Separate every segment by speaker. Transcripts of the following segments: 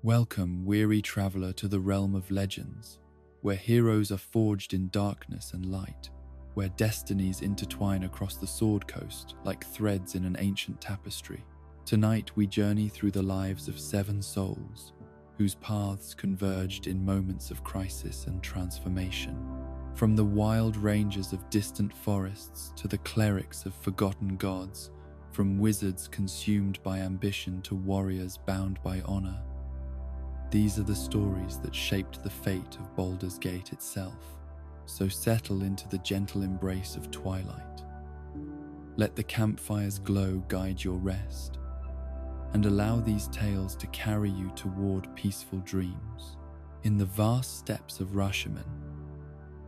Speaker 1: Welcome, weary traveler, to the realm of legends, where heroes are forged in darkness and light, where destinies intertwine across the Sword Coast like threads in an ancient tapestry. Tonight we journey through the lives of 7 souls, whose paths converged in moments of crisis and transformation. From the wild ranges of distant forests to the clerics of forgotten gods, from wizards consumed by ambition to warriors bound by honor. These are the stories that shaped the fate of Baldur's Gate itself, so settle into the gentle embrace of twilight. Let the campfire's glow guide your rest, and allow these tales to carry you toward peaceful dreams. In the vast steppes of Rashemen,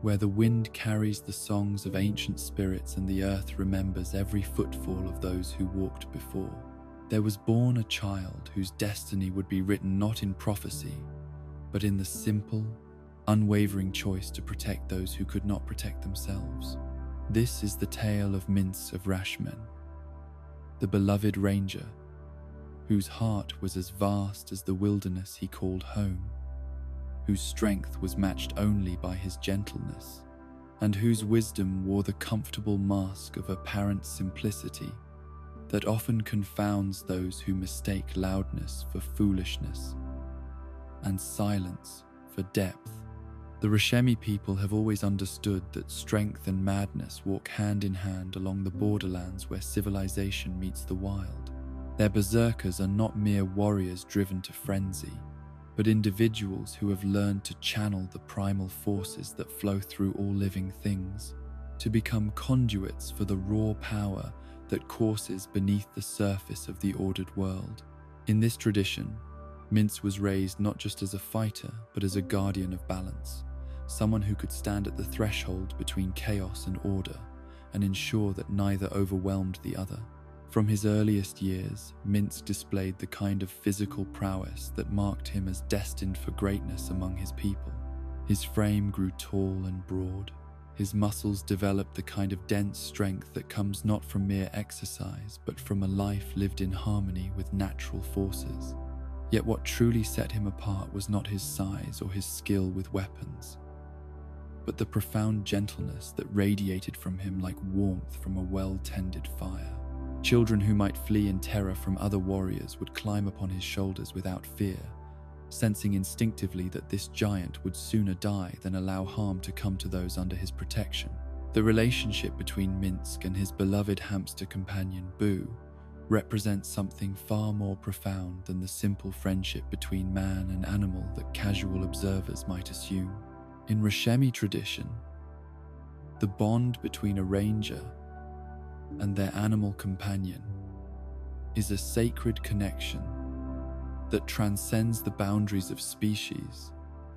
Speaker 1: where the wind carries the songs of ancient spirits and the earth remembers every footfall of those who walked before, there was born a child whose destiny would be written not in prophecy, but in the simple, unwavering choice to protect those who could not protect themselves. This is the tale of Minsk of Rashemen, the beloved ranger, whose heart was as vast as the wilderness he called home, whose strength was matched only by his gentleness, and whose wisdom wore the comfortable mask of apparent simplicity that often confounds those who mistake loudness for foolishness and silence for depth. The Rashemi people have always understood that strength and madness walk hand in hand along the borderlands where civilization meets the wild. Their berserkers are not mere warriors driven to frenzy, but individuals who have learned to channel the primal forces that flow through all living things, to become conduits for the raw power that courses beneath the surface of the ordered world. In this tradition, Minsk was raised not just as a fighter, but as a guardian of balance, someone who could stand at the threshold between chaos and order and ensure that neither overwhelmed the other. From his earliest years, Minsk displayed the kind of physical prowess that marked him as destined for greatness among his people. His frame grew tall and broad. His muscles developed the kind of dense strength that comes not from mere exercise, but from a life lived in harmony with natural forces. Yet what truly set him apart was not his size or his skill with weapons, but the profound gentleness that radiated from him like warmth from a well-tended fire. Children who might flee in terror from other warriors would climb upon his shoulders without fear, sensing instinctively that this giant would sooner die than allow harm to come to those under his protection. The relationship between Minsk and his beloved hamster companion Boo represents something far more profound than the simple friendship between man and animal that casual observers might assume. In Rashemi tradition, the bond between a ranger and their animal companion is a sacred connection that transcends the boundaries of species,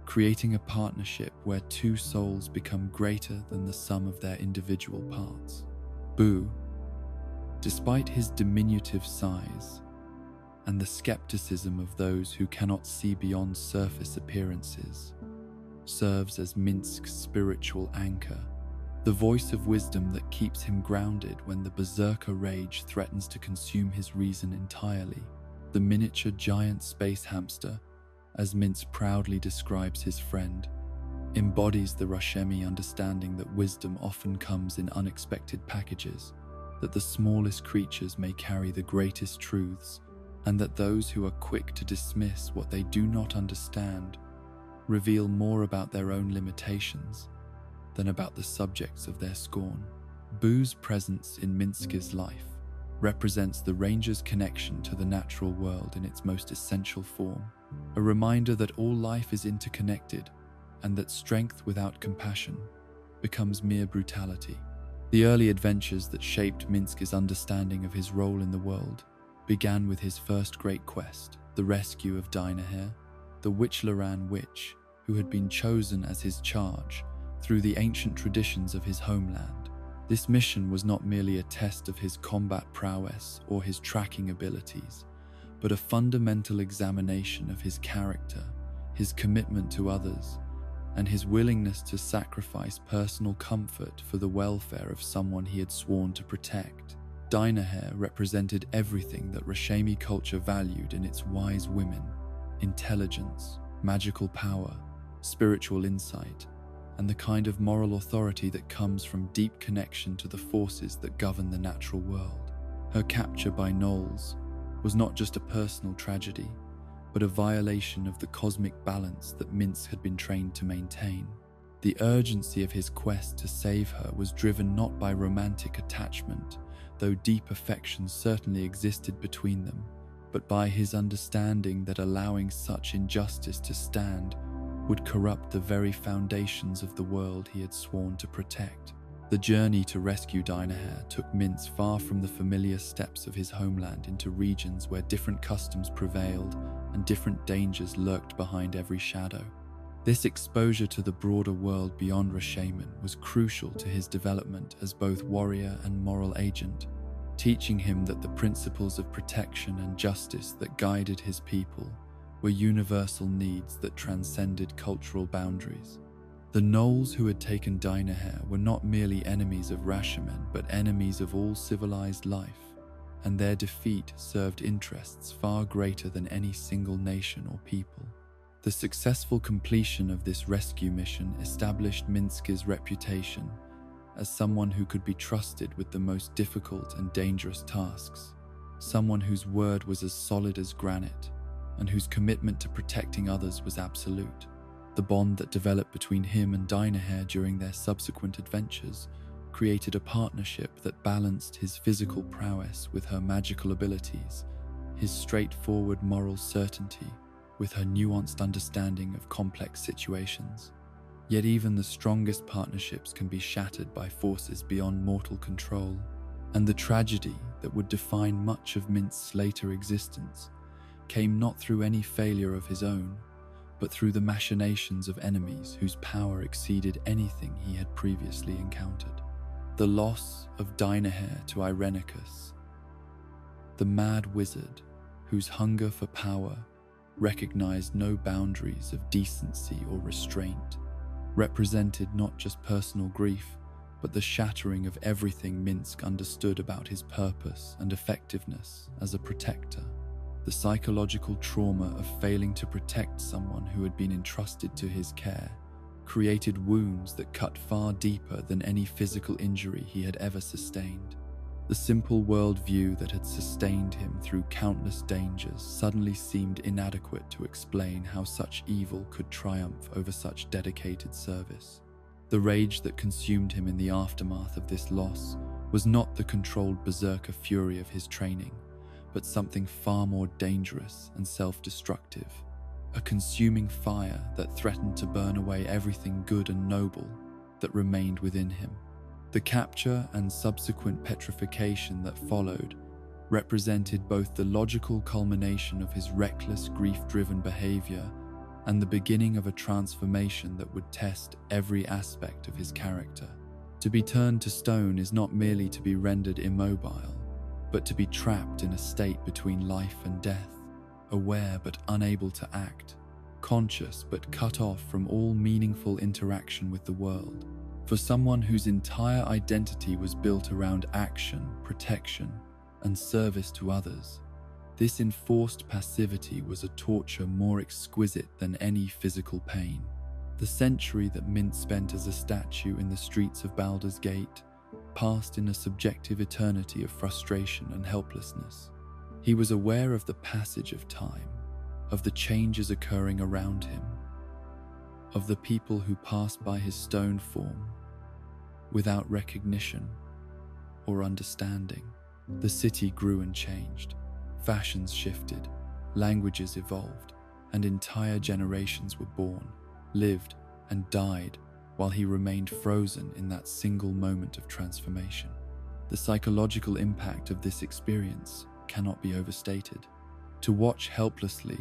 Speaker 1: creating a partnership where 2 souls become greater than the sum of their individual parts. Boo, despite his diminutive size and the skepticism of those who cannot see beyond surface appearances, serves as Minsk's spiritual anchor, the voice of wisdom that keeps him grounded when the berserker rage threatens to consume his reason entirely. The miniature giant space hamster, as Minsk proudly describes his friend, embodies the Rashemi understanding that wisdom often comes in unexpected packages, that the smallest creatures may carry the greatest truths, and that those who are quick to dismiss what they do not understand reveal more about their own limitations than about the subjects of their scorn. Boo's presence in Minsk's life represents the ranger's connection to the natural world in its most essential form, a reminder that all life is interconnected and that strength without compassion becomes mere brutality. The early adventures that shaped Minsk's understanding of his role in the world began with his first great quest, the rescue of Dinneair, the Witchleran witch who had been chosen as his charge through the ancient traditions of his homeland. This mission was not merely a test of his combat prowess or his tracking abilities, but a fundamental examination of his character, his commitment to others, and his willingness to sacrifice personal comfort for the welfare of someone he had sworn to protect. Dinneair represented everything that Rashemi culture valued in its wise women, intelligence, magical power, spiritual insight, and the kind of moral authority that comes from deep connection to the forces that govern the natural world. Her capture by gnolls was not just a personal tragedy, but a violation of the cosmic balance that Minsk had been trained to maintain. The urgency of his quest to save her was driven not by romantic attachment, though deep affection certainly existed between them, but by his understanding that allowing such injustice to stand would corrupt the very foundations of the world he had sworn to protect. The journey to rescue Dinneair took Minsk far from the familiar steppes of his homeland into regions where different customs prevailed and different dangers lurked behind every shadow. This exposure to the broader world beyond Rashaman was crucial to his development as both warrior and moral agent, teaching him that the principles of protection and justice that guided his people were universal needs that transcended cultural boundaries. The gnolls who had taken Dinneair were not merely enemies of Rashaman, but enemies of all civilized life, and their defeat served interests far greater than any single nation or people. The successful completion of this rescue mission established Minsk's reputation as someone who could be trusted with the most difficult and dangerous tasks, someone whose word was as solid as granite, and whose commitment to protecting others was absolute. The bond that developed between him and Dinneair during their subsequent adventures created a partnership that balanced his physical prowess with her magical abilities, his straightforward moral certainty with her nuanced understanding of complex situations. Yet even the strongest partnerships can be shattered by forces beyond mortal control, and the tragedy that would define much of Minsk's later existence came not through any failure of his own, but through the machinations of enemies whose power exceeded anything he had previously encountered. The loss of Dinneair to Irenicus, the mad wizard whose hunger for power recognized no boundaries of decency or restraint, represented not just personal grief, but the shattering of everything Minsk understood about his purpose and effectiveness as a protector. The psychological trauma of failing to protect someone who had been entrusted to his care created wounds that cut far deeper than any physical injury he had ever sustained. The simple worldview that had sustained him through countless dangers suddenly seemed inadequate to explain how such evil could triumph over such dedicated service. The rage that consumed him in the aftermath of this loss was not the controlled berserker fury of his training, but something far more dangerous and self-destructive, a consuming fire that threatened to burn away everything good and noble that remained within him. The capture and subsequent petrification that followed represented both the logical culmination of his reckless, grief-driven behavior and the beginning of a transformation that would test every aspect of his character. To be turned to stone is not merely to be rendered immobile, but to be trapped in a state between life and death, aware but unable to act, conscious but cut off from all meaningful interaction with the world. For someone whose entire identity was built around action, protection, and service to others, this enforced passivity was a torture more exquisite than any physical pain. The century that Minsk spent as a statue in the streets of Baldur's Gate passed in a subjective eternity of frustration and helplessness. He was aware of the passage of time, of the changes occurring around him, of the people who passed by his stone form without recognition or understanding. The city grew and changed. Fashions shifted, languages evolved, and entire generations were born, lived, and died while he remained frozen in that single moment of transformation. The psychological impact of this experience cannot be overstated. To watch helplessly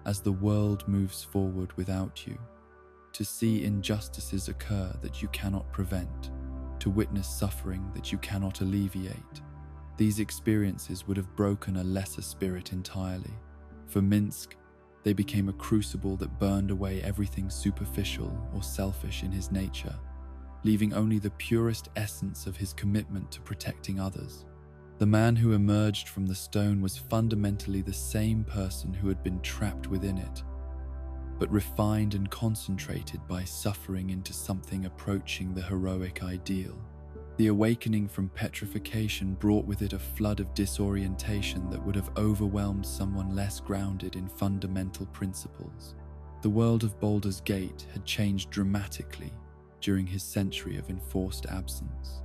Speaker 1: as the world moves forward without you, to see injustices occur that you cannot prevent, to witness suffering that you cannot alleviate, these experiences would have broken a lesser spirit entirely. For Minsk, they became a crucible that burned away everything superficial or selfish in his nature, leaving only the purest essence of his commitment to protecting others. The man who emerged from the stone was fundamentally the same person who had been trapped within it, but refined and concentrated by suffering into something approaching the heroic ideal. The awakening from petrification brought with it a flood of disorientation that would have overwhelmed someone less grounded in fundamental principles. The world of Baldur's Gate had changed dramatically during his century of enforced absence.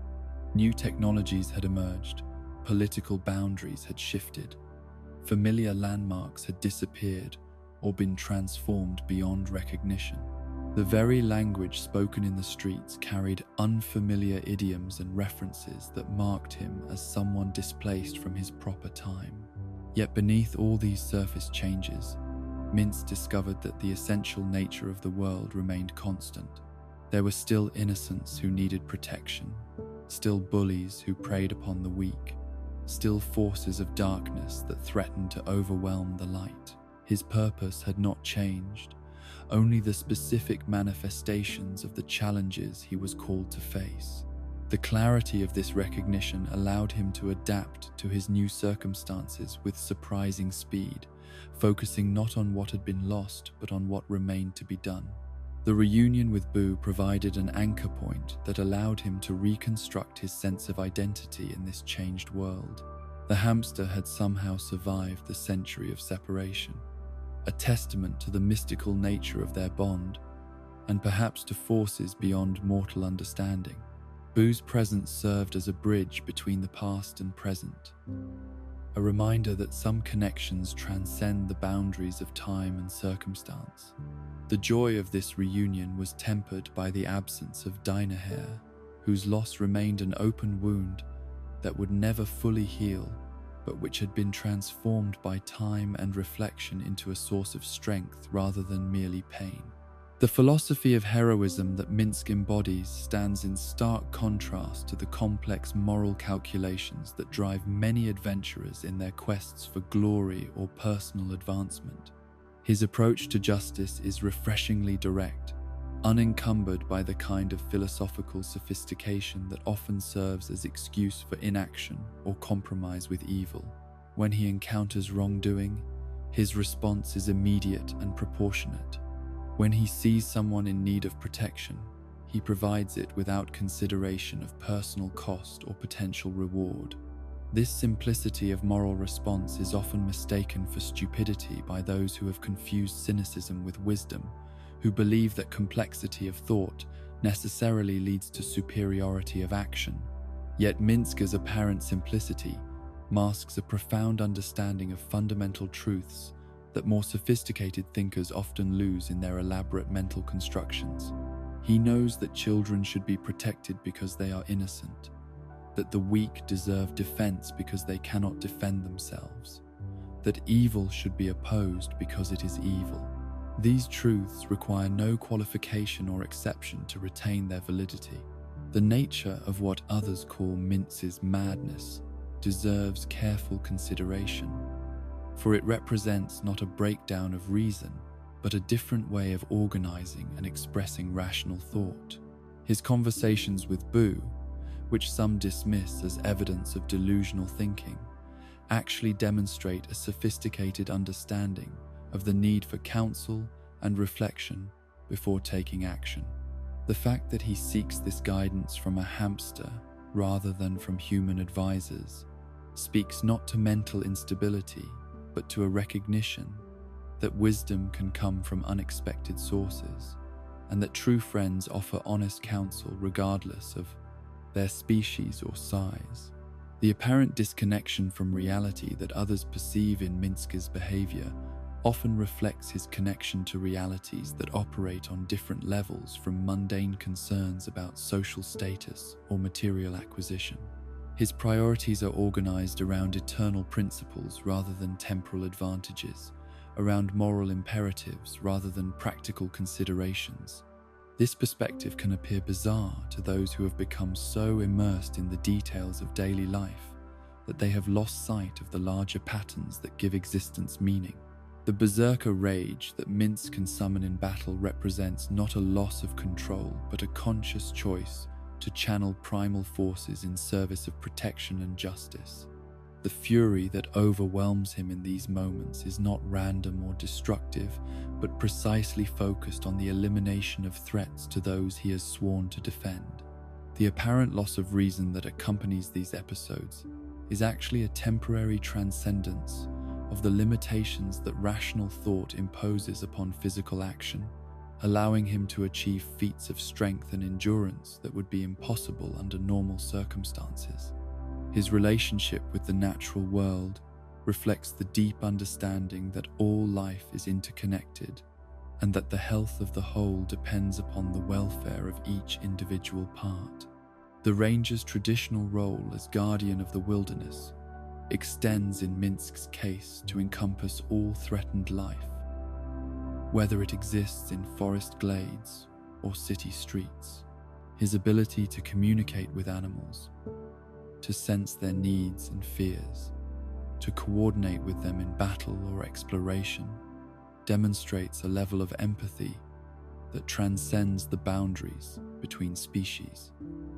Speaker 1: New technologies had emerged, political boundaries had shifted, familiar landmarks had disappeared or been transformed beyond recognition. The very language spoken in the streets carried unfamiliar idioms and references that marked him as someone displaced from his proper time. Yet beneath all these surface changes, Minsk discovered that the essential nature of the world remained constant. There were still innocents who needed protection, still bullies who preyed upon the weak, still forces of darkness that threatened to overwhelm the light. His purpose had not changed, only the specific manifestations of the challenges he was called to face. The clarity of this recognition allowed him to adapt to his new circumstances with surprising speed, focusing not on what had been lost but on what remained to be done. The reunion with Boo provided an anchor point that allowed him to reconstruct his sense of identity in this changed world. The hamster had somehow survived the century of separation, a testament to the mystical nature of their bond, and perhaps to forces beyond mortal understanding. Boo's presence served as a bridge between the past and present, a reminder that some connections transcend the boundaries of time and circumstance. The joy of this reunion was tempered by the absence of Dinneair, whose loss remained an open wound that would never fully heal, but which had been transformed by time and reflection into a source of strength rather than merely pain. The philosophy of heroism that Minsk embodies stands in stark contrast to the complex moral calculations that drive many adventurers in their quests for glory or personal advancement. His approach to justice is refreshingly direct, unencumbered by the kind of philosophical sophistication that often serves as excuse for inaction or compromise with evil. When he encounters wrongdoing, his response is immediate and proportionate. When he sees someone in need of protection, he provides it without consideration of personal cost or potential reward. This simplicity of moral response is often mistaken for stupidity by those who have confused cynicism with wisdom, who believe that complexity of thought necessarily leads to superiority of action. Yet Minsk's apparent simplicity masks a profound understanding of fundamental truths that more sophisticated thinkers often lose in their elaborate mental constructions. He knows that children should be protected because they are innocent, that the weak deserve defense because they cannot defend themselves, that evil should be opposed because it is evil. These truths require no qualification or exception to retain their validity. The nature of what others call Minsk's madness deserves careful consideration, for it represents not a breakdown of reason, but a different way of organizing and expressing rational thought. His conversations with Boo, which some dismiss as evidence of delusional thinking, actually demonstrate a sophisticated understanding of the need for counsel and reflection before taking action. The fact that he seeks this guidance from a hamster rather than from human advisors speaks not to mental instability, but to a recognition that wisdom can come from unexpected sources, and that true friends offer honest counsel regardless of their species or size. The apparent disconnection from reality that others perceive in Minsk's behavior often reflects his connection to realities that operate on different levels, from mundane concerns about social status or material acquisition. His priorities are organized around eternal principles rather than temporal advantages, around moral imperatives rather than practical considerations. This perspective can appear bizarre to those who have become so immersed in the details of daily life that they have lost sight of the larger patterns that give existence meaning. The berserker rage that Minsk can summon in battle represents not a loss of control, but a conscious choice to channel primal forces in service of protection and justice. The fury that overwhelms him in these moments is not random or destructive, but precisely focused on the elimination of threats to those he has sworn to defend. The apparent loss of reason that accompanies these episodes is actually a temporary transcendence of the limitations that rational thought imposes upon physical action, allowing him to achieve feats of strength and endurance that would be impossible under normal circumstances. His relationship with the natural world reflects the deep understanding that all life is interconnected and that the health of the whole depends upon the welfare of each individual part. The ranger's traditional role as guardian of the wilderness extends in Minsk's case to encompass all threatened life, whether it exists in forest glades or city streets. His ability to communicate with animals, to sense their needs and fears, to coordinate with them in battle or exploration, demonstrates a level of empathy that transcends the boundaries between species.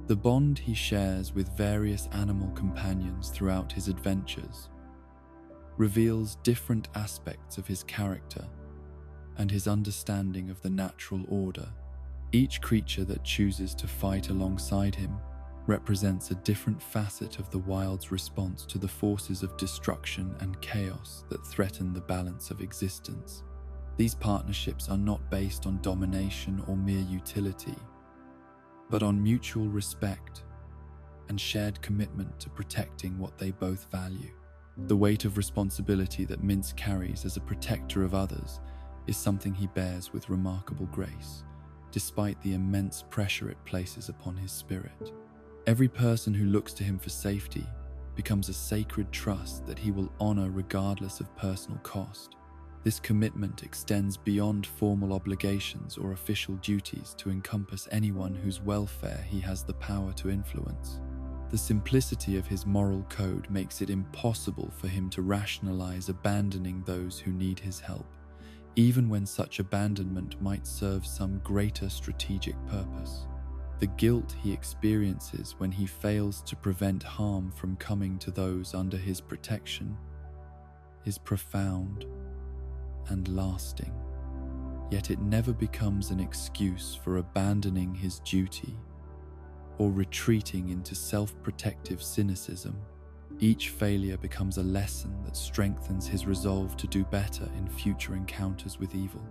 Speaker 1: The bond he shares with various animal companions throughout his adventures reveals different aspects of his character and his understanding of the natural order. Each creature that chooses to fight alongside him represents a different facet of the wild's response to the forces of destruction and chaos that threaten the balance of existence. These partnerships are not based on domination or mere utility, but on mutual respect and shared commitment to protecting what they both value. The weight of responsibility that Minsk carries as a protector of others is something he bears with remarkable grace, despite the immense pressure it places upon his spirit. Every person who looks to him for safety becomes a sacred trust that he will honor regardless of personal cost. This commitment extends beyond formal obligations or official duties to encompass anyone whose welfare he has the power to influence. The simplicity of his moral code makes it impossible for him to rationalize abandoning those who need his help, even when such abandonment might serve some greater strategic purpose. The guilt he experiences when he fails to prevent harm from coming to those under his protection is profound and lasting, yet it never becomes an excuse for abandoning his duty or retreating into self-protective cynicism. Each failure becomes a lesson that strengthens his resolve to do better in future encounters with evil.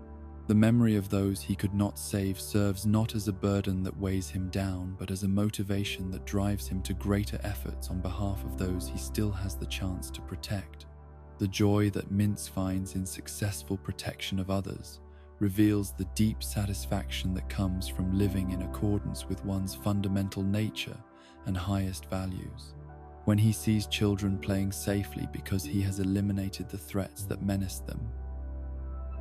Speaker 1: The memory of those he could not save serves not as a burden that weighs him down, but as a motivation that drives him to greater efforts on behalf of those he still has the chance to protect. The joy that Minsk finds in successful protection of others reveals the deep satisfaction that comes from living in accordance with one's fundamental nature and highest values. When he sees children playing safely because he has eliminated the threats that menace them,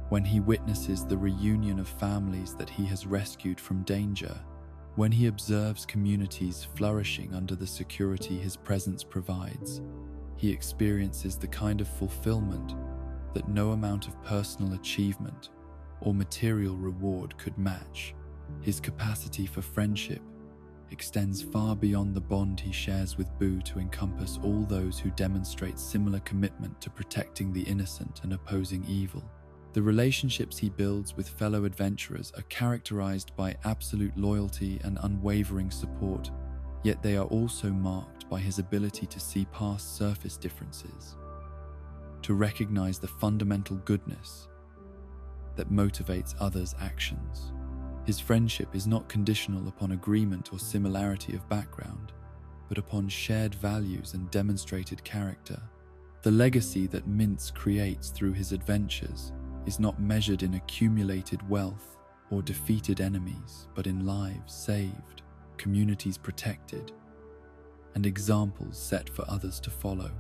Speaker 1: when he witnesses the reunion of families that he has rescued from danger, when he observes communities flourishing under the security his presence provides, he experiences the kind of fulfillment that no amount of personal achievement or material reward could match. His capacity for friendship extends far beyond the bond he shares with Boo to encompass all those who demonstrate similar commitment to protecting the innocent and opposing evil. The relationships he builds with fellow adventurers are characterized by absolute loyalty and unwavering support, yet they are also marked by his ability to see past surface differences, to recognize the fundamental goodness that motivates others' actions. His friendship is not conditional upon agreement or similarity of background, but upon shared values and demonstrated character. The legacy that Minsk creates through his adventures is not measured in accumulated wealth or defeated enemies, but in lives saved, communities protected, and examples set for others to follow.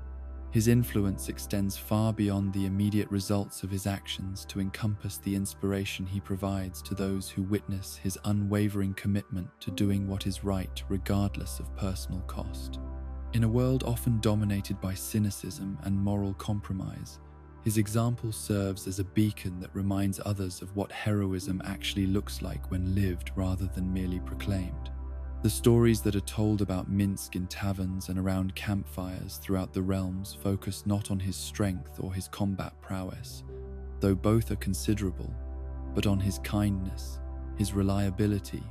Speaker 1: His influence extends far beyond the immediate results of his actions to encompass the inspiration he provides to those who witness his unwavering commitment to doing what is right regardless of personal cost. In a world often dominated by cynicism and moral compromise, his example serves as a beacon that reminds others of what heroism actually looks like when lived rather than merely proclaimed. The stories that are told about Minsk in taverns and around campfires throughout the realms focus not on his strength or his combat prowess, though both are considerable, but on his kindness, his reliability,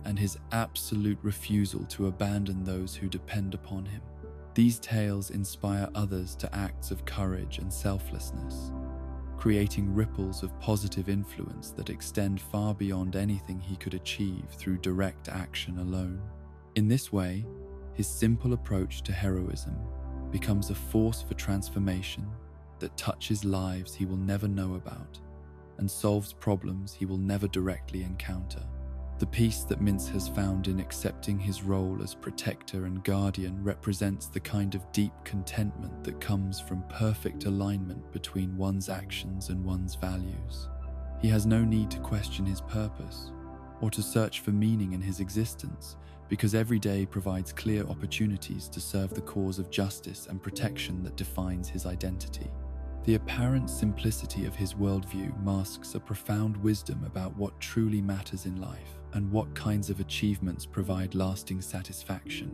Speaker 1: and his absolute refusal to abandon those who depend upon him. These tales inspire others to acts of courage and selflessness, creating ripples of positive influence that extend far beyond anything he could achieve through direct action alone. In this way, his simple approach to heroism becomes a force for transformation that touches lives he will never know about and solves problems he will never directly encounter. The peace that Minsk has found in accepting his role as protector and guardian represents the kind of deep contentment that comes from perfect alignment between one's actions and one's values. He has no need to question his purpose or to search for meaning in his existence, because every day provides clear opportunities to serve the cause of justice and protection that defines his identity. The apparent simplicity of his worldview masks a profound wisdom about what truly matters in life and what kinds of achievements provide lasting satisfaction.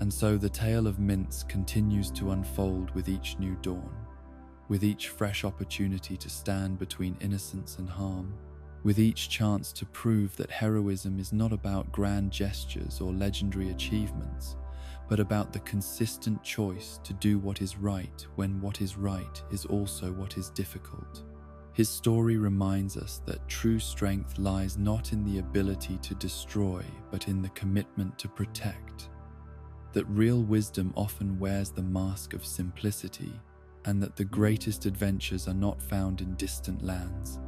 Speaker 1: And so the tale of Minsk continues to unfold with each new dawn, with each fresh opportunity to stand between innocence and harm, with each chance to prove that heroism is not about grand gestures or legendary achievements, but about the consistent choice to do what is right when what is right is also what is difficult. His story reminds us that true strength lies not in the ability to destroy, but in the commitment to protect. That real wisdom often wears the mask of simplicity, and that the greatest adventures are not found in distant lands,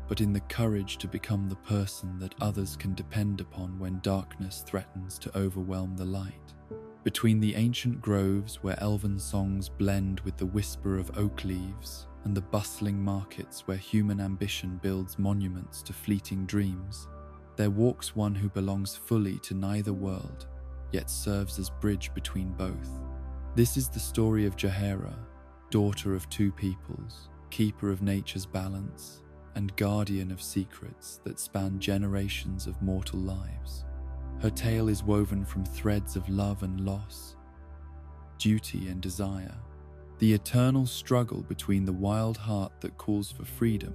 Speaker 1: but in the courage to become the person that others can depend upon when darkness threatens to overwhelm the light. Between the ancient groves where elven songs blend with the whisper of oak leaves, and the bustling markets where human ambition builds monuments to fleeting dreams, there walks one who belongs fully to neither world, yet serves as bridge between both. This is the story of Jahera, daughter of two peoples, keeper of nature's balance, and guardian of secrets that span generations of mortal lives. Her tale is woven from threads of love and loss, duty and desire, the eternal struggle between the wild heart that calls for freedom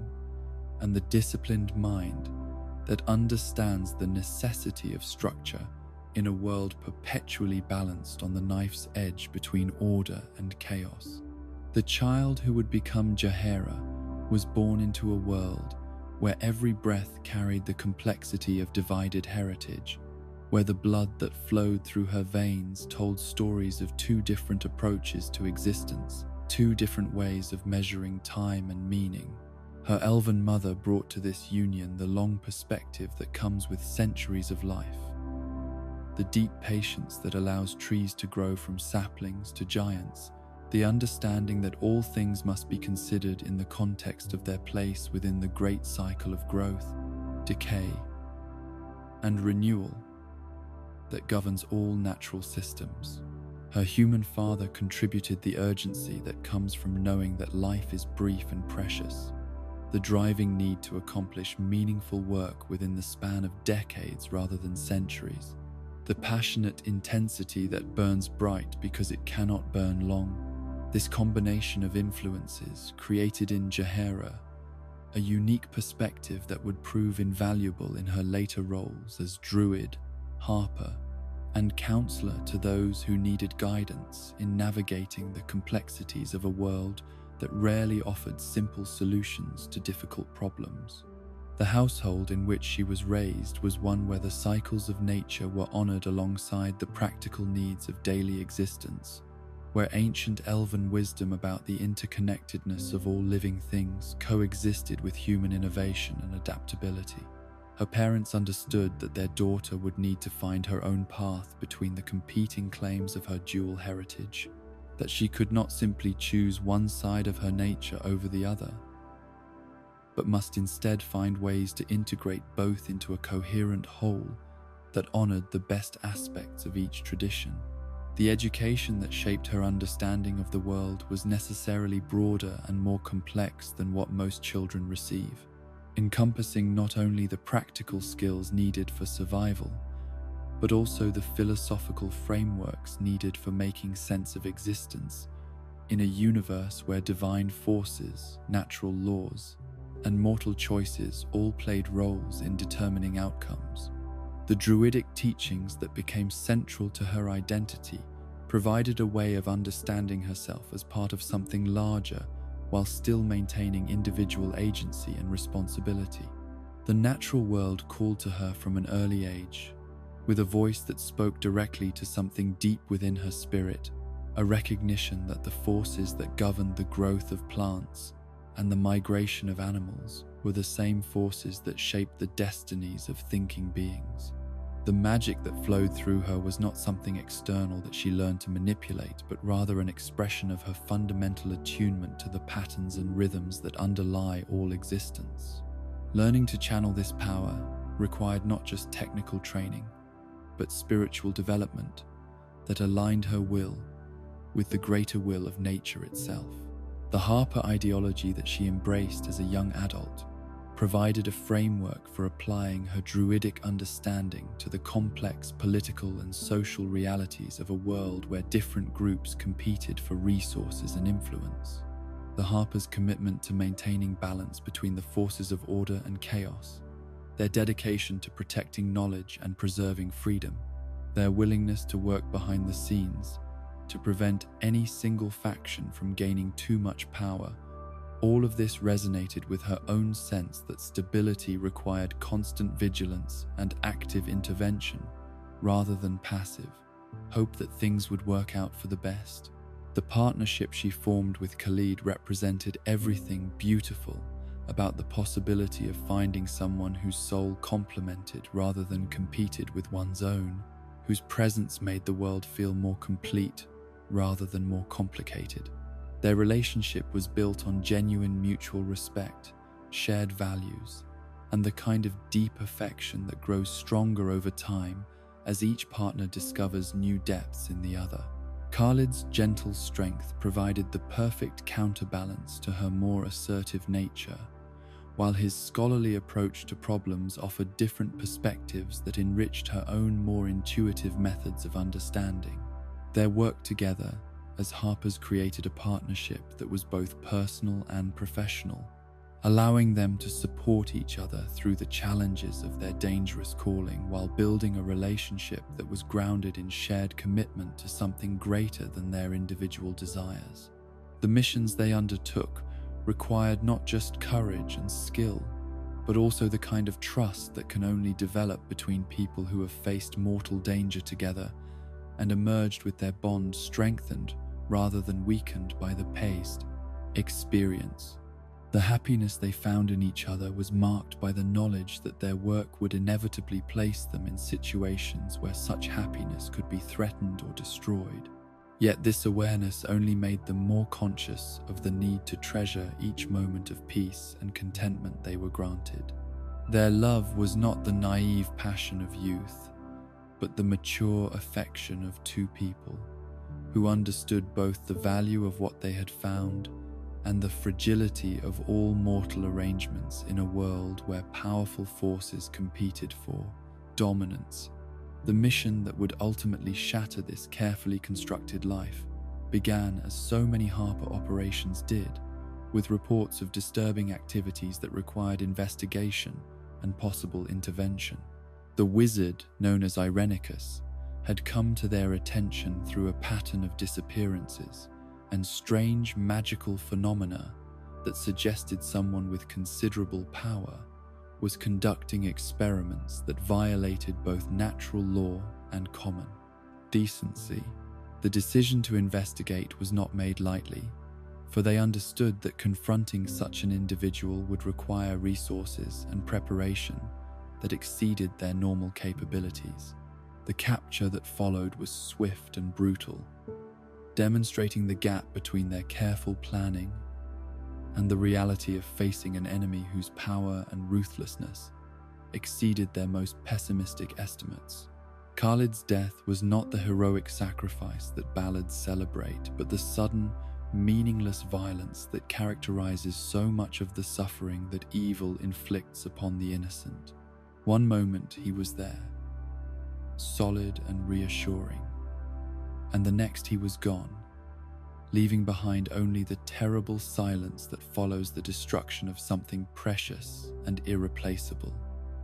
Speaker 1: and the disciplined mind that understands the necessity of structure in a world perpetually balanced on the knife's edge between order and chaos. The child who would become Jahera was born into a world where every breath carried the complexity of divided heritage, where the blood that flowed through her veins told stories of two different approaches to existence, two different ways of measuring time and meaning. Her elven mother brought to this union the long perspective that comes with centuries of life, the deep patience that allows trees to grow from saplings to giants, the understanding that all things must be considered in the context of their place within the great cycle of growth, decay, and renewal that governs all natural systems. Her human father contributed the urgency that comes from knowing that life is brief and precious, the driving need to accomplish meaningful work within the span of decades rather than centuries, the passionate intensity that burns bright because it cannot burn long. This combination of influences created in Jahera a unique perspective that would prove invaluable in her later roles as Druid, Harper, and counselor to those who needed guidance in navigating the complexities of a world that rarely offered simple solutions to difficult problems. The household in which she was raised was one where the cycles of nature were honored alongside the practical needs of daily existence, where ancient elven wisdom about the interconnectedness of all living things coexisted with human innovation and adaptability. Her parents understood that their daughter would need to find her own path between the competing claims of her dual heritage, that she could not simply choose one side of her nature over the other, but must instead find ways to integrate both into a coherent whole that honored the best aspects of each tradition. The education that shaped her understanding of the world was necessarily broader and more complex than what most children receive, encompassing not only the practical skills needed for survival, but also the philosophical frameworks needed for making sense of existence in a universe where divine forces, natural laws, and mortal choices all played roles in determining outcomes. The Druidic teachings that became central to her identity provided a way of understanding herself as part of something larger while still maintaining individual agency and responsibility. The natural world called to her from an early age, with a voice that spoke directly to something deep within her spirit, a recognition that the forces that governed the growth of plants and the migration of animals were the same forces that shaped the destinies of thinking beings. The magic that flowed through her was not something external that she learned to manipulate, but rather an expression of her fundamental attunement to the patterns and rhythms that underlie all existence. Learning to channel this power required not just technical training, but spiritual development that aligned her will with the greater will of nature itself. The Harper ideology that she embraced as a young adult provided a framework for applying her druidic understanding to the complex political and social realities of a world where different groups competed for resources and influence. The Harpers' commitment to maintaining balance between the forces of order and chaos, their dedication to protecting knowledge and preserving freedom, their willingness to work behind the scenes to prevent any single faction from gaining too much power, all of this resonated with her own sense that stability required constant vigilance and active intervention rather than passive hope that things would work out for the best. The partnership she formed with Khaled represented everything beautiful about the possibility of finding someone whose soul complemented rather than competed with one's own, whose presence made the world feel more complete rather than more complicated. Their relationship was built on genuine mutual respect, shared values, and the kind of deep affection that grows stronger over time as each partner discovers new depths in the other. Khaled's gentle strength provided the perfect counterbalance to her more assertive nature, while his scholarly approach to problems offered different perspectives that enriched her own more intuitive methods of understanding. Their work together as Harpers created a partnership that was both personal and professional, allowing them to support each other through the challenges of their dangerous calling while building a relationship that was grounded in shared commitment to something greater than their individual desires. The missions they undertook required not just courage and skill, but also the kind of trust that can only develop between people who have faced mortal danger together and emerged with their bond strengthened rather than weakened by the past experience. The happiness they found in each other was marked by the knowledge that their work would inevitably place them in situations where such happiness could be threatened or destroyed. Yet this awareness only made them more conscious of the need to treasure each moment of peace and contentment they were granted. Their love was not the naive passion of youth, but the mature affection of two people who understood both the value of what they had found and the fragility of all mortal arrangements in a world where powerful forces competed for dominance. The mission that would ultimately shatter this carefully constructed life began as so many Harper operations did, with reports of disturbing activities that required investigation and possible intervention. The wizard, known as Irenicus, had come to their attention through a pattern of disappearances and strange magical phenomena that suggested someone with considerable power was conducting experiments that violated both natural law and common decency. The decision to investigate was not made lightly, for they understood that confronting such an individual would require resources and preparation that exceeded their normal capabilities. The capture that followed was swift and brutal, demonstrating the gap between their careful planning and the reality of facing an enemy whose power and ruthlessness exceeded their most pessimistic estimates. Khaled's death was not the heroic sacrifice that ballads celebrate, but the sudden, meaningless violence that characterizes so much of the suffering that evil inflicts upon the innocent. One moment he was there, solid and reassuring. And the next he was gone, leaving behind only the terrible silence that follows the destruction of something precious and irreplaceable.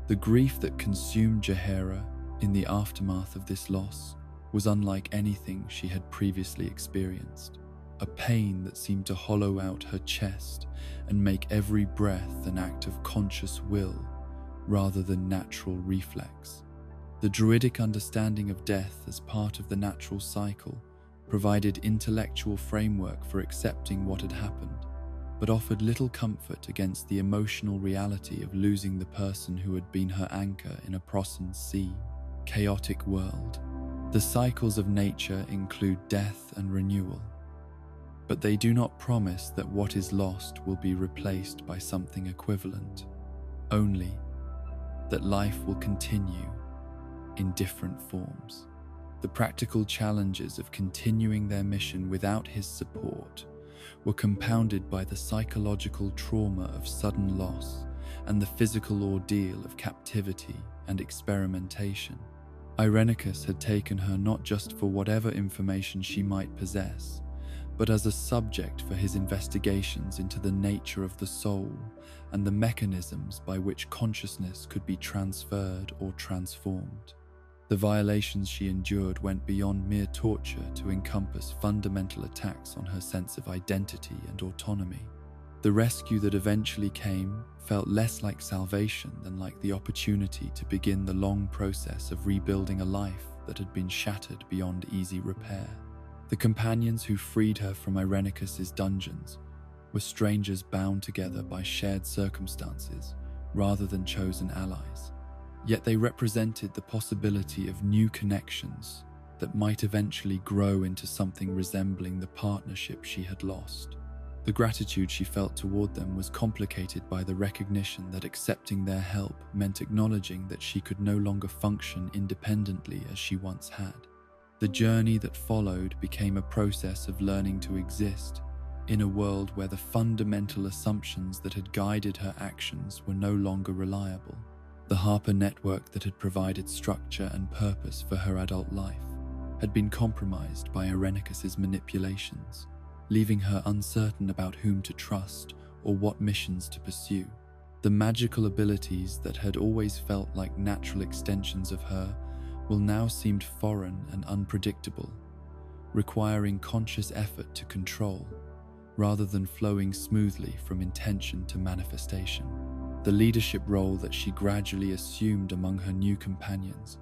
Speaker 1: The grief that consumed Jahera in the aftermath of this loss was unlike anything she had previously experienced, a pain that seemed to hollow out her chest and make every breath an act of conscious will rather than natural reflex. The Druidic understanding of death as part of the natural cycle provided intellectual framework for accepting what had happened, but offered little comfort against the emotional reality of losing the person who had been her anchor in a Prossen sea, chaotic world. The cycles of nature include death and renewal, but they do not promise that what is lost will be replaced by something equivalent, only that life will continue in different forms. The practical challenges of continuing their mission without his support were compounded by the psychological trauma of sudden loss and the physical ordeal of captivity and experimentation. Irenicus had taken her not just for whatever information she might possess, but as a subject for his investigations into the nature of the soul and the mechanisms by which consciousness could be transferred or transformed. The violations she endured went beyond mere torture to encompass fundamental attacks on her sense of identity and autonomy. The rescue that eventually came felt less like salvation than like the opportunity to begin the long process of rebuilding a life that had been shattered beyond easy repair. The companions who freed her from Irenicus's dungeons were strangers bound together by shared circumstances rather than chosen allies. Yet they represented the possibility of new connections that might eventually grow into something resembling the partnership she had lost. The gratitude she felt toward them was complicated by the recognition that accepting their help meant acknowledging that she could no longer function independently as she once had. The journey that followed became a process of learning to exist in a world where the fundamental assumptions that had guided her actions were no longer reliable. The Harper network that had provided structure and purpose for her adult life had been compromised by Irenicus's manipulations, leaving her uncertain about whom to trust or what missions to pursue. The magical abilities that had always felt like natural extensions of her will now seem foreign and unpredictable, requiring conscious effort to control, rather than flowing smoothly from intention to manifestation. The leadership role that she gradually assumed among her new companions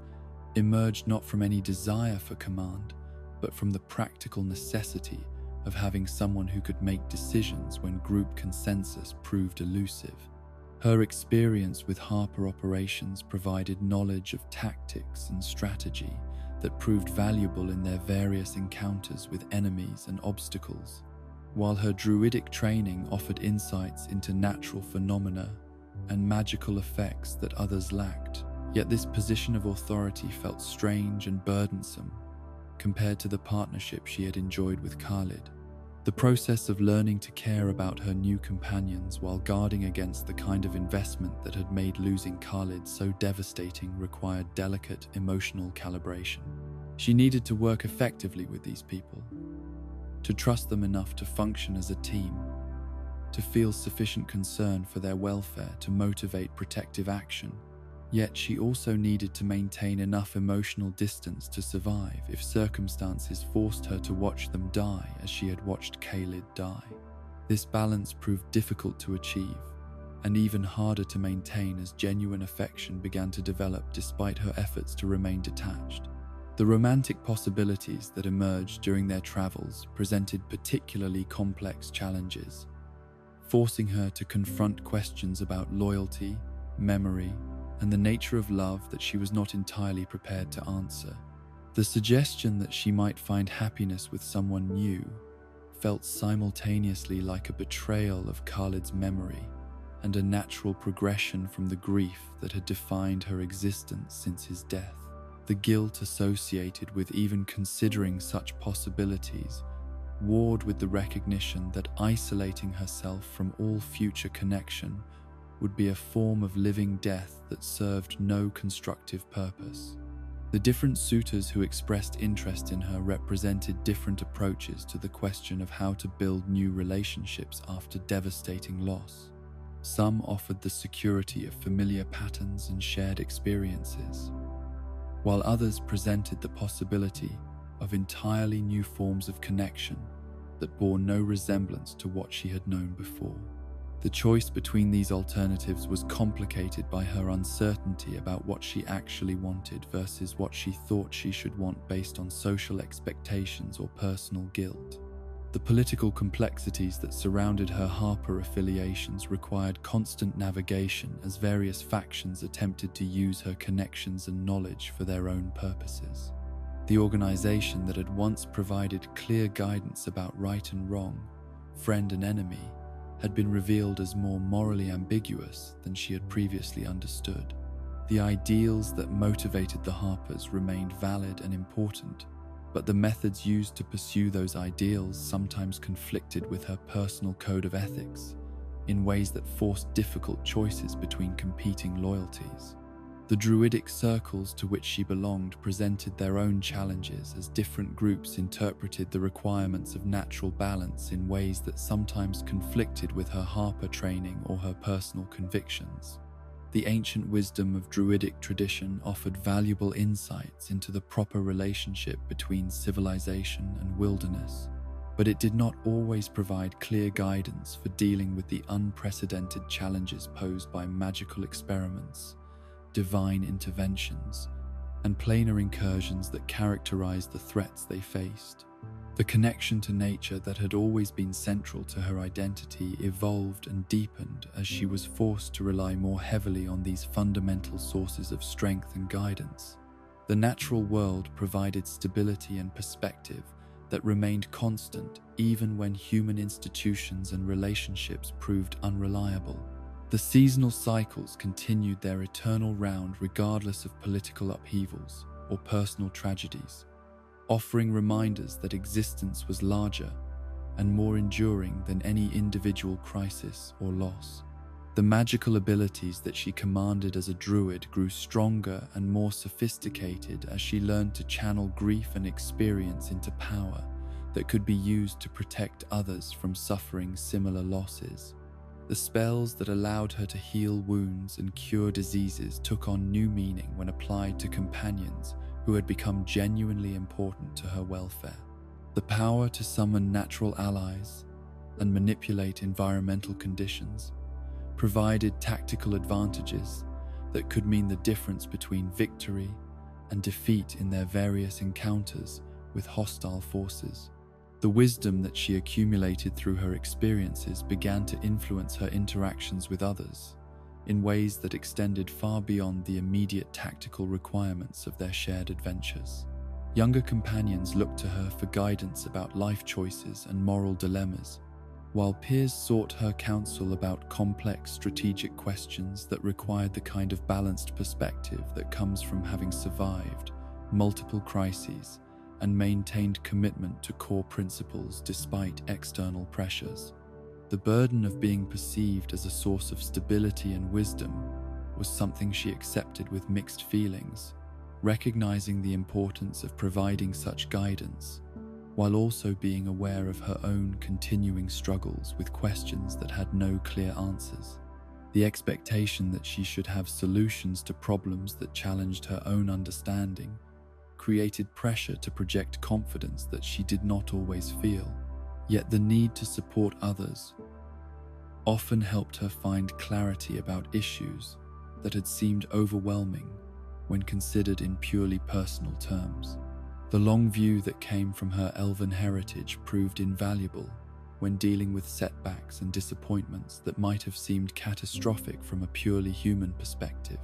Speaker 1: emerged not from any desire for command, but from the practical necessity of having someone who could make decisions when group consensus proved elusive. Her experience with Harper operations provided knowledge of tactics and strategy that proved valuable in their various encounters with enemies and obstacles, while her druidic training offered insights into natural phenomena and magical effects that others lacked. Yet this position of authority felt strange and burdensome compared to the partnership she had enjoyed with Khaled. The process of learning to care about her new companions while guarding against the kind of investment that had made losing Khaled so devastating required delicate emotional calibration. She needed to work effectively with these people, to trust them enough to function as a team, to feel sufficient concern for their welfare to motivate protective action. Yet she also needed to maintain enough emotional distance to survive if circumstances forced her to watch them die as she had watched Khaled die. This balance proved difficult to achieve, and even harder to maintain as genuine affection began to develop despite her efforts to remain detached. The romantic possibilities that emerged during their travels presented particularly complex challenges, forcing her to confront questions about loyalty, memory, and the nature of love that she was not entirely prepared to answer. The suggestion that she might find happiness with someone new felt simultaneously like a betrayal of Khaled's memory and a natural progression from the grief that had defined her existence since his death. The guilt associated with even considering such possibilities warred with the recognition that isolating herself from all future connection would be a form of living death that served no constructive purpose. The different suitors who expressed interest in her represented different approaches to the question of how to build new relationships after devastating loss. Some offered the security of familiar patterns and shared experiences, while others presented the possibility of entirely new forms of connection that bore no resemblance to what she had known before. The choice between these alternatives was complicated by her uncertainty about what she actually wanted versus what she thought she should want based on social expectations or personal guilt. The political complexities that surrounded her Harper affiliations required constant navigation as various factions attempted to use her connections and knowledge for their own purposes. The organization that had once provided clear guidance about right and wrong, friend and enemy, had been revealed as more morally ambiguous than she had previously understood. The ideals that motivated the Harpers remained valid and important, but the methods used to pursue those ideals sometimes conflicted with her personal code of ethics in ways that forced difficult choices between competing loyalties. The Druidic circles to which she belonged presented their own challenges as different groups interpreted the requirements of natural balance in ways that sometimes conflicted with her Harper training or her personal convictions. The ancient wisdom of Druidic tradition offered valuable insights into the proper relationship between civilization and wilderness, but it did not always provide clear guidance for dealing with the unprecedented challenges posed by magical experiments, divine interventions, and planar incursions that characterized the threats they faced. The connection to nature that had always been central to her identity evolved and deepened as she was forced to rely more heavily on these fundamental sources of strength and guidance. The natural world provided stability and perspective that remained constant even when human institutions and relationships proved unreliable. The seasonal cycles continued their eternal round regardless of political upheavals or personal tragedies, offering reminders that existence was larger and more enduring than any individual crisis or loss. The magical abilities that she commanded as a druid grew stronger and more sophisticated as she learned to channel grief and experience into power that could be used to protect others from suffering similar losses. The spells that allowed her to heal wounds and cure diseases took on new meaning when applied to companions who had become genuinely important to her welfare. The power to summon natural allies and manipulate environmental conditions provided tactical advantages that could mean the difference between victory and defeat in their various encounters with hostile forces. The wisdom that she accumulated through her experiences began to influence her interactions with others in ways that extended far beyond the immediate tactical requirements of their shared adventures. Younger companions looked to her for guidance about life choices and moral dilemmas, while peers sought her counsel about complex strategic questions that required the kind of balanced perspective that comes from having survived multiple crises and maintained commitment to core principles despite external pressures. The burden of being perceived as a source of stability and wisdom was something she accepted with mixed feelings, recognizing the importance of providing such guidance, while also being aware of her own continuing struggles with questions that had no clear answers. The expectation that she should have solutions to problems that challenged her own understanding created pressure to project confidence that she did not always feel. Yet the need to support others often helped her find clarity about issues that had seemed overwhelming when considered in purely personal terms. The long view that came from her elven heritage proved invaluable when dealing with setbacks and disappointments that might have seemed catastrophic from a purely human perspective.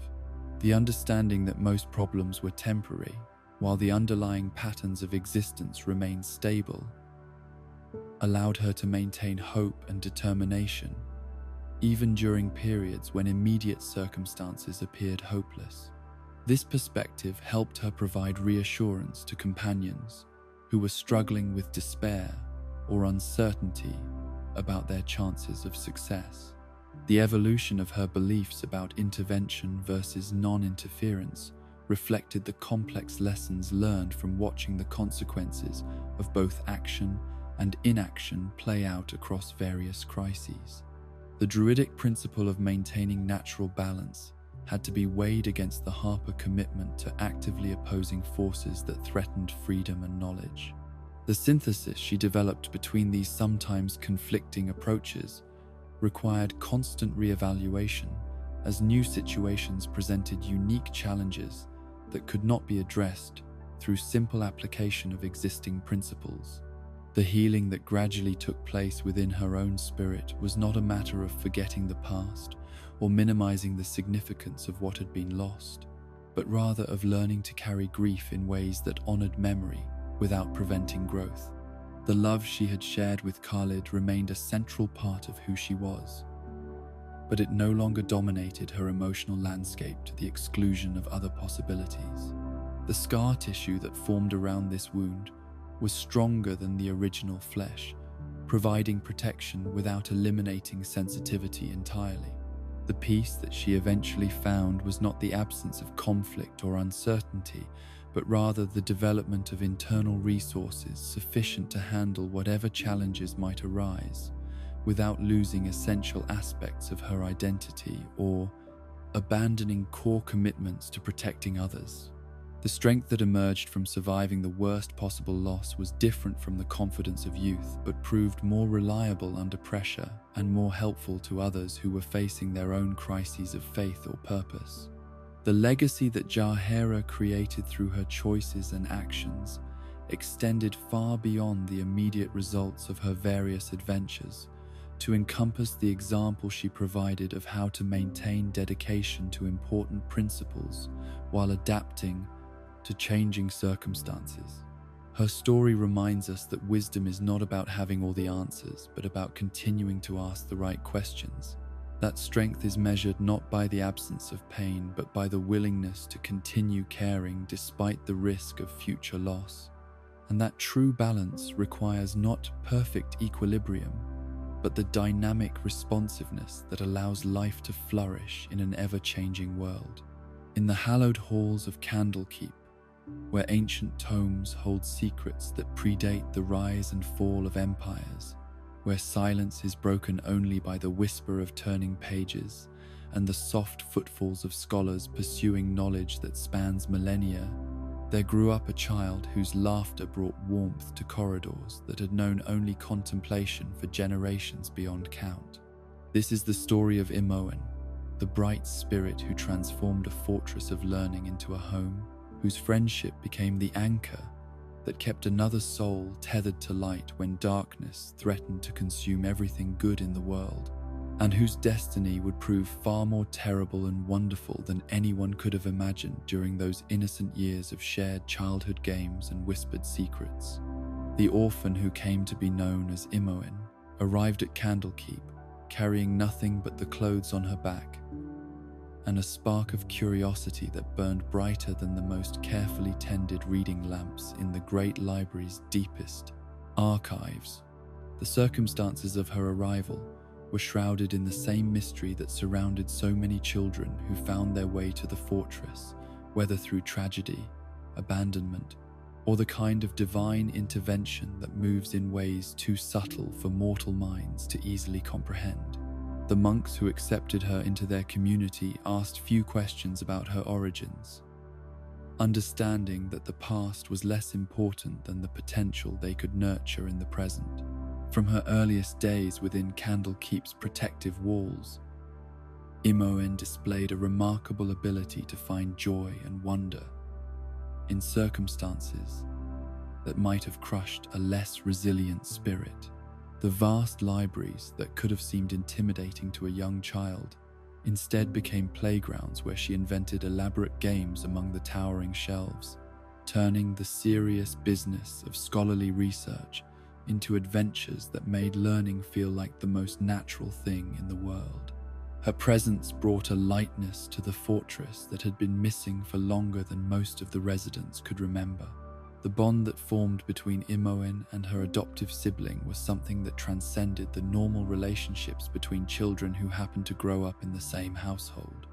Speaker 1: The understanding that most problems were temporary, while the underlying patterns of existence remained stable, allowed her to maintain hope and determination, even during periods when immediate circumstances appeared hopeless. This perspective helped her provide reassurance to companions who were struggling with despair or uncertainty about their chances of success. The evolution of her beliefs about intervention versus non-interference reflected the complex lessons learned from watching the consequences of both action and inaction play out across various crises. The Druidic principle of maintaining natural balance had to be weighed against the Harper commitment to actively opposing forces that threatened freedom and knowledge. The synthesis she developed between these sometimes conflicting approaches required constant re-evaluation as new situations presented unique challenges that could not be addressed through simple application of existing principles. The healing that gradually took place within her own spirit was not a matter of forgetting the past or minimizing the significance of what had been lost, but rather of learning to carry grief in ways that honored memory without preventing growth. The love she had shared with Khaled remained a central part of who she was, but it no longer dominated her emotional landscape to the exclusion of other possibilities. The scar tissue that formed around this wound was stronger than the original flesh, providing protection without eliminating sensitivity entirely. The peace that she eventually found was not the absence of conflict or uncertainty, but rather the development of internal resources sufficient to handle whatever challenges might arise, without losing essential aspects of her identity or abandoning core commitments to protecting others. The strength that emerged from surviving the worst possible loss was different from the confidence of youth, but proved more reliable under pressure and more helpful to others who were facing their own crises of faith or purpose. The legacy that Jahera created through her choices and actions extended far beyond the immediate results of her various adventures, to encompass the example she provided of how to maintain dedication to important principles while adapting to changing circumstances. Her story reminds us that wisdom is not about having all the answers, but about continuing to ask the right questions. That strength is measured not by the absence of pain, but by the willingness to continue caring despite the risk of future loss. And that true balance requires not perfect equilibrium, but the dynamic responsiveness that allows life to flourish in an ever-changing world. In the hallowed halls of Candlekeep, where ancient tomes hold secrets that predate the rise and fall of empires, where silence is broken only by the whisper of turning pages and the soft footfalls of scholars pursuing knowledge that spans millennia, there grew up a child whose laughter brought warmth to corridors that had known only contemplation for generations beyond count. This is the story of Imoen, the bright spirit who transformed a fortress of learning into a home, whose friendship became the anchor that kept another soul tethered to light when darkness threatened to consume everything good in the world, and whose destiny would prove far more terrible and wonderful than anyone could have imagined during those innocent years of shared childhood games and whispered secrets. The orphan who came to be known as Imoen arrived at Candlekeep, carrying nothing but the clothes on her back, and a spark of curiosity that burned brighter than the most carefully tended reading lamps in the great library's deepest archives. The circumstances of her arrival were shrouded in the same mystery that surrounded so many children who found their way to the fortress, whether through tragedy, abandonment, or the kind of divine intervention that moves in ways too subtle for mortal minds to easily comprehend. The monks who accepted her into their community asked few questions about her origins, understanding that the past was less important than the potential they could nurture in the present. From her earliest days within Candlekeep's protective walls, Imoen displayed a remarkable ability to find joy and wonder in circumstances that might have crushed a less resilient spirit. The vast libraries that could have seemed intimidating to a young child instead became playgrounds where she invented elaborate games among the towering shelves, turning the serious business of scholarly research into adventures that made learning feel like the most natural thing in the world. Her presence brought a lightness to the fortress that had been missing for longer than most of the residents could remember. The bond that formed between Imoen and her adoptive sibling was something that transcended the normal relationships between children who happened to grow up in the same household.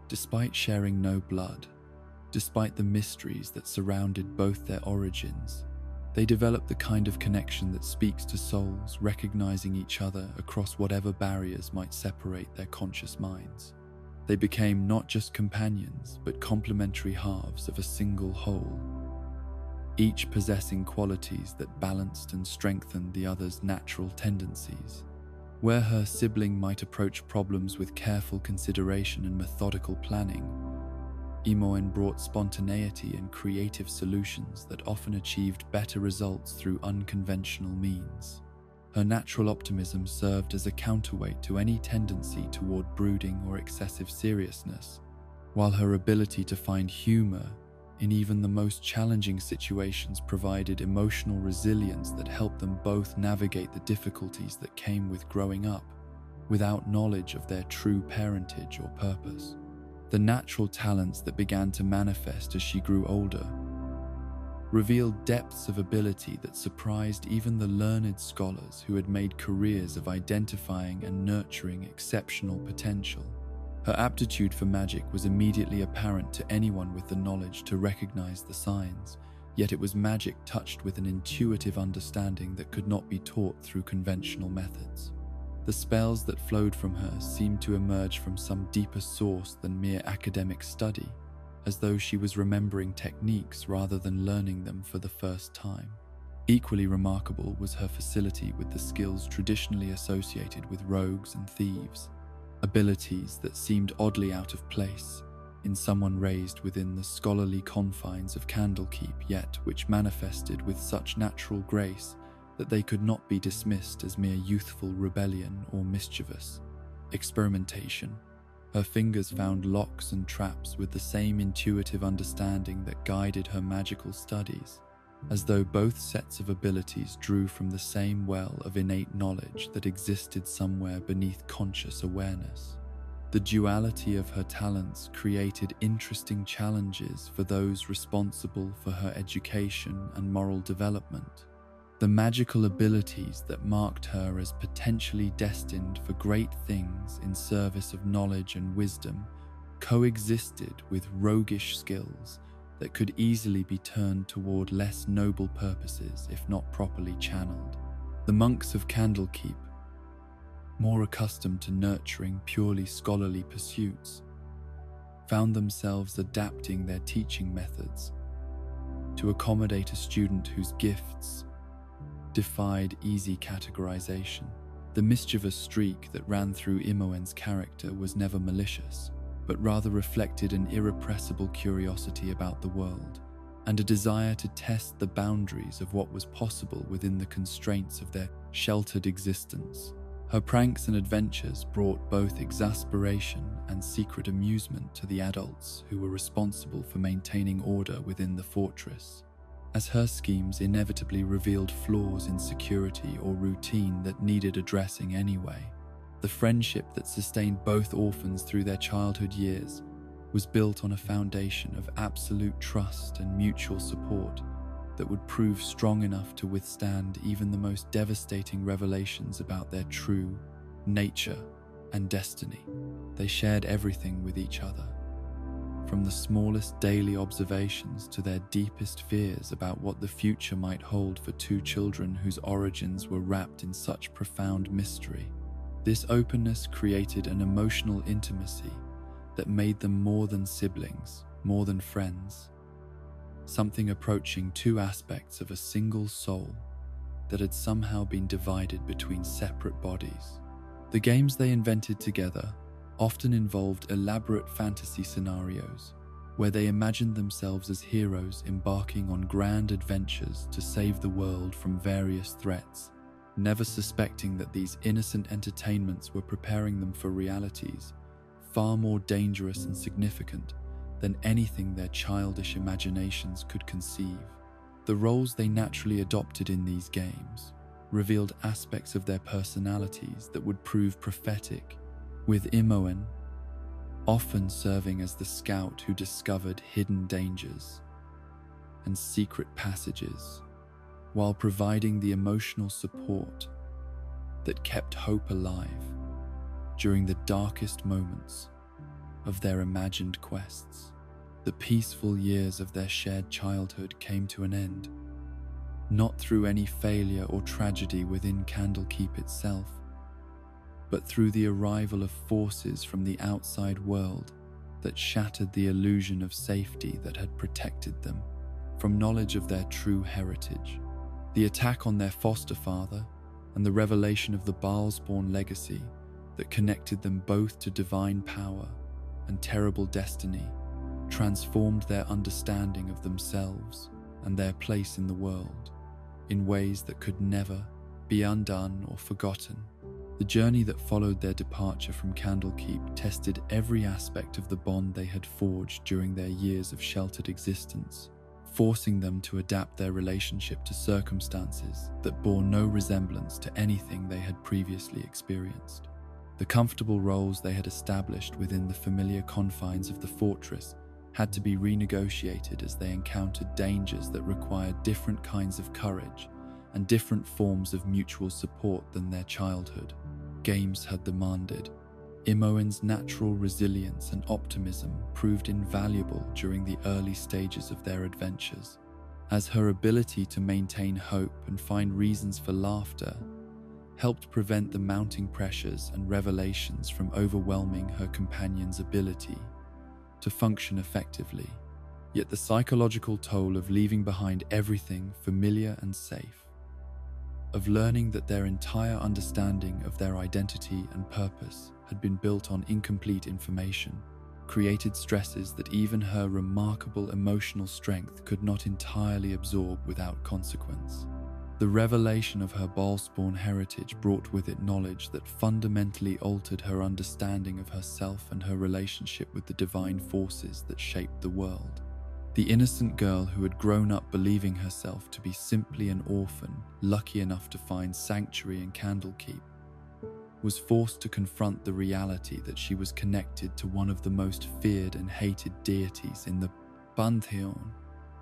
Speaker 1: Despite sharing no blood, Despite the mysteries that surrounded both their origins, they developed the kind of connection that speaks to souls recognizing each other across whatever barriers might separate their conscious minds. They became not just companions, but complementary halves of a single whole, each possessing qualities that balanced and strengthened the other's natural tendencies. Where her sibling might approach problems with careful consideration and methodical planning, Imoen brought spontaneity and creative solutions that often achieved better results through unconventional means. Her natural optimism served as a counterweight to any tendency toward brooding or excessive seriousness, while her ability to find humor in even the most challenging situations provided emotional resilience that helped them both navigate the difficulties that came with growing up without knowledge of their true parentage or purpose. The natural talents that began to manifest as she grew older revealed depths of ability that surprised even the learned scholars who had made careers of identifying and nurturing exceptional potential. Her aptitude for magic was immediately apparent to anyone with the knowledge to recognize the signs, yet it was magic touched with an intuitive understanding that could not be taught through conventional methods. The spells that flowed from her seemed to emerge from some deeper source than mere academic study, as though she was remembering techniques rather than learning them for the first time. Equally remarkable was her facility with the skills traditionally associated with rogues and thieves, abilities that seemed oddly out of place in someone raised within the scholarly confines of Candlekeep, yet which manifested with such natural grace that they could not be dismissed as mere youthful rebellion or mischievous experimentation. Her fingers found locks and traps with the same intuitive understanding that guided her magical studies, as though both sets of abilities drew from the same well of innate knowledge that existed somewhere beneath conscious awareness. The duality of her talents created interesting challenges for those responsible for her education and moral development. The magical abilities that marked her as potentially destined for great things in service of knowledge and wisdom coexisted with roguish skills that could easily be turned toward less noble purposes if not properly channeled. The monks of Candlekeep, more accustomed to nurturing purely scholarly pursuits, found themselves adapting their teaching methods to accommodate a student whose gifts defied easy categorization. The mischievous streak that ran through Imoen's character was never malicious, but rather reflected an irrepressible curiosity about the world and a desire to test the boundaries of what was possible within the constraints of their sheltered existence. Her pranks and adventures brought both exasperation and secret amusement to the adults who were responsible for maintaining order within the fortress, as her schemes inevitably revealed flaws in security or routine that needed addressing anyway. The friendship that sustained both orphans through their childhood years was built on a foundation of absolute trust and mutual support that would prove strong enough to withstand even the most devastating revelations about their true nature and destiny. They shared everything with each other, from the smallest daily observations to their deepest fears about what the future might hold for two children whose origins were wrapped in such profound mystery. This openness created an emotional intimacy that made them more than siblings, more than friends, something approaching two aspects of a single soul that had somehow been divided between separate bodies. The games they invented together often involved elaborate fantasy scenarios where they imagined themselves as heroes embarking on grand adventures to save the world from various threats, never suspecting that these innocent entertainments were preparing them for realities far more dangerous and significant than anything their childish imaginations could conceive. The roles they naturally adopted in these games revealed aspects of their personalities that would prove prophetic, with Imoen often serving as the scout who discovered hidden dangers and secret passages, while providing the emotional support that kept hope alive during the darkest moments of their imagined quests. The peaceful years of their shared childhood came to an end, not through any failure or tragedy within Candlekeep itself, but through the arrival of forces from the outside world that shattered the illusion of safety that had protected them from knowledge of their true heritage. The attack on their foster father and the revelation of the Bhaalspawn legacy that connected them both to divine power and terrible destiny transformed their understanding of themselves and their place in the world in ways that could never be undone or forgotten. The journey that followed their departure from Candlekeep tested every aspect of the bond they had forged during their years of sheltered existence, forcing them to adapt their relationship to circumstances that bore no resemblance to anything they had previously experienced. The comfortable roles they had established within the familiar confines of the fortress had to be renegotiated as they encountered dangers that required different kinds of courage and different forms of mutual support than their childhood games had demanded. Imoen's natural resilience and optimism proved invaluable during the early stages of their adventures, as her ability to maintain hope and find reasons for laughter helped prevent the mounting pressures and revelations from overwhelming her companion's ability to function effectively. Yet the psychological toll of leaving behind everything familiar and safe, of learning that their entire understanding of their identity and purpose had been built on incomplete information, created stresses that even her remarkable emotional strength could not entirely absorb without consequence. The revelation of her Bhaalspawn heritage brought with it knowledge that fundamentally altered her understanding of herself and her relationship with the divine forces that shaped the world. The innocent girl who had grown up believing herself to be simply an orphan, lucky enough to find sanctuary in Candlekeep, was forced to confront the reality that she was connected to one of the most feared and hated deities in the pantheon,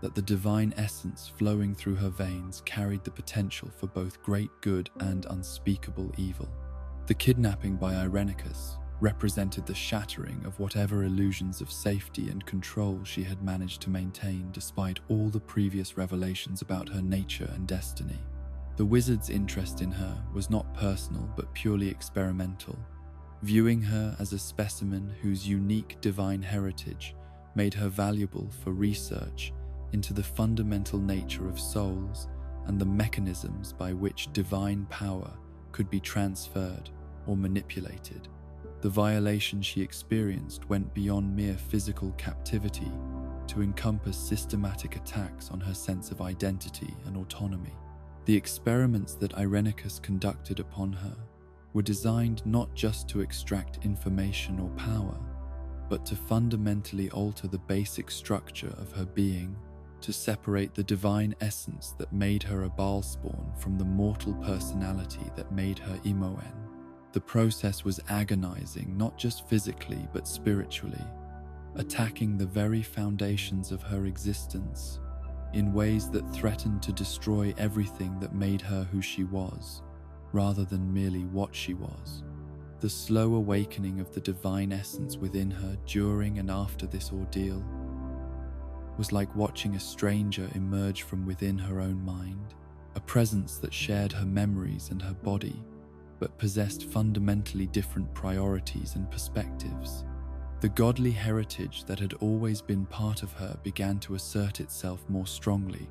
Speaker 1: that the divine essence flowing through her veins carried the potential for both great good and unspeakable evil. The kidnapping by Irenicus represented the shattering of whatever illusions of safety and control she had managed to maintain despite all the previous revelations about her nature and destiny. The wizard's interest in her was not personal but purely experimental, viewing her as a specimen whose unique divine heritage made her valuable for research into the fundamental nature of souls and the mechanisms by which divine power could be transferred or manipulated. The violation she experienced went beyond mere physical captivity to encompass systematic attacks on her sense of identity and autonomy. The experiments that Irenicus conducted upon her were designed not just to extract information or power, but to fundamentally alter the basic structure of her being, to separate the divine essence that made her a Bhaalspawn from the mortal personality that made her Imoen. The process was agonizing, not just physically but spiritually, attacking the very foundations of her existence in ways that threatened to destroy everything that made her who she was, rather than merely what she was. The slow awakening of the divine essence within her during and after this ordeal was like watching a stranger emerge from within her own mind, a presence that shared her memories and her body, but possessed fundamentally different priorities and perspectives. The godly heritage that had always been part of her began to assert itself more strongly,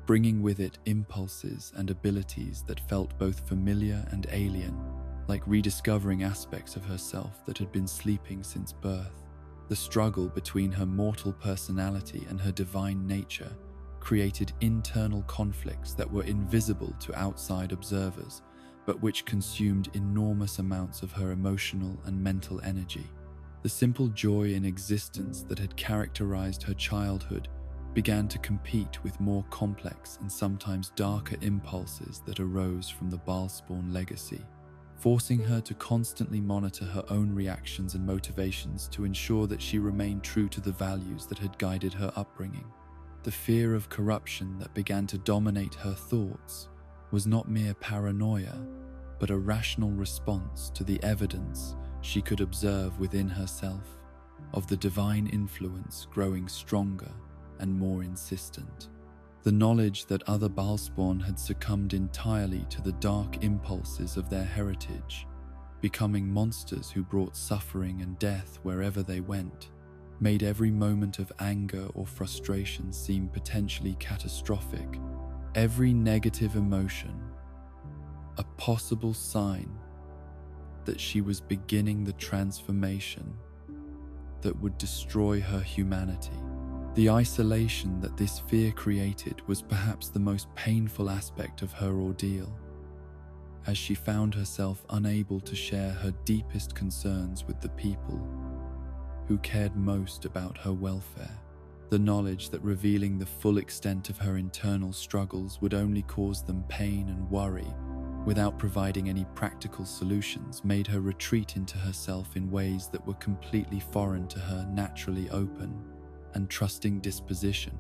Speaker 1: bringing with it impulses and abilities that felt both familiar and alien, like rediscovering aspects of herself that had been sleeping since birth. The struggle between her mortal personality and her divine nature created internal conflicts that were invisible to outside observers, but which consumed enormous amounts of her emotional and mental energy. The simple joy in existence that had characterized her childhood began to compete with more complex and sometimes darker impulses that arose from the Bhaalspawn legacy, forcing her to constantly monitor her own reactions and motivations to ensure that she remained true to the values that had guided her upbringing. The fear of corruption that began to dominate her thoughts was not mere paranoia, but a rational response to the evidence she could observe within herself. of the divine influence growing stronger and more insistent. The knowledge that other Bhaalspawn had succumbed entirely to the dark impulses of their heritage, becoming monsters who brought suffering and death wherever they went, made every moment of anger or frustration seem potentially catastrophic. Every negative emotion, a possible sign that she was beginning the transformation that would destroy her humanity. The isolation that this fear created was perhaps the most painful aspect of her ordeal, as she found herself unable to share her deepest concerns with the people who cared most about her welfare. The knowledge that revealing the full extent of her internal struggles would only cause them pain and worry without providing any practical solutions made her retreat into herself in ways that were completely foreign to her naturally open and trusting disposition.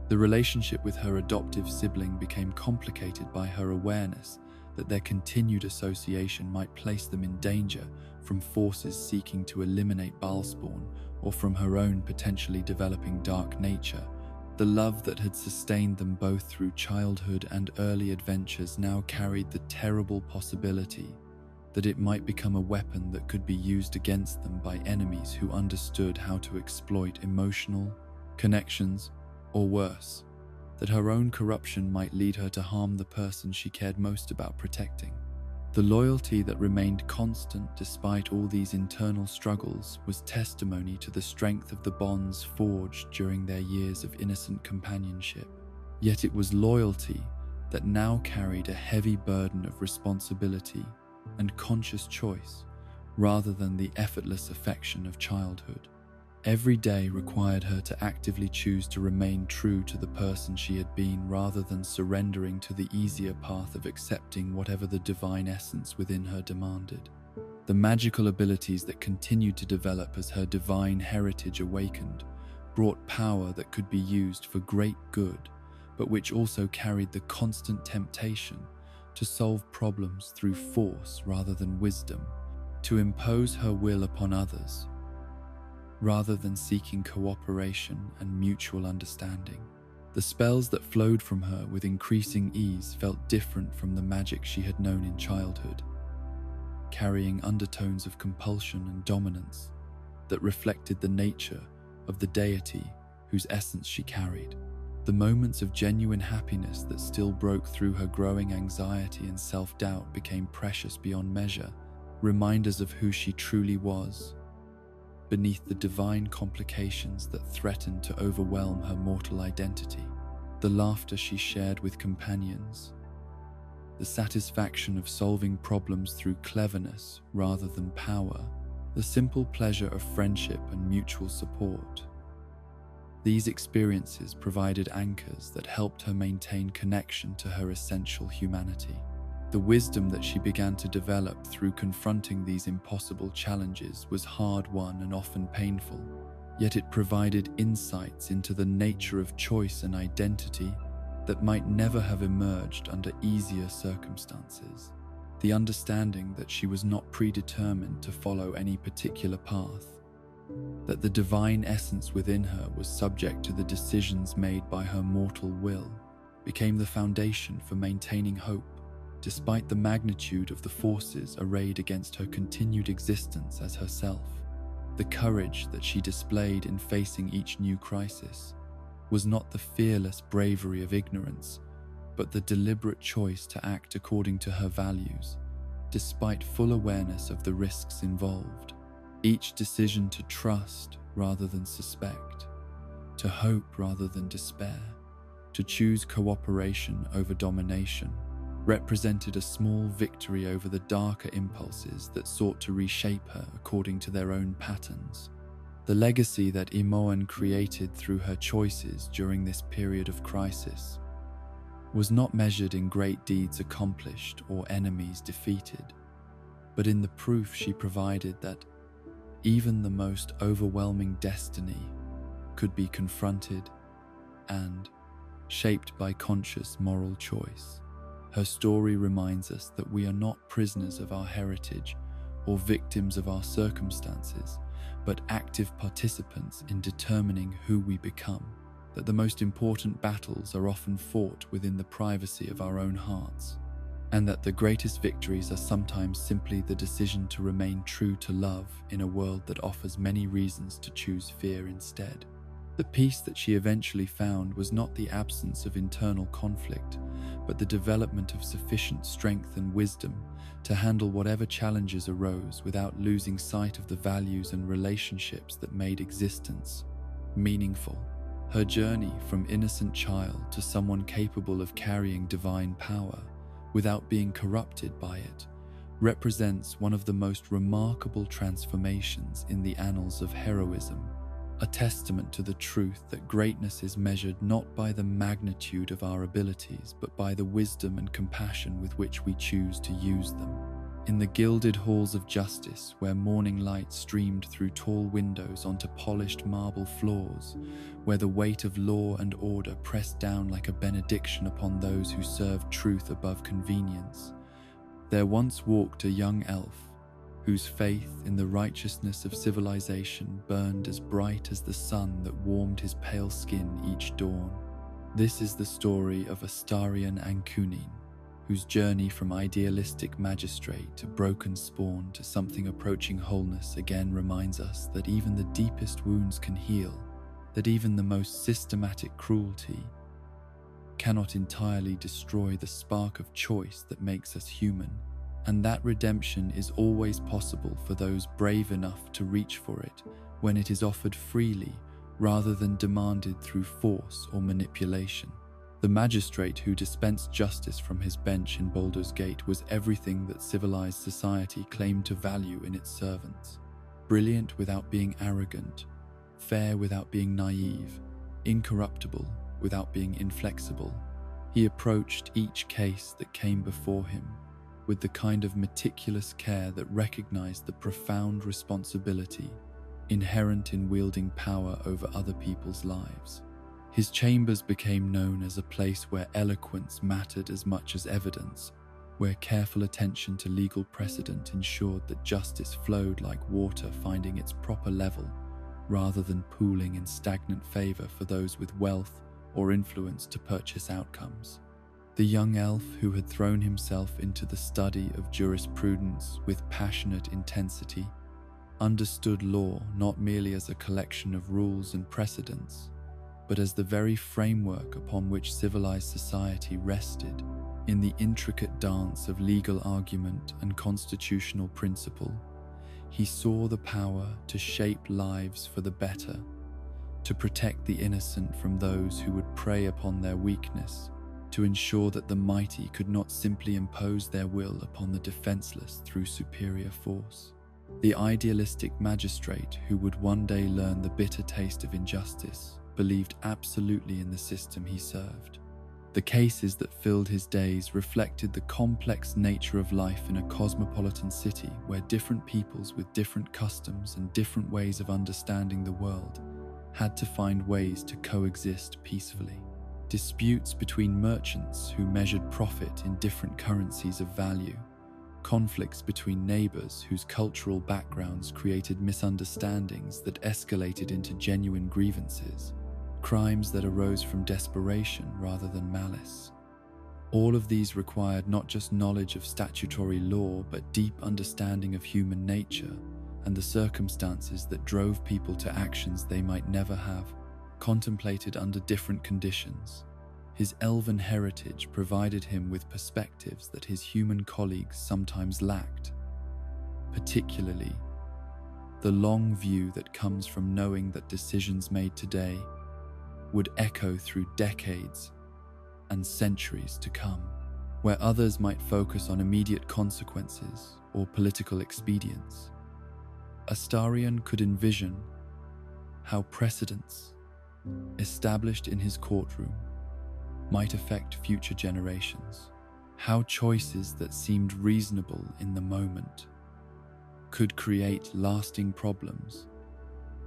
Speaker 1: The relationship with her adoptive sibling became complicated by her awareness that their continued association might place them in danger from forces seeking to eliminate Bhaalspawn or from her own potentially developing dark nature. The love that had sustained them both through childhood and early adventures now carried the terrible possibility that it might become a weapon that could be used against them by enemies who understood how to exploit emotional connections, or worse, that her own corruption might lead her to harm the person she cared most about protecting. The loyalty that remained constant despite all these internal struggles was testimony to the strength of the bonds forged during their years of innocent companionship. Yet it was loyalty that now carried a heavy burden of responsibility and conscious choice, rather than the effortless affection of childhood. Every day required her to actively choose to remain true to the person she had been rather than surrendering to the easier path of accepting whatever the divine essence within her demanded. The magical abilities that continued to develop as her divine heritage awakened brought power that could be used for great good, but which also carried the constant temptation to solve problems through force rather than wisdom, to impose her will upon others rather than seeking cooperation and mutual understanding. The spells that flowed from her with increasing ease felt different from the magic she had known in childhood, carrying undertones of compulsion and dominance that reflected the nature of the deity whose essence she carried. The moments of genuine happiness that still broke through her growing anxiety and self-doubt became precious beyond measure, reminders of who she truly was, beneath the divine complications that threatened to overwhelm her mortal identity. The laughter she shared with companions, the satisfaction of solving problems through cleverness rather than power, the simple pleasure of friendship and mutual support. These experiences provided anchors that helped her maintain connection to her essential humanity. The wisdom that she began to develop through confronting these impossible challenges was hard-won and often painful, yet it provided insights into the nature of choice and identity that might never have emerged under easier circumstances. The understanding that she was not predetermined to follow any particular path, that the divine essence within her was subject to the decisions made by her mortal will, became the foundation for maintaining hope despite the magnitude of the forces arrayed against her continued existence as herself. The courage that she displayed in facing each new crisis was not the fearless bravery of ignorance, but the deliberate choice to act according to her values, despite full awareness of the risks involved. Each decision to trust rather than suspect, to hope rather than despair, to choose cooperation over domination, represented a small victory over the darker impulses that sought to reshape her according to their own patterns. The legacy that Imoen created through her choices during this period of crisis was not measured in great deeds accomplished or enemies defeated, but in the proof she provided that even the most overwhelming destiny could be confronted and shaped by conscious moral choice. Her story reminds us that we are not prisoners of our heritage or victims of our circumstances, but active participants in determining who we become, that the most important battles are often fought within the privacy of our own hearts, and that the greatest victories are sometimes simply the decision to remain true to love in a world that offers many reasons to choose fear instead. The peace that she eventually found was not the absence of internal conflict, but the development of sufficient strength and wisdom to handle whatever challenges arose without losing sight of the values and relationships that made existence meaningful. Her journey from innocent child to someone capable of carrying divine power without being corrupted by it represents one of the most remarkable transformations in the annals of heroism, a testament to the truth that greatness is measured not by the magnitude of our abilities, but by the wisdom and compassion with which we choose to use them. In the gilded halls of justice, where morning light streamed through tall windows onto polished marble floors, where the weight of law and order pressed down like a benediction upon those who served truth above convenience, there once walked a young elf whose faith in the righteousness of civilization burned as bright as the sun that warmed his pale skin each dawn. This is the story of Aarian Ancunin, whose journey from idealistic magistrate to broken spawn to something approaching wholeness again reminds us that even the deepest wounds can heal, that even the most systematic cruelty cannot entirely destroy the spark of choice that makes us human, and that redemption is always possible for those brave enough to reach for it when it is offered freely rather than demanded through force or manipulation. The magistrate who dispensed justice from his bench in Baldur's Gate was everything that civilized society claimed to value in its servants. Brilliant without being arrogant, fair without being naive, incorruptible without being inflexible, he approached each case that came before him with the kind of meticulous care that recognized the profound responsibility inherent in wielding power over other people's lives. His chambers became known as a place where eloquence mattered as much as evidence, where careful attention to legal precedent ensured that justice flowed like water finding its proper level, rather than pooling in stagnant favor for those with wealth or influence to purchase outcomes. The young elf who had thrown himself into the study of jurisprudence with passionate intensity understood law not merely as a collection of rules and precedents, but as the very framework upon which civilized society rested. In the intricate dance of legal argument and constitutional principle, he saw the power to shape lives for the better, to protect the innocent from those who would prey upon their weakness, to ensure that the mighty could not simply impose their will upon the defenseless through superior force. The idealistic magistrate who would one day learn the bitter taste of injustice believed absolutely in the system he served. The cases that filled his days reflected the complex nature of life in a cosmopolitan city where different peoples with different customs and different ways of understanding the world had to find ways to coexist peacefully. Disputes between merchants who measured profit in different currencies of value, conflicts between neighbors whose cultural backgrounds created misunderstandings that escalated into genuine grievances, crimes that arose from desperation rather than malice. All of these required not just knowledge of statutory law, but deep understanding of human nature and the circumstances that drove people to actions they might never have contemplated under different conditions. His elven heritage provided him with perspectives that his human colleagues sometimes lacked, particularly the long view that comes from knowing that decisions made today would echo through decades and centuries to come, where others might focus on immediate consequences or political expedience. Aarian could envision how precedents established in his courtroom might affect future generations, how choices that seemed reasonable in the moment could create lasting problems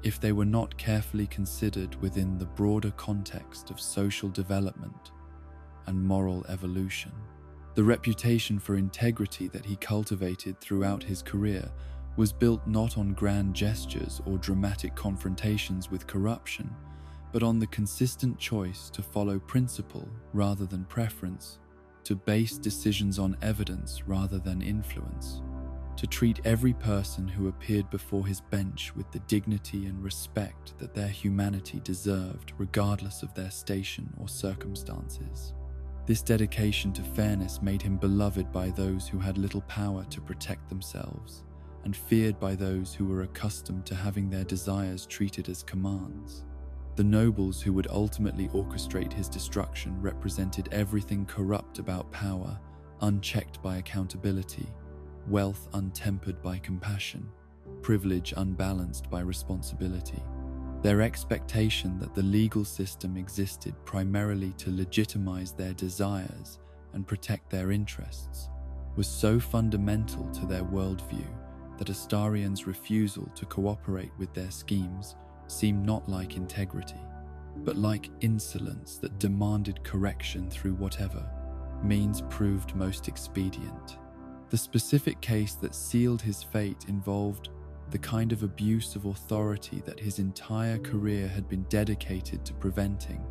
Speaker 1: if they were not carefully considered within the broader context of social development and moral evolution. The reputation for integrity that he cultivated throughout his career was built not on grand gestures or dramatic confrontations with corruption, but on the consistent choice to follow principle rather than preference, to base decisions on evidence rather than influence, to treat every person who appeared before his bench with the dignity and respect that their humanity deserved, regardless of their station or circumstances. This dedication to fairness made him beloved by those who had little power to protect themselves, and feared by those who were accustomed to having their desires treated as commands. The nobles who would ultimately orchestrate his destruction represented everything corrupt about power, unchecked by accountability, wealth untempered by compassion, privilege unbalanced by responsibility. Their expectation that the legal system existed primarily to legitimize their desires and protect their interests was so fundamental to their worldview that Astarian's refusal to cooperate with their schemes seemed not like integrity, but like insolence that demanded correction through whatever means proved most expedient. The specific case that sealed his fate involved the kind of abuse of authority that his entire career had been dedicated to preventing.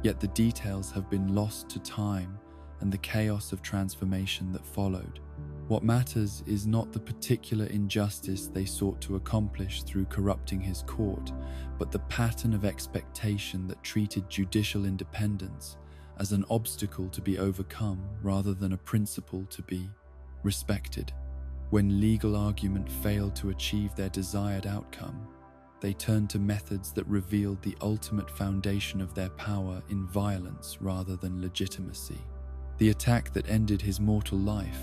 Speaker 1: Yet the details have been lost to time and the chaos of transformation that followed. What matters is not the particular injustice they sought to accomplish through corrupting his court, but the pattern of expectation that treated judicial independence as an obstacle to be overcome rather than a principle to be respected. When legal argument failed to achieve their desired outcome, they turned to methods that revealed the ultimate foundation of their power in violence rather than legitimacy. The attack that ended his mortal life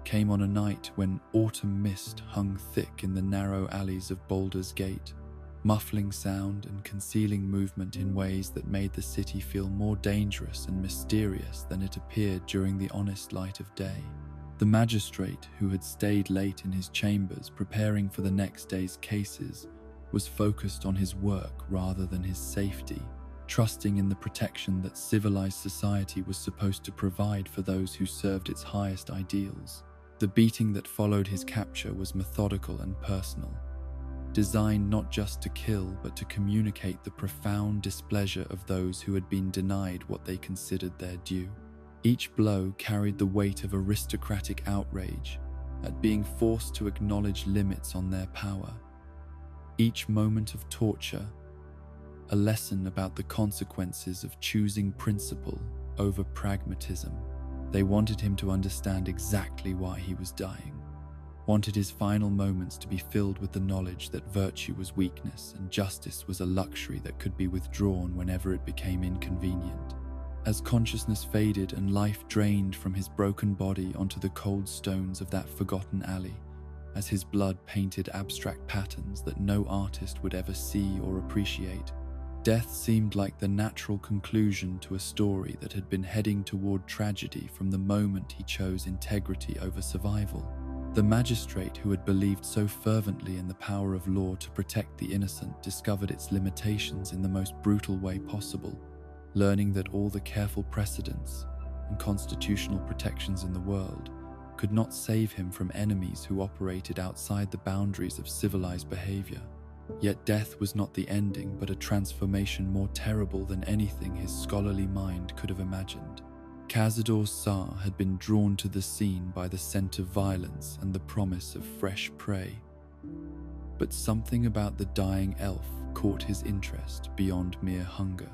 Speaker 1: came on a night when autumn mist hung thick in the narrow alleys of Baldur's Gate, muffling sound and concealing movement in ways that made the city feel more dangerous and mysterious than it appeared during the honest light of day. The magistrate, who had stayed late in his chambers preparing for the next day's cases, was focused on his work rather than his safety, trusting in the protection that civilized society was supposed to provide for those who served its highest ideals. The beating that followed his capture was methodical and personal, designed not just to kill but to communicate the profound displeasure of those who had been denied what they considered their due. Each blow carried the weight of aristocratic outrage at being forced to acknowledge limits on their power. Each moment of torture, a lesson about the consequences of choosing principle over pragmatism. They wanted him to understand exactly why he was dying, wanted his final moments to be filled with the knowledge that virtue was weakness and justice was a luxury that could be withdrawn whenever it became inconvenient. As consciousness faded and life drained from his broken body onto the cold stones of that forgotten alley, as his blood painted abstract patterns that no artist would ever see or appreciate, death seemed like the natural conclusion to a story that had been heading toward tragedy from the moment he chose integrity over survival. The magistrate who had believed so fervently in the power of law to protect the innocent discovered its limitations in the most brutal way possible, learning that all the careful precedents and constitutional protections in the world could not save him from enemies who operated outside the boundaries of civilized behavior. Yet death was not the ending, but a transformation more terrible than anything his scholarly mind could have imagined. Cazador's Tsar had been drawn to the scene by the scent of violence and the promise of fresh prey. But something about the dying elf caught his interest beyond mere hunger.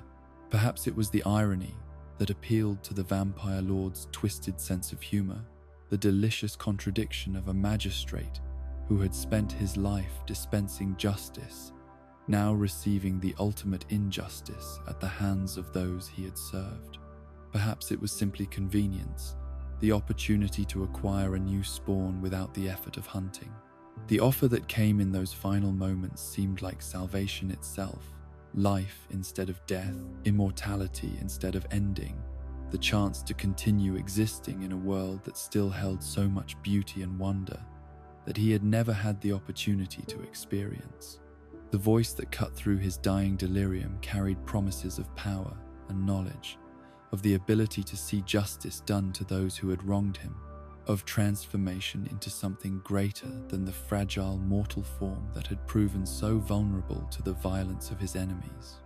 Speaker 1: Perhaps it was the irony that appealed to the vampire lord's twisted sense of humor, the delicious contradiction of a magistrate who had spent his life dispensing justice, now receiving the ultimate injustice at the hands of those he had served. Perhaps it was simply convenience, the opportunity to acquire a new spawn without the effort of hunting. The offer that came in those final moments seemed like salvation itself. Life instead of death, immortality instead of ending, the chance to continue existing in a world that still held so much beauty and wonder that he had never had the opportunity to experience. The voice that cut through his dying delirium carried promises of power and knowledge, of the ability to see justice done to those who had wronged him. of transformation into something greater than the fragile mortal form that had proven so vulnerable to the violence of his enemies.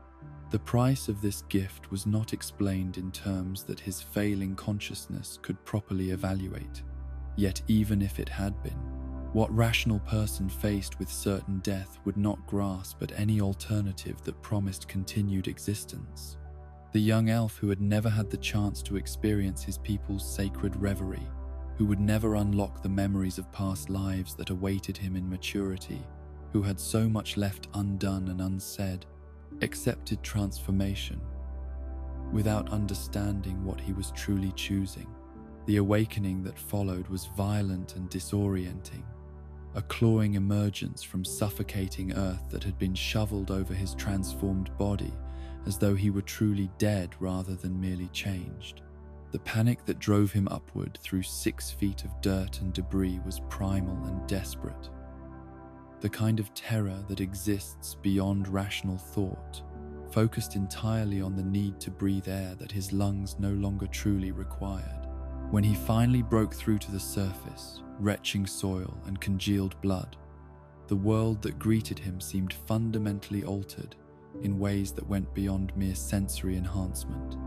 Speaker 1: The price of this gift was not explained in terms that his failing consciousness could properly evaluate. Yet even if it had been, what rational person faced with certain death would not grasp at any alternative that promised continued existence? The young elf who had never had the chance to experience his people's sacred reverie, who would never unlock the memories of past lives that awaited him in maturity, who had so much left undone and unsaid, accepted transformation without understanding what he was truly choosing. The awakening that followed was violent and disorienting, a clawing emergence from suffocating earth that had been shoveled over his transformed body as though he were truly dead rather than merely changed. The panic that drove him upward through 6 feet of dirt and debris was primal and desperate. The kind of terror that exists beyond rational thought, focused entirely on the need to breathe air that his lungs no longer truly required. When he finally broke through to the surface, retching soil and congealed blood, the world that greeted him seemed fundamentally altered in ways that went beyond mere sensory enhancement.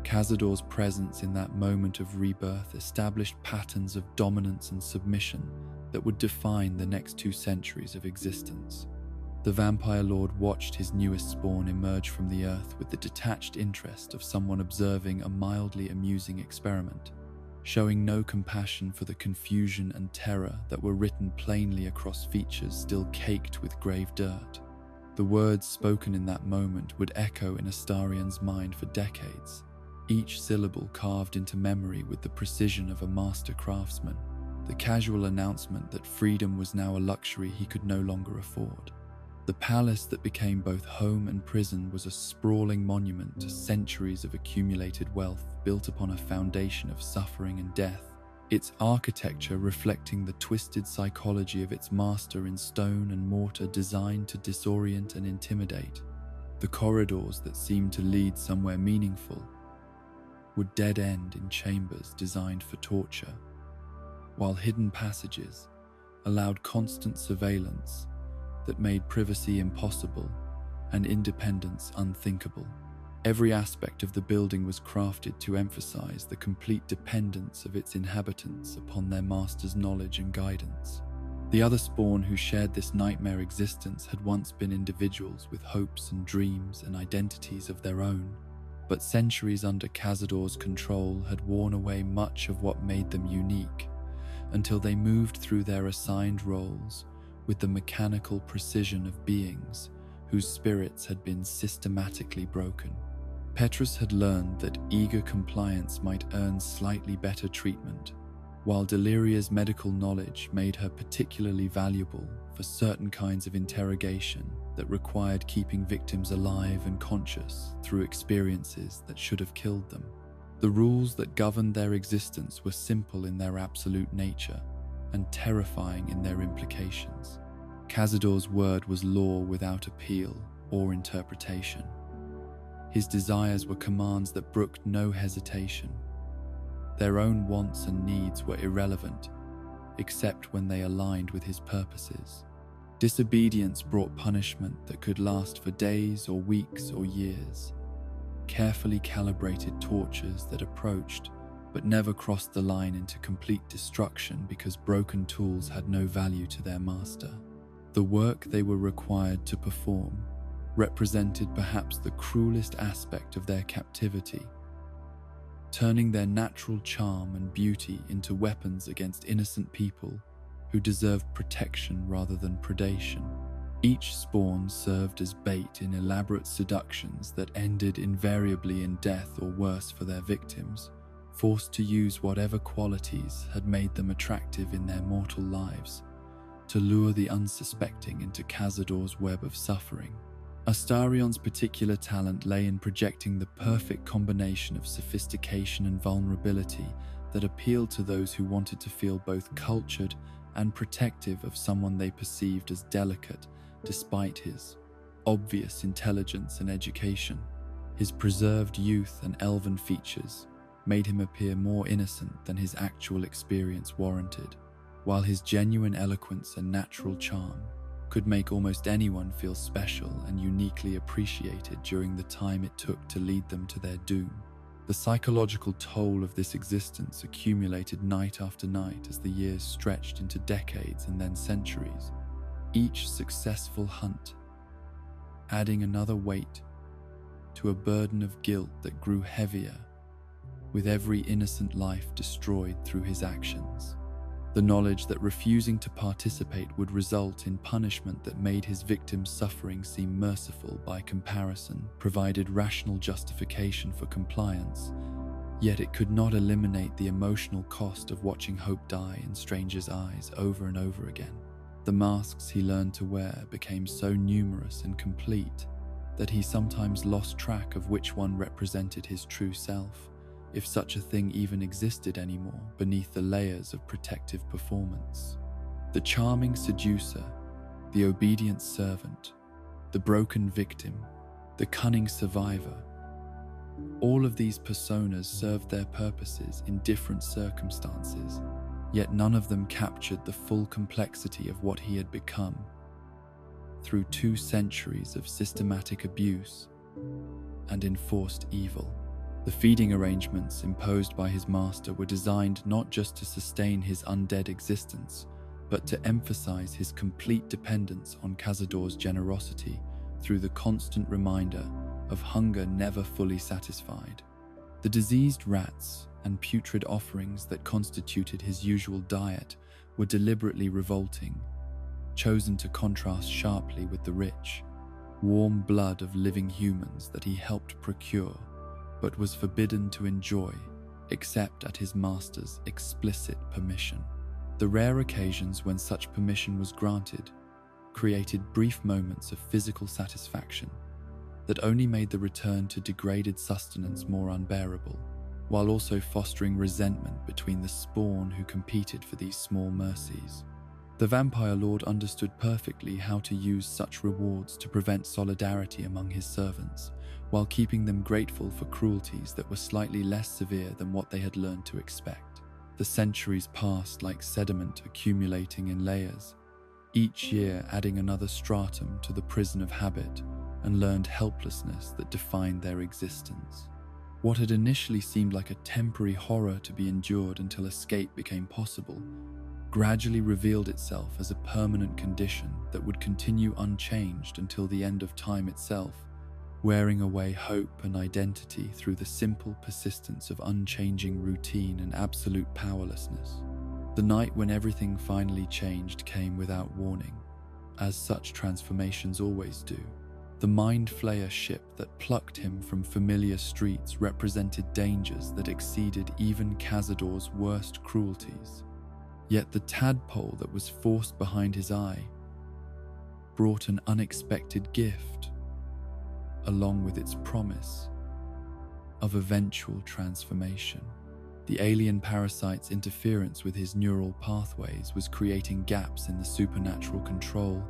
Speaker 1: Cazador's presence in that moment of rebirth established patterns of dominance and submission that would define the next 2 centuries of existence. The Vampire Lord watched his newest spawn emerge from the earth with the detached interest of someone observing a mildly amusing experiment, showing no compassion for the confusion and terror that were written plainly across features still caked with grave dirt. The words spoken in that moment would echo in Astarian's mind for decades, each syllable carved into memory with the precision of a master craftsman. The casual announcement that freedom was now a luxury he could no longer afford. The palace that became both home and prison was a sprawling monument to centuries of accumulated wealth built upon a foundation of suffering and death, its architecture reflecting the twisted psychology of its master in stone and mortar designed to disorient and intimidate. The corridors that seemed to lead somewhere meaningful would dead end in chambers designed for torture, while hidden passages allowed constant surveillance that made privacy impossible and independence unthinkable. Every aspect of the building was crafted to emphasize the complete dependence of its inhabitants upon their master's knowledge and guidance. The other spawn who shared this nightmare existence had once been individuals with hopes and dreams and identities of their own, but centuries under Cazador's control had worn away much of what made them unique, until they moved through their assigned roles with the mechanical precision of beings whose spirits had been systematically broken. Petrus had learned that eager compliance might earn slightly better treatment, while Deliria's medical knowledge made her particularly valuable for certain kinds of interrogation that required keeping victims alive and conscious through experiences that should have killed them. The rules that governed their existence were simple in their absolute nature and terrifying in their implications. Cazador's word was law without appeal or interpretation. His desires were commands that brooked no hesitation. Their own wants and needs were irrelevant, except when they aligned with his purposes. Disobedience brought punishment that could last for days or weeks or years. Carefully calibrated tortures that approached but never crossed the line into complete destruction because broken tools had no value to their master. The work they were required to perform represented perhaps the cruelest aspect of their captivity, turning their natural charm and beauty into weapons against innocent people who deserved protection rather than predation. Each spawn served as bait in elaborate seductions that ended invariably in death or worse for their victims, forced to use whatever qualities had made them attractive in their mortal lives to lure the unsuspecting into Cazador's web of suffering. Astarion's particular talent lay in projecting the perfect combination of sophistication and vulnerability that appealed to those who wanted to feel both cultured and protective of someone they perceived as delicate despite his obvious intelligence and education. His preserved youth and elven features made him appear more innocent than his actual experience warranted, while his genuine eloquence and natural charm could make almost anyone feel special and uniquely appreciated during the time it took to lead them to their doom. The psychological toll of this existence accumulated night after night as the years stretched into decades and then centuries, each successful hunt adding another weight to a burden of guilt that grew heavier with every innocent life destroyed through his actions. The knowledge that refusing to participate would result in punishment that made his victim's suffering seem merciful by comparison provided rational justification for compliance, yet it could not eliminate the emotional cost of watching hope die in strangers' eyes over and over again. The masks he learned to wear became so numerous and complete that he sometimes lost track of which one represented his true self, if such a thing even existed anymore beneath the layers of protective performance. The charming seducer, the obedient servant, the broken victim, the cunning survivor, all of these personas served their purposes in different circumstances, yet none of them captured the full complexity of what he had become through 2 centuries of systematic abuse and enforced evil. The feeding arrangements imposed by his master were designed not just to sustain his undead existence, but to emphasize his complete dependence on Cazador's generosity through the constant reminder of hunger never fully satisfied. The diseased rats and putrid offerings that constituted his usual diet were deliberately revolting, chosen to contrast sharply with the rich, warm blood of living humans that he helped procure, but was forbidden to enjoy, except at his master's explicit permission. The rare occasions when such permission was granted created brief moments of physical satisfaction that only made the return to degraded sustenance more unbearable, while also fostering resentment between the spawn who competed for these small mercies. The vampire lord understood perfectly how to use such rewards to prevent solidarity among his servants, while keeping them grateful for cruelties that were slightly less severe than what they had learned to expect. The centuries passed like sediment accumulating in layers, each year adding another stratum to the prison of habit and learned helplessness that defined their existence. What had initially seemed like a temporary horror to be endured until escape became possible, gradually revealed itself as a permanent condition that would continue unchanged until the end of time itself, wearing away hope and identity through the simple persistence of unchanging routine and absolute powerlessness. The night when everything finally changed came without warning, as such transformations always do. The Mind Flayer ship that plucked him from familiar streets represented dangers that exceeded even Cazador's worst cruelties. Yet the tadpole that was forced behind his eye brought an unexpected gift, along with its promise of eventual transformation. The alien parasite's interference with his neural pathways was creating gaps in the supernatural control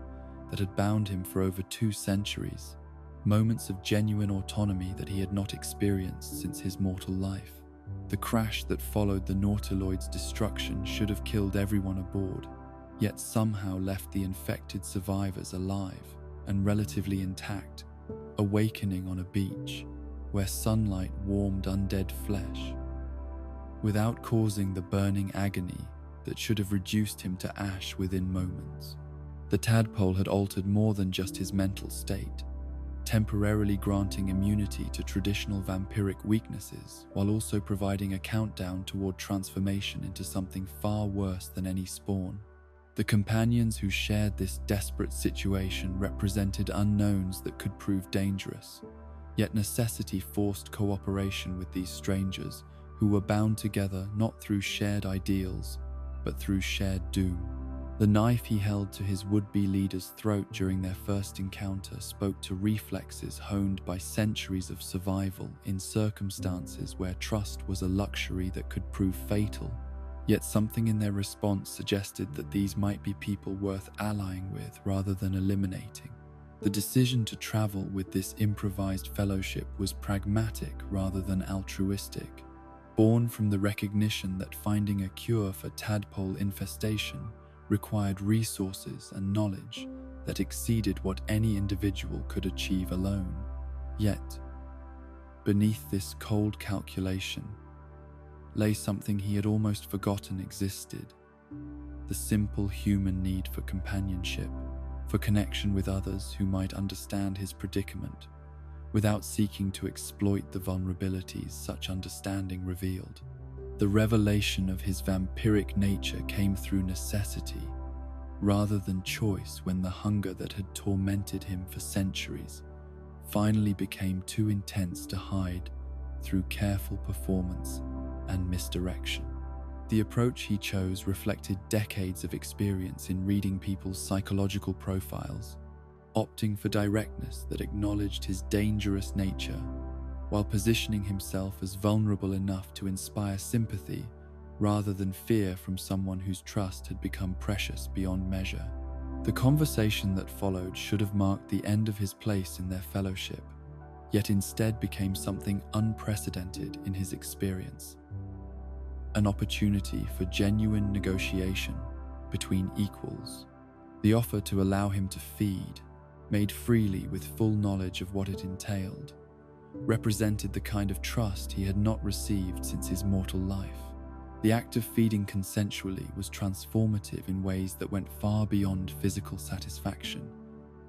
Speaker 1: that had bound him for over 2 centuries, moments of genuine autonomy that he had not experienced since his mortal life. The crash that followed the Nautiloid's destruction should have killed everyone aboard, yet somehow left the infected survivors alive and relatively intact, awakening on a beach where sunlight warmed undead flesh, without causing the burning agony that should have reduced him to ash within moments. The tadpole had altered more than just his mental state, temporarily granting immunity to traditional vampiric weaknesses while also providing a countdown toward transformation into something far worse than any spawn. The companions who shared this desperate situation represented unknowns that could prove dangerous, yet necessity forced cooperation with these strangers who were bound together not through shared ideals, but through shared doom. The knife he held to his would-be leader's throat during their first encounter spoke to reflexes honed by centuries of survival in circumstances where trust was a luxury that could prove fatal. Yet something in their response suggested that these might be people worth allying with rather than eliminating. The decision to travel with this improvised fellowship was pragmatic rather than altruistic, born from the recognition that finding a cure for tadpole infestation required resources and knowledge that exceeded what any individual could achieve alone. Yet, beneath this cold calculation lay something he had almost forgotten existed: the simple human need for companionship, for connection with others who might understand his predicament, without seeking to exploit the vulnerabilities such understanding revealed. The revelation of his vampiric nature came through necessity, rather than choice, when the hunger that had tormented him for centuries finally became too intense to hide through careful performance and misdirection. The approach he chose reflected decades of experience in reading people's psychological profiles, opting for directness that acknowledged his dangerous nature, while positioning himself as vulnerable enough to inspire sympathy rather than fear from someone whose trust had become precious beyond measure. The conversation that followed should have marked the end of his place in their fellowship, yet instead became something unprecedented in his experience: an opportunity for genuine negotiation between equals. The offer to allow him to feed, made freely with full knowledge of what it entailed, represented the kind of trust he had not received since his mortal life. The act of feeding consensually was transformative in ways that went far beyond physical satisfaction,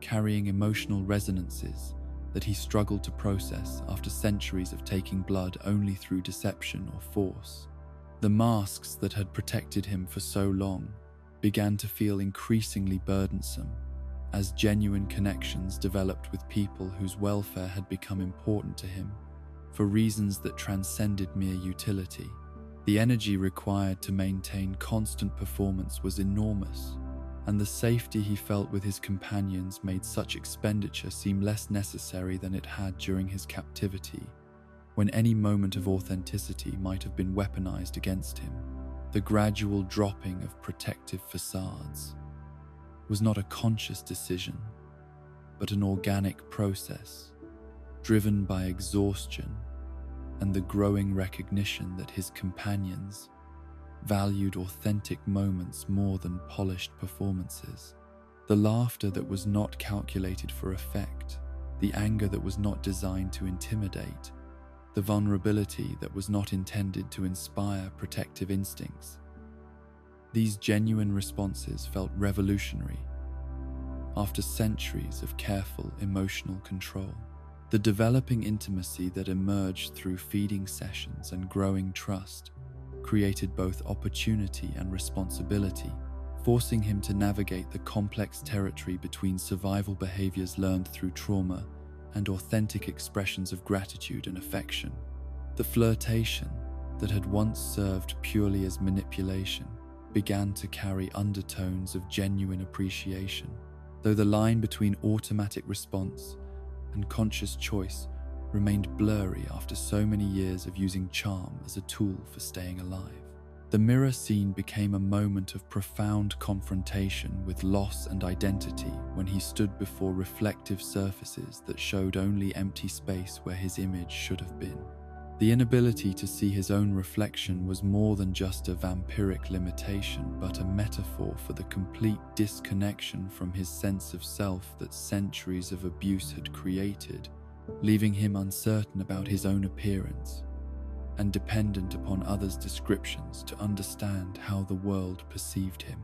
Speaker 1: carrying emotional resonances that he struggled to process after centuries of taking blood only through deception or force. The masks that had protected him for so long began to feel increasingly burdensome as genuine connections developed with people whose welfare had become important to him for reasons that transcended mere utility. The energy required to maintain constant performance was enormous, and the safety he felt with his companions made such expenditure seem less necessary than it had during his captivity, when any moment of authenticity might have been weaponized against him. The gradual dropping of protective facades was not a conscious decision, but an organic process, driven by exhaustion and the growing recognition that his companions valued authentic moments more than polished performances. The laughter that was not calculated for effect, the anger that was not designed to intimidate, the vulnerability that was not intended to inspire protective instincts. These genuine responses felt revolutionary. After centuries of careful emotional control, the developing intimacy that emerged through feeding sessions and growing trust created both opportunity and responsibility, forcing him to navigate the complex territory between survival behaviors learned through trauma and authentic expressions of gratitude and affection. The flirtation that had once served purely as manipulation began to carry undertones of genuine appreciation, though the line between automatic response and conscious choice remained blurry after so many years of using charm as a tool for staying alive. The mirror scene became a moment of profound confrontation with loss and identity when he stood before reflective surfaces that showed only empty space where his image should have been. The inability to see his own reflection was more than just a vampiric limitation, but a metaphor for the complete disconnection from his sense of self that centuries of abuse had created, leaving him uncertain about his own appearance and dependent upon others' descriptions to understand how the world perceived him.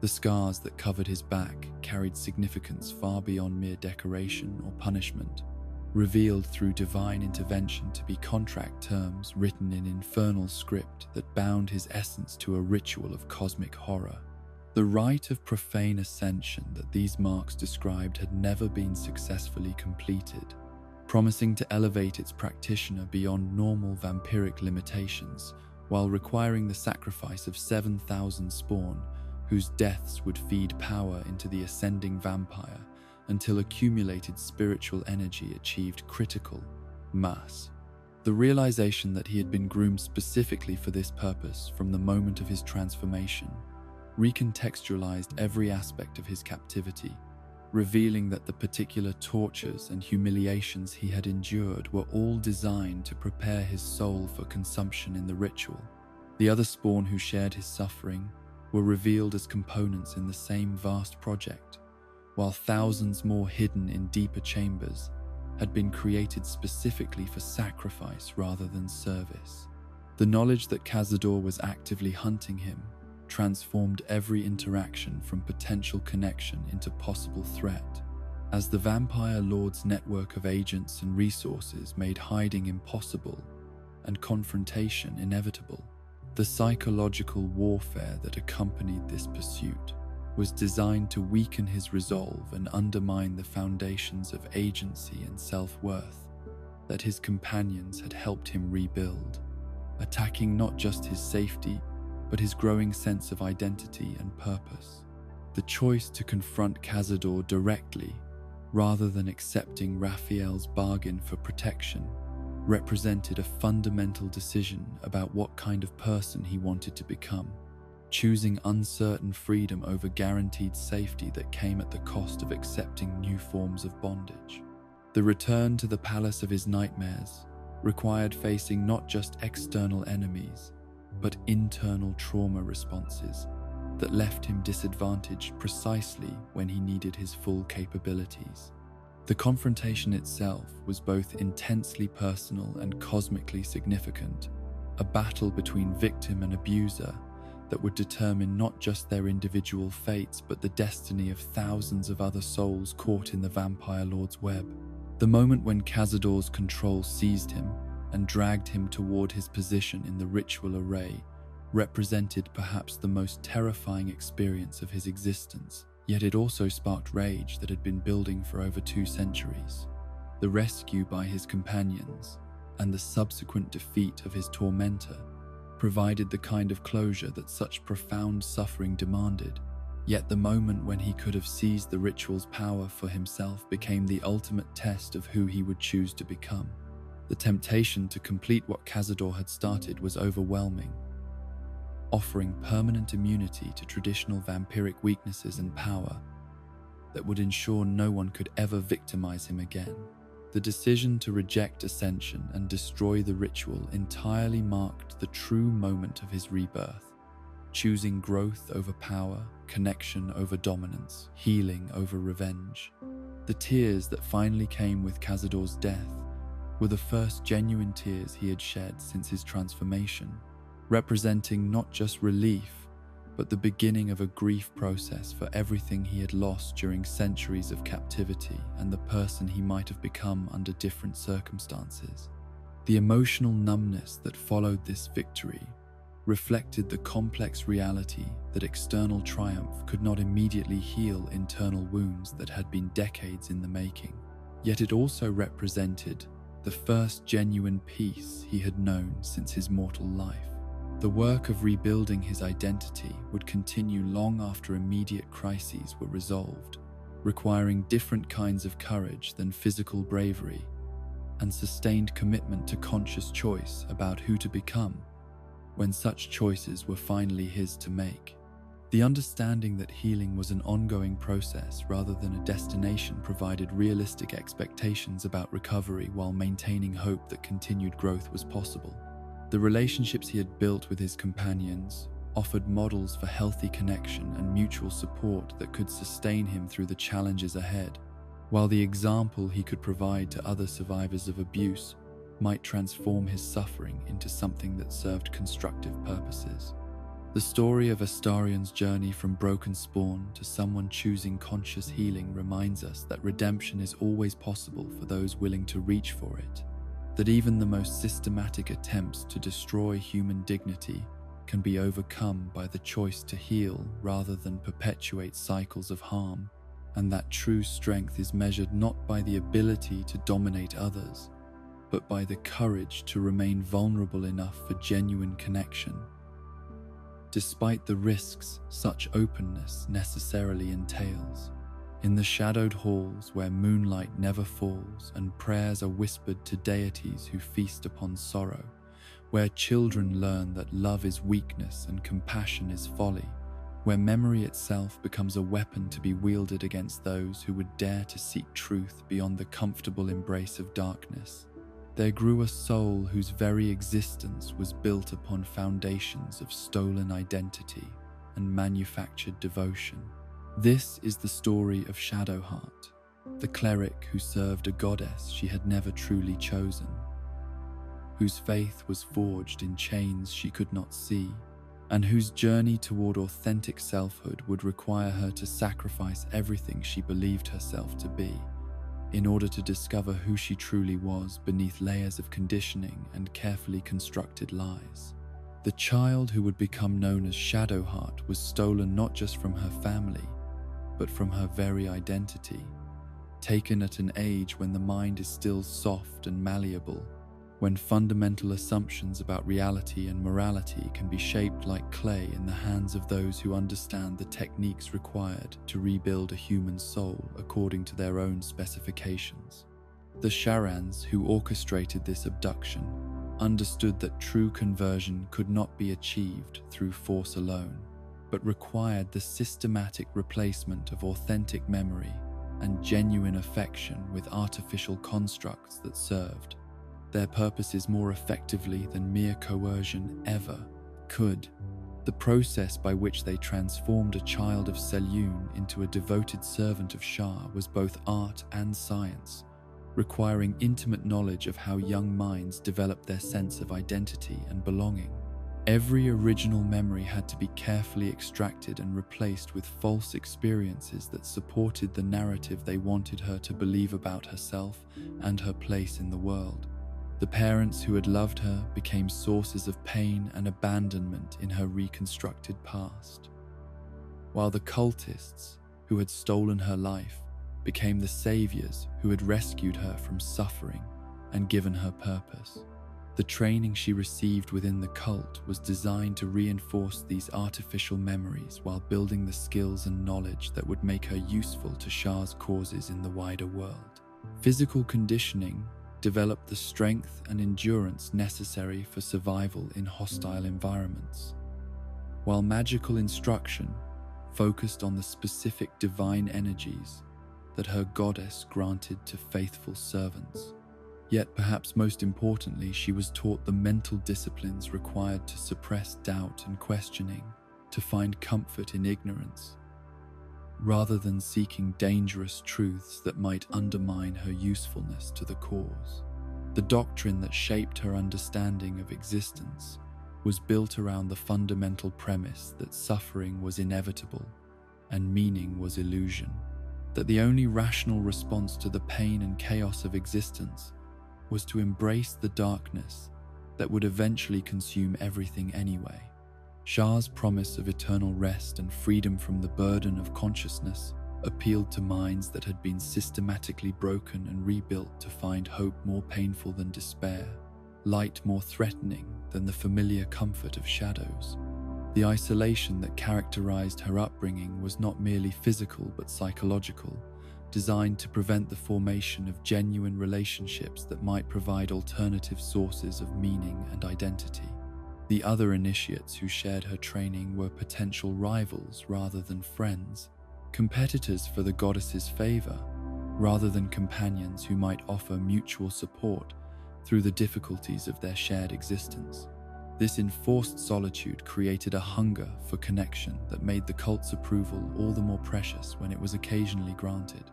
Speaker 1: The scars that covered his back carried significance far beyond mere decoration or punishment, revealed through divine intervention to be contract terms written in infernal script that bound his essence to a ritual of cosmic horror. The rite of profane ascension that these marks described had never been successfully completed, promising to elevate its practitioner beyond normal vampiric limitations, while requiring the sacrifice of 7,000 spawn, whose deaths would feed power into the ascending vampire until accumulated spiritual energy achieved critical mass. The realization that he had been groomed specifically for this purpose from the moment of his transformation recontextualized every aspect of his captivity, revealing that the particular tortures and humiliations he had endured were all designed to prepare his soul for consumption in the ritual. The other spawn who shared his suffering were revealed as components in the same vast project, while thousands more hidden in deeper chambers had been created specifically for sacrifice rather than service. The knowledge that Cazador was actively hunting him transformed every interaction from potential connection into possible threat. As the Vampire Lord's network of agents and resources made hiding impossible and confrontation inevitable, the psychological warfare that accompanied this pursuit was designed to weaken his resolve and undermine the foundations of agency and self-worth that his companions had helped him rebuild, attacking not just his safety, but his growing sense of identity and purpose. The choice to confront Cazador directly, rather than accepting Raphael's bargain for protection, represented a fundamental decision about what kind of person he wanted to become, choosing uncertain freedom over guaranteed safety that came at the cost of accepting new forms of bondage. The return to the palace of his nightmares required facing not just external enemies, but internal trauma responses that left him disadvantaged precisely when he needed his full capabilities. The confrontation itself was both intensely personal and cosmically significant, a battle between victim and abuser that would determine not just their individual fates but the destiny of thousands of other souls caught in the Vampire Lord's web. The moment when Cazador's control seized him and dragged him toward his position in the ritual array represented perhaps the most terrifying experience of his existence, yet it also sparked rage that had been building for over 2 centuries. The rescue by his companions and the subsequent defeat of his tormentor provided the kind of closure that such profound suffering demanded, yet the moment when he could have seized the ritual's power for himself became the ultimate test of who he would choose to become. The temptation to complete what Cazador had started was overwhelming, offering permanent immunity to traditional vampiric weaknesses and power that would ensure no one could ever victimize him again. The decision to reject ascension and destroy the ritual entirely marked the true moment of his rebirth, choosing growth over power, connection over dominance, healing over revenge. The tears that finally came with Cazador's death were the first genuine tears he had shed since his transformation, representing not just relief, but the beginning of a grief process for everything he had lost during centuries of captivity and the person he might have become under different circumstances. The emotional numbness that followed this victory reflected the complex reality that external triumph could not immediately heal internal wounds that had been decades in the making. Yet it also represented the first genuine peace he had known since his mortal life. The work of rebuilding his identity would continue long after immediate crises were resolved, requiring different kinds of courage than physical bravery and sustained commitment to conscious choice about who to become when such choices were finally his to make. The understanding that healing was an ongoing process rather than a destination provided realistic expectations about recovery while maintaining hope that continued growth was possible. The relationships he had built with his companions offered models for healthy connection and mutual support that could sustain him through the challenges ahead, while the example he could provide to other survivors of abuse might transform his suffering into something that served constructive purposes. The story of Astarian's journey from broken spawn to someone choosing conscious healing reminds us that redemption is always possible for those willing to reach for it, that even the most systematic attempts to destroy human dignity can be overcome by the choice to heal rather than perpetuate cycles of harm, and that true strength is measured not by the ability to dominate others, but by the courage to remain vulnerable enough for genuine connection, despite the risks such openness necessarily entails. In the shadowed halls where moonlight never falls and prayers are whispered to deities who feast upon sorrow, where children learn that love is weakness and compassion is folly, where memory itself becomes a weapon to be wielded against those who would dare to seek truth beyond the comfortable embrace of darkness. There grew a soul whose very existence was built upon foundations of stolen identity and manufactured devotion. This is the story of Shadowheart, the cleric who served a goddess she had never truly chosen, whose faith was forged in chains she could not see, and whose journey toward authentic selfhood would require her to sacrifice everything she believed herself to be, in order to discover who she truly was beneath layers of conditioning and carefully constructed lies. The child who would become known as Shadowheart was stolen not just from her family, but from her very identity, taken at an age when the mind is still soft and malleable, when fundamental assumptions about reality and morality can be shaped like clay in the hands of those who understand the techniques required to rebuild a human soul according to their own specifications. The Sharrans who orchestrated this abduction understood that true conversion could not be achieved through force alone, but required the systematic replacement of authentic memory and genuine affection with artificial constructs that served their purposes more effectively than mere coercion ever could. The process by which they transformed a child of Selûne into a devoted servant of Shah was both art and science, requiring intimate knowledge of how young minds develop their sense of identity and belonging. Every original memory had to be carefully extracted and replaced with false experiences that supported the narrative they wanted her to believe about herself and her place in the world. The parents who had loved her became sources of pain and abandonment in her reconstructed past, while the cultists who had stolen her life became the saviors who had rescued her from suffering and given her purpose. The training she received within the cult was designed to reinforce these artificial memories while building the skills and knowledge that would make her useful to Shah's causes in the wider world. Physical conditioning developed the strength and endurance necessary for survival in hostile environments, while magical instruction focused on the specific divine energies that her goddess granted to faithful servants. Yet perhaps most importantly, she was taught the mental disciplines required to suppress doubt and questioning, to find comfort in ignorance, rather than seeking dangerous truths that might undermine her usefulness to the cause. The doctrine that shaped her understanding of existence was built around the fundamental premise that suffering was inevitable and meaning was illusion, that the only rational response to the pain and chaos of existence was to embrace the darkness that would eventually consume everything anyway. Shah's promise of eternal rest and freedom from the burden of consciousness appealed to minds that had been systematically broken and rebuilt to find hope more painful than despair, light more threatening than the familiar comfort of shadows. The isolation that characterized her upbringing was not merely physical but psychological, designed to prevent the formation of genuine relationships that might provide alternative sources of meaning and identity. The other initiates who shared her training were potential rivals rather than friends, competitors for the goddess's favor rather than companions who might offer mutual support through the difficulties of their shared existence. This enforced solitude created a hunger for connection that made the cult's approval all the more precious when it was occasionally granted.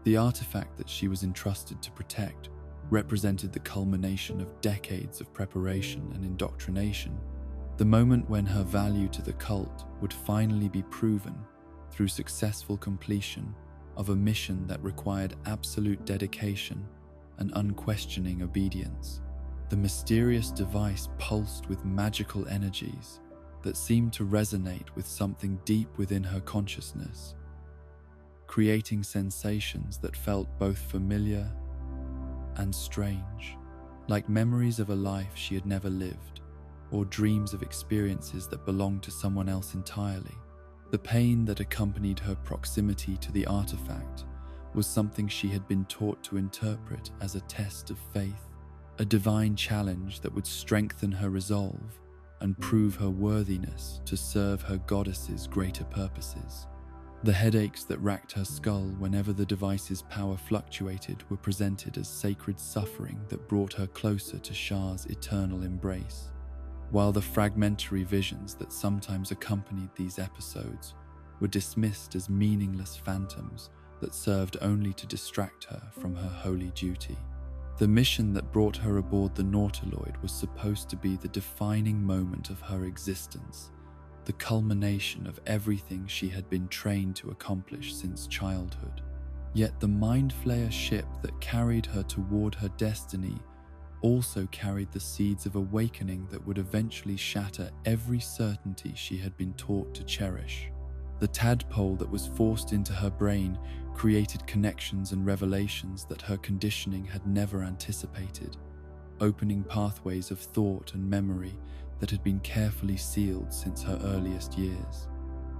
Speaker 1: The artifact that she was entrusted to protect represented the culmination of decades of preparation and indoctrination, the moment when her value to the cult would finally be proven through successful completion of a mission that required absolute dedication and unquestioning obedience. The mysterious device pulsed with magical energies that seemed to resonate with something deep within her consciousness, creating sensations that felt both familiar and strange, like memories of a life she had never lived, or dreams of experiences that belonged to someone else entirely. The pain that accompanied her proximity to the artifact was something she had been taught to interpret as a test of faith, a divine challenge that would strengthen her resolve and prove her worthiness to serve her goddess's greater purposes. The headaches that racked her skull whenever the device's power fluctuated were presented as sacred suffering that brought her closer to Shah's eternal embrace, while the fragmentary visions that sometimes accompanied these episodes were dismissed as meaningless phantoms that served only to distract her from her holy duty. The mission that brought her aboard the Nautiloid was supposed to be the defining moment of her existence, the culmination of everything she had been trained to accomplish since childhood. Yet the Mind Flayer ship that carried her toward her destiny also carried the seeds of awakening that would eventually shatter every certainty she had been taught to cherish. The tadpole that was forced into her brain created connections and revelations that her conditioning had never anticipated, opening pathways of thought and memory that had been carefully sealed since her earliest years.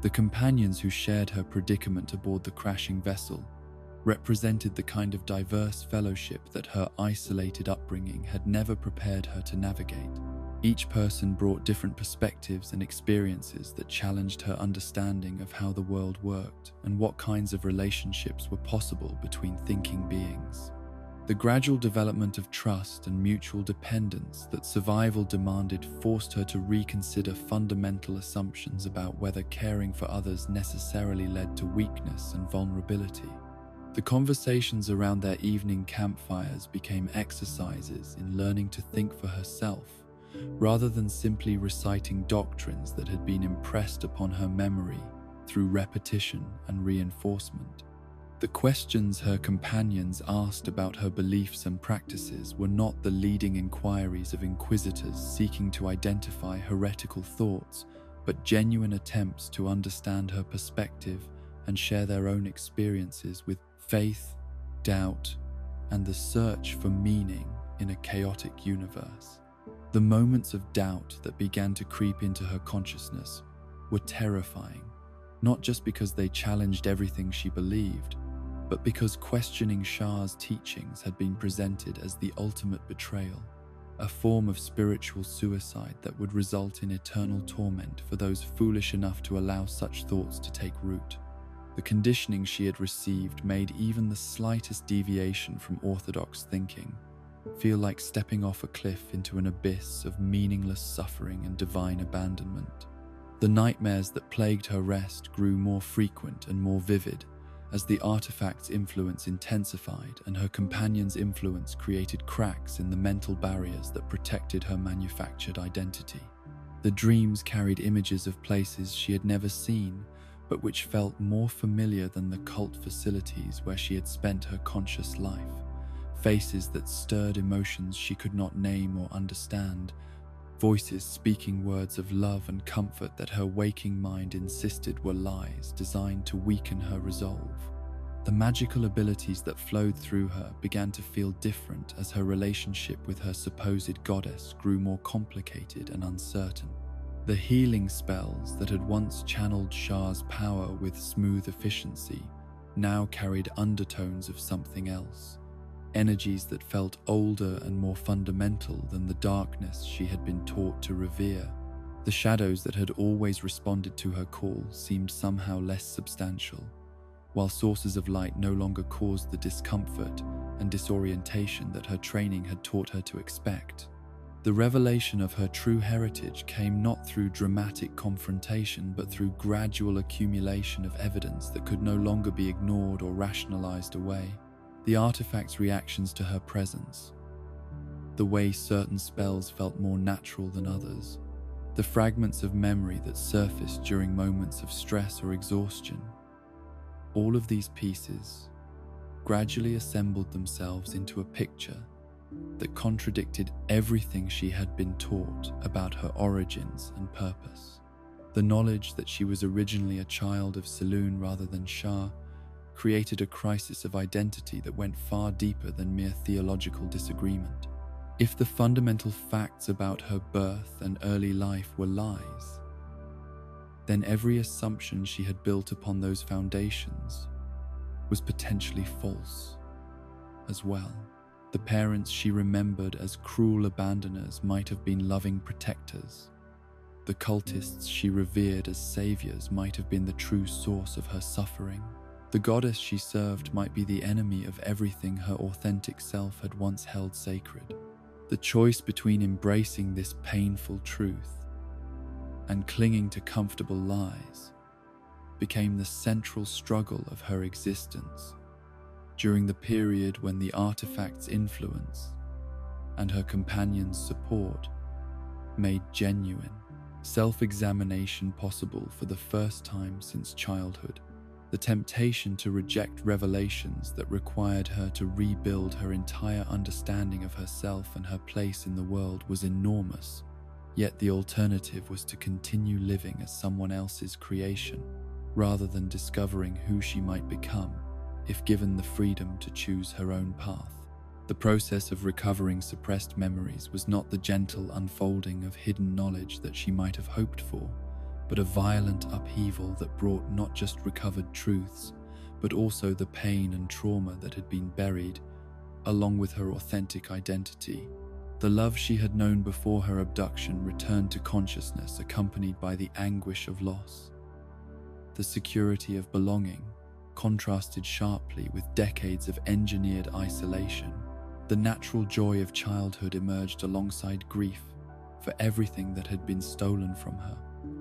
Speaker 1: The companions who shared her predicament aboard the crashing vessel represented the kind of diverse fellowship that her isolated upbringing had never prepared her to navigate. Each person brought different perspectives and experiences that challenged her understanding of how the world worked and what kinds of relationships were possible between thinking beings. The gradual development of trust and mutual dependence that survival demanded forced her to reconsider fundamental assumptions about whether caring for others necessarily led to weakness and vulnerability. The conversations around their evening campfires became exercises in learning to think for herself, rather than simply reciting doctrines that had been impressed upon her memory through repetition and reinforcement. The questions her companions asked about her beliefs and practices were not the leading inquiries of inquisitors seeking to identify heretical thoughts, but genuine attempts to understand her perspective and share their own experiences with faith, doubt, and the search for meaning in a chaotic universe. The moments of doubt that began to creep into her consciousness were terrifying, not just because they challenged everything she believed, but because questioning Shah's teachings had been presented as the ultimate betrayal, a form of spiritual suicide that would result in eternal torment for those foolish enough to allow such thoughts to take root. The conditioning she had received made even the slightest deviation from orthodox thinking feel like stepping off a cliff into an abyss of meaningless suffering and divine abandonment. The nightmares that plagued her rest grew more frequent and more vivid as the artifact's influence intensified and her companion's influence created cracks in the mental barriers that protected her manufactured identity. The dreams carried images of places she had never seen, but which felt more familiar than the cult facilities where she had spent her conscious life. Faces that stirred emotions she could not name or understand, voices speaking words of love and comfort that her waking mind insisted were lies designed to weaken her resolve. The magical abilities that flowed through her began to feel different as her relationship with her supposed goddess grew more complicated and uncertain. The healing spells that had once channeled Shah's power with smooth efficiency now carried undertones of something else. Energies that felt older and more fundamental than the darkness she had been taught to revere. The shadows that had always responded to her call seemed somehow less substantial, while sources of light no longer caused the discomfort and disorientation that her training had taught her to expect. The revelation of her true heritage came not through dramatic confrontation, but through gradual accumulation of evidence that could no longer be ignored or rationalized away. The artifact's reactions to her presence, the way certain spells felt more natural than others, the fragments of memory that surfaced during moments of stress or exhaustion, all of these pieces gradually assembled themselves into a picture that contradicted everything she had been taught about her origins and purpose. The knowledge that she was originally a child of Saloon rather than Shah created a crisis of identity that went far deeper than mere theological disagreement. If the fundamental facts about her birth and early life were lies, then every assumption she had built upon those foundations was potentially false as well. The parents she remembered as cruel abandoners might have been loving protectors, The cultists she revered as saviors might have been the true source of her suffering. The goddess she served might be the enemy of everything her authentic self had once held sacred. The choice between embracing this painful truth and clinging to comfortable lies became the central struggle of her existence during the period when the artifact's influence and her companion's support made genuine self-examination possible for the first time since childhood. The temptation to reject revelations that required her to rebuild her entire understanding of herself and her place in the world was enormous, yet the alternative was to continue living as someone else's creation, rather than discovering who she might become if given the freedom to choose her own path. The process of recovering suppressed memories was not the gentle unfolding of hidden knowledge that she might have hoped for, but a violent upheaval that brought not just recovered truths, but also the pain and trauma that had been buried, along with her authentic identity. The love she had known before her abduction returned to consciousness, accompanied by the anguish of loss. The security of belonging contrasted sharply with decades of engineered isolation. The natural joy of childhood emerged alongside grief for everything that had been stolen from her.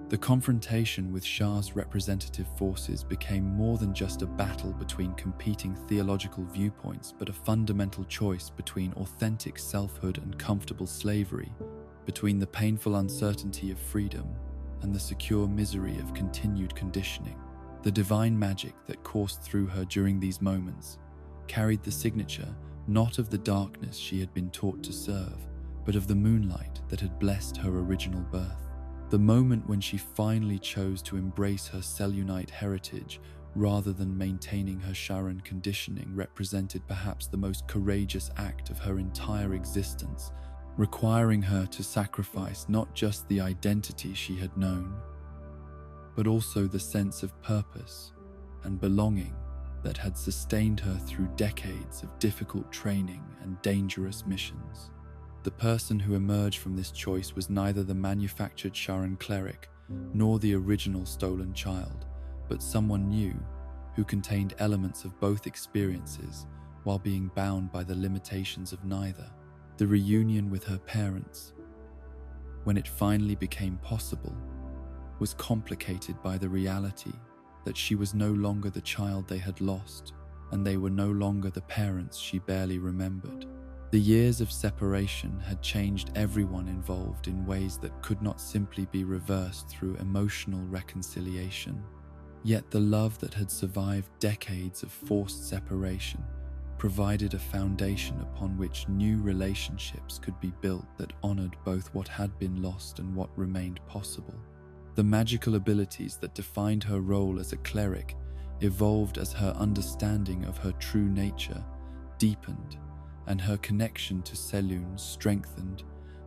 Speaker 1: The confrontation with Shah's representative forces became more than just a battle between competing theological viewpoints, but a fundamental choice between authentic selfhood and comfortable slavery, between the painful uncertainty of freedom and the secure misery of continued conditioning. The divine magic that coursed through her during these moments carried the signature not of the darkness she had been taught to serve, but of the moonlight that had blessed her original birth. The moment when she finally chose to embrace her Selûnite heritage rather than maintaining her Sharran conditioning represented perhaps the most courageous act of her entire existence, requiring her to sacrifice not just the identity she had known, but also the sense of purpose and belonging that had sustained her through decades of difficult training and dangerous missions. The person who emerged from this choice was neither the manufactured Sharran cleric nor the original stolen child, but someone new who contained elements of both experiences while being bound by the limitations of neither. The reunion with her parents, when it finally became possible, was complicated by the reality that she was no longer the child they had lost, and they were no longer the parents she barely remembered. The years of separation had changed everyone involved in ways that could not simply be reversed through emotional reconciliation. Yet the love that had survived decades of forced separation provided a foundation upon which new relationships could be built that honored both what had been lost and what remained possible. The magical abilities that defined her role as a cleric evolved as her understanding of her true nature deepened and her connection to Selûne strengthened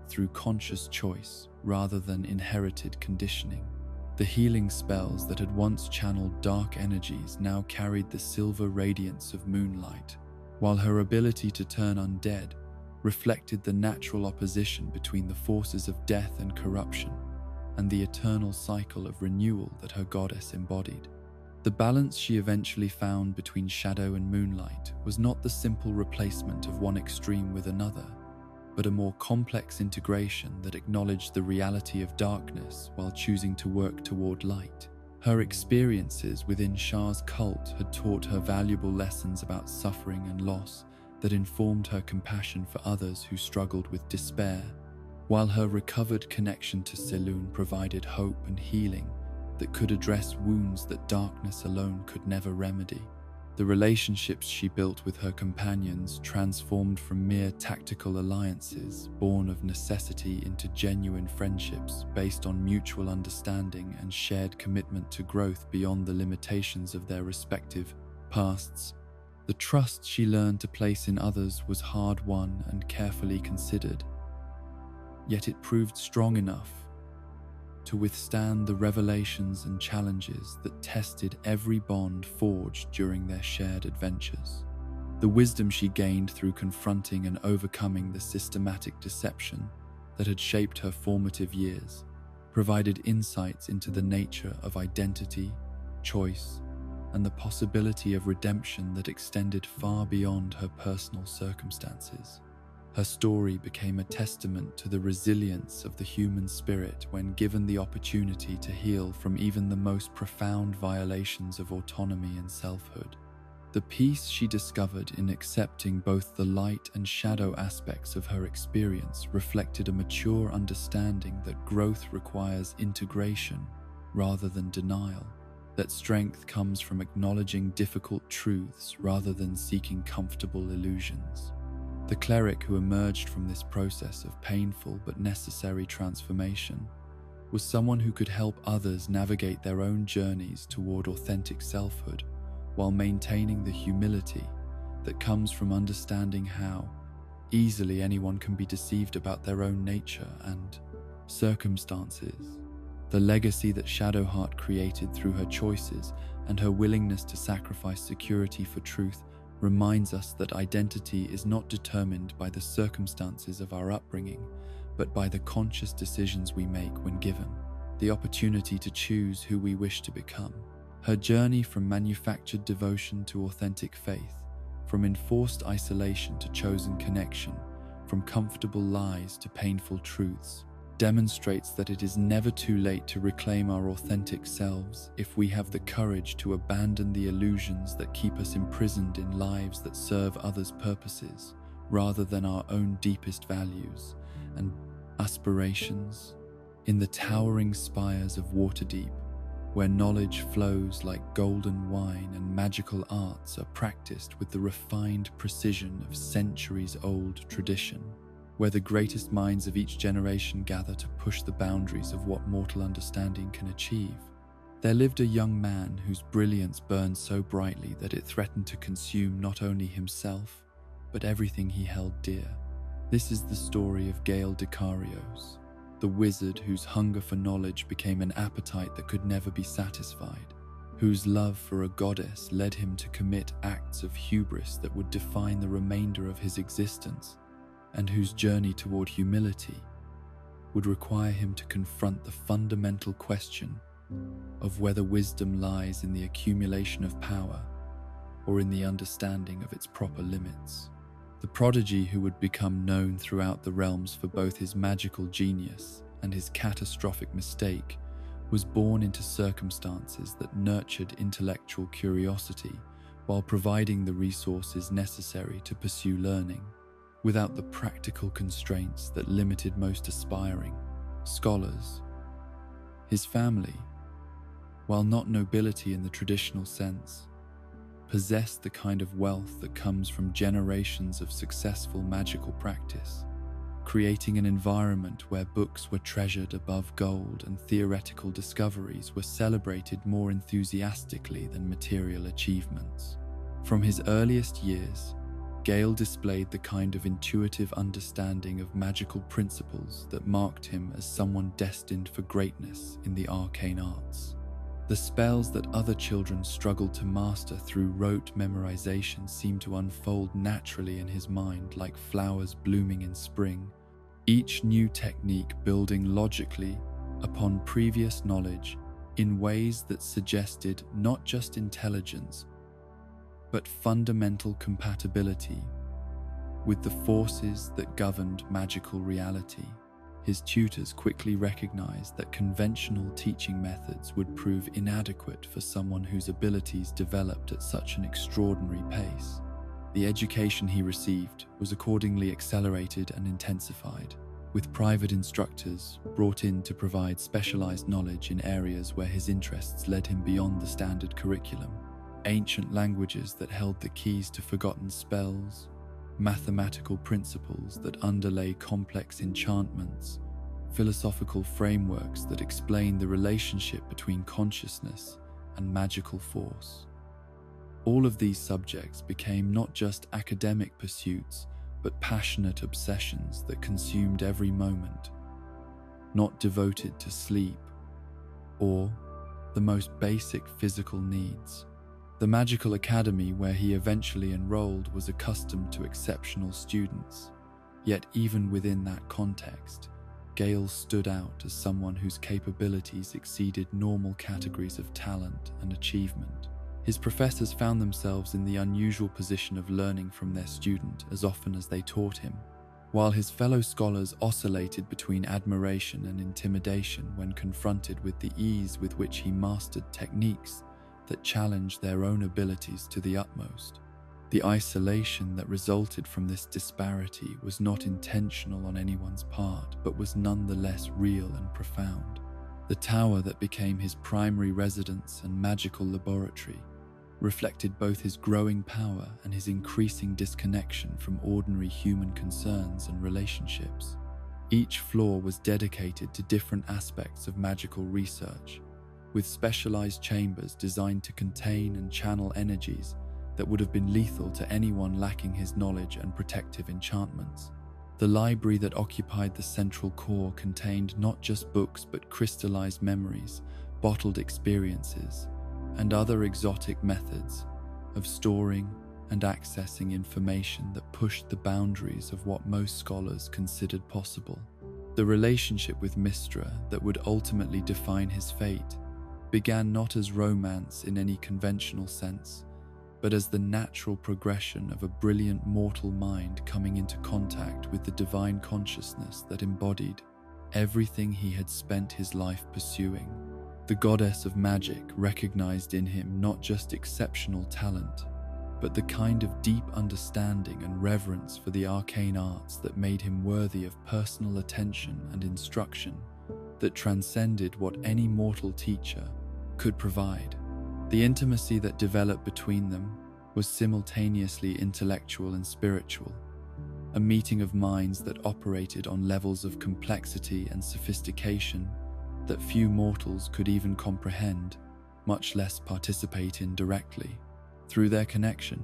Speaker 1: through conscious choice rather than inherited conditioning. The healing spells that had once channeled dark energies now carried the silver radiance of moonlight, while her ability to turn undead reflected the natural opposition between the forces of death and corruption and the eternal cycle of renewal that her goddess embodied. The balance she eventually found between shadow and moonlight was not the simple replacement of one extreme with another, but a more complex integration that acknowledged the reality of darkness while choosing to work toward light. Her experiences within Shah's cult had taught her valuable lessons about suffering and loss that informed her compassion for others who struggled with despair, while her recovered connection to Selûne provided hope and healing that could address wounds that darkness alone could never remedy. The relationships she built with her companions transformed from mere tactical alliances born of necessity into genuine friendships based on mutual understanding and shared commitment to growth beyond the limitations of their respective pasts. The trust she learned to place in others was hard-won and carefully considered, yet it proved strong enough to withstand the revelations and challenges that tested every bond forged during their shared adventures. The wisdom she gained through confronting and overcoming the systematic deception that had shaped her formative years provided insights into the nature of identity, choice, and the possibility of redemption that extended far beyond her personal circumstances. Her story became a testament to the resilience of the human spirit when given the opportunity to heal from even the most profound violations of autonomy and selfhood. The peace she discovered in accepting both the light and shadow aspects of her experience reflected a mature understanding that growth requires integration rather than denial, that strength comes from acknowledging difficult truths rather than seeking comfortable illusions. The cleric who emerged from this process of painful but necessary transformation was someone who could help others navigate their own journeys toward authentic selfhood while maintaining the humility that comes from understanding how easily anyone can be deceived about their own nature and circumstances. The legacy that Shadowheart created through her choices and her willingness to sacrifice security for truth reminds us that identity is not determined by the circumstances of our upbringing, but by the conscious decisions we make when given the opportunity to choose who we wish to become. Her journey from manufactured devotion to authentic faith, from enforced isolation to chosen connection, from comfortable lies to painful truths, demonstrates that it is never too late to reclaim our authentic selves if we have the courage to abandon the illusions that keep us imprisoned in lives that serve others' purposes rather than our own deepest values and aspirations. In the towering spires of Waterdeep, where knowledge flows like golden wine and magical arts are practiced with the refined precision of centuries-old tradition, where the greatest minds of each generation gather to push the boundaries of what mortal understanding can achieve, there lived a young man whose brilliance burned so brightly that it threatened to consume not only himself, but everything he held dear. This is the story of Gale, the wizard whose hunger for knowledge became an appetite that could never be satisfied, whose love for a goddess led him to commit acts of hubris that would define the remainder of his existence, and whose journey toward humility would require him to confront the fundamental question of whether wisdom lies in the accumulation of power or in the understanding of its proper limits. The prodigy who would become known throughout the realms for both his magical genius and his catastrophic mistake was born into circumstances that nurtured intellectual curiosity while providing the resources necessary to pursue learning, without the practical constraints that limited most aspiring scholars. His family, while not nobility in the traditional sense, possessed the kind of wealth that comes from generations of successful magical practice, creating an environment where books were treasured above gold and theoretical discoveries were celebrated more enthusiastically than material achievements. From his earliest years, Gale displayed the kind of intuitive understanding of magical principles that marked him as someone destined for greatness in the arcane arts. The spells that other children struggled to master through rote memorization seemed to unfold naturally in his mind like flowers blooming in spring, each new technique building logically upon previous knowledge in ways that suggested not just intelligence, but fundamental compatibility with the forces that governed magical reality. His tutors quickly recognized that conventional teaching methods would prove inadequate for someone whose abilities developed at such an extraordinary pace. The education he received was accordingly accelerated and intensified, with private instructors brought in to provide specialized knowledge in areas where his interests led him beyond the standard curriculum. Ancient languages that held the keys to forgotten spells, mathematical principles that underlay complex enchantments, philosophical frameworks that explain the relationship between consciousness and magical force. All of these subjects became not just academic pursuits, but passionate obsessions that consumed every moment, not devoted to sleep or the most basic physical needs. The magical academy where he eventually enrolled was accustomed to exceptional students, yet even within that context, Gale stood out as someone whose capabilities exceeded normal categories of talent and achievement. His professors found themselves in the unusual position of learning from their student as often as they taught him, while his fellow scholars oscillated between admiration and intimidation when confronted with the ease with which he mastered techniques that challenged their own abilities to the utmost. The isolation that resulted from this disparity was not intentional on anyone's part, but was nonetheless real and profound. The tower that became his primary residence and magical laboratory reflected both his growing power and his increasing disconnection from ordinary human concerns and relationships. Each floor was dedicated to different aspects of magical research, with specialized chambers designed to contain and channel energies that would have been lethal to anyone lacking his knowledge and protective enchantments. The library that occupied the central core contained not just books but crystallized memories, bottled experiences, and other exotic methods of storing and accessing information that pushed the boundaries of what most scholars considered possible. The relationship with Mystra that would ultimately define his fate began not as romance in any conventional sense, but as the natural progression of a brilliant mortal mind coming into contact with the divine consciousness that embodied everything he had spent his life pursuing. The goddess of magic recognized in him not just exceptional talent, but the kind of deep understanding and reverence for the arcane arts that made him worthy of personal attention and instruction that transcended what any mortal teacher could provide. The intimacy that developed between them was simultaneously intellectual and spiritual, a meeting of minds that operated on levels of complexity and sophistication that few mortals could even comprehend, much less participate in directly. Through their connection,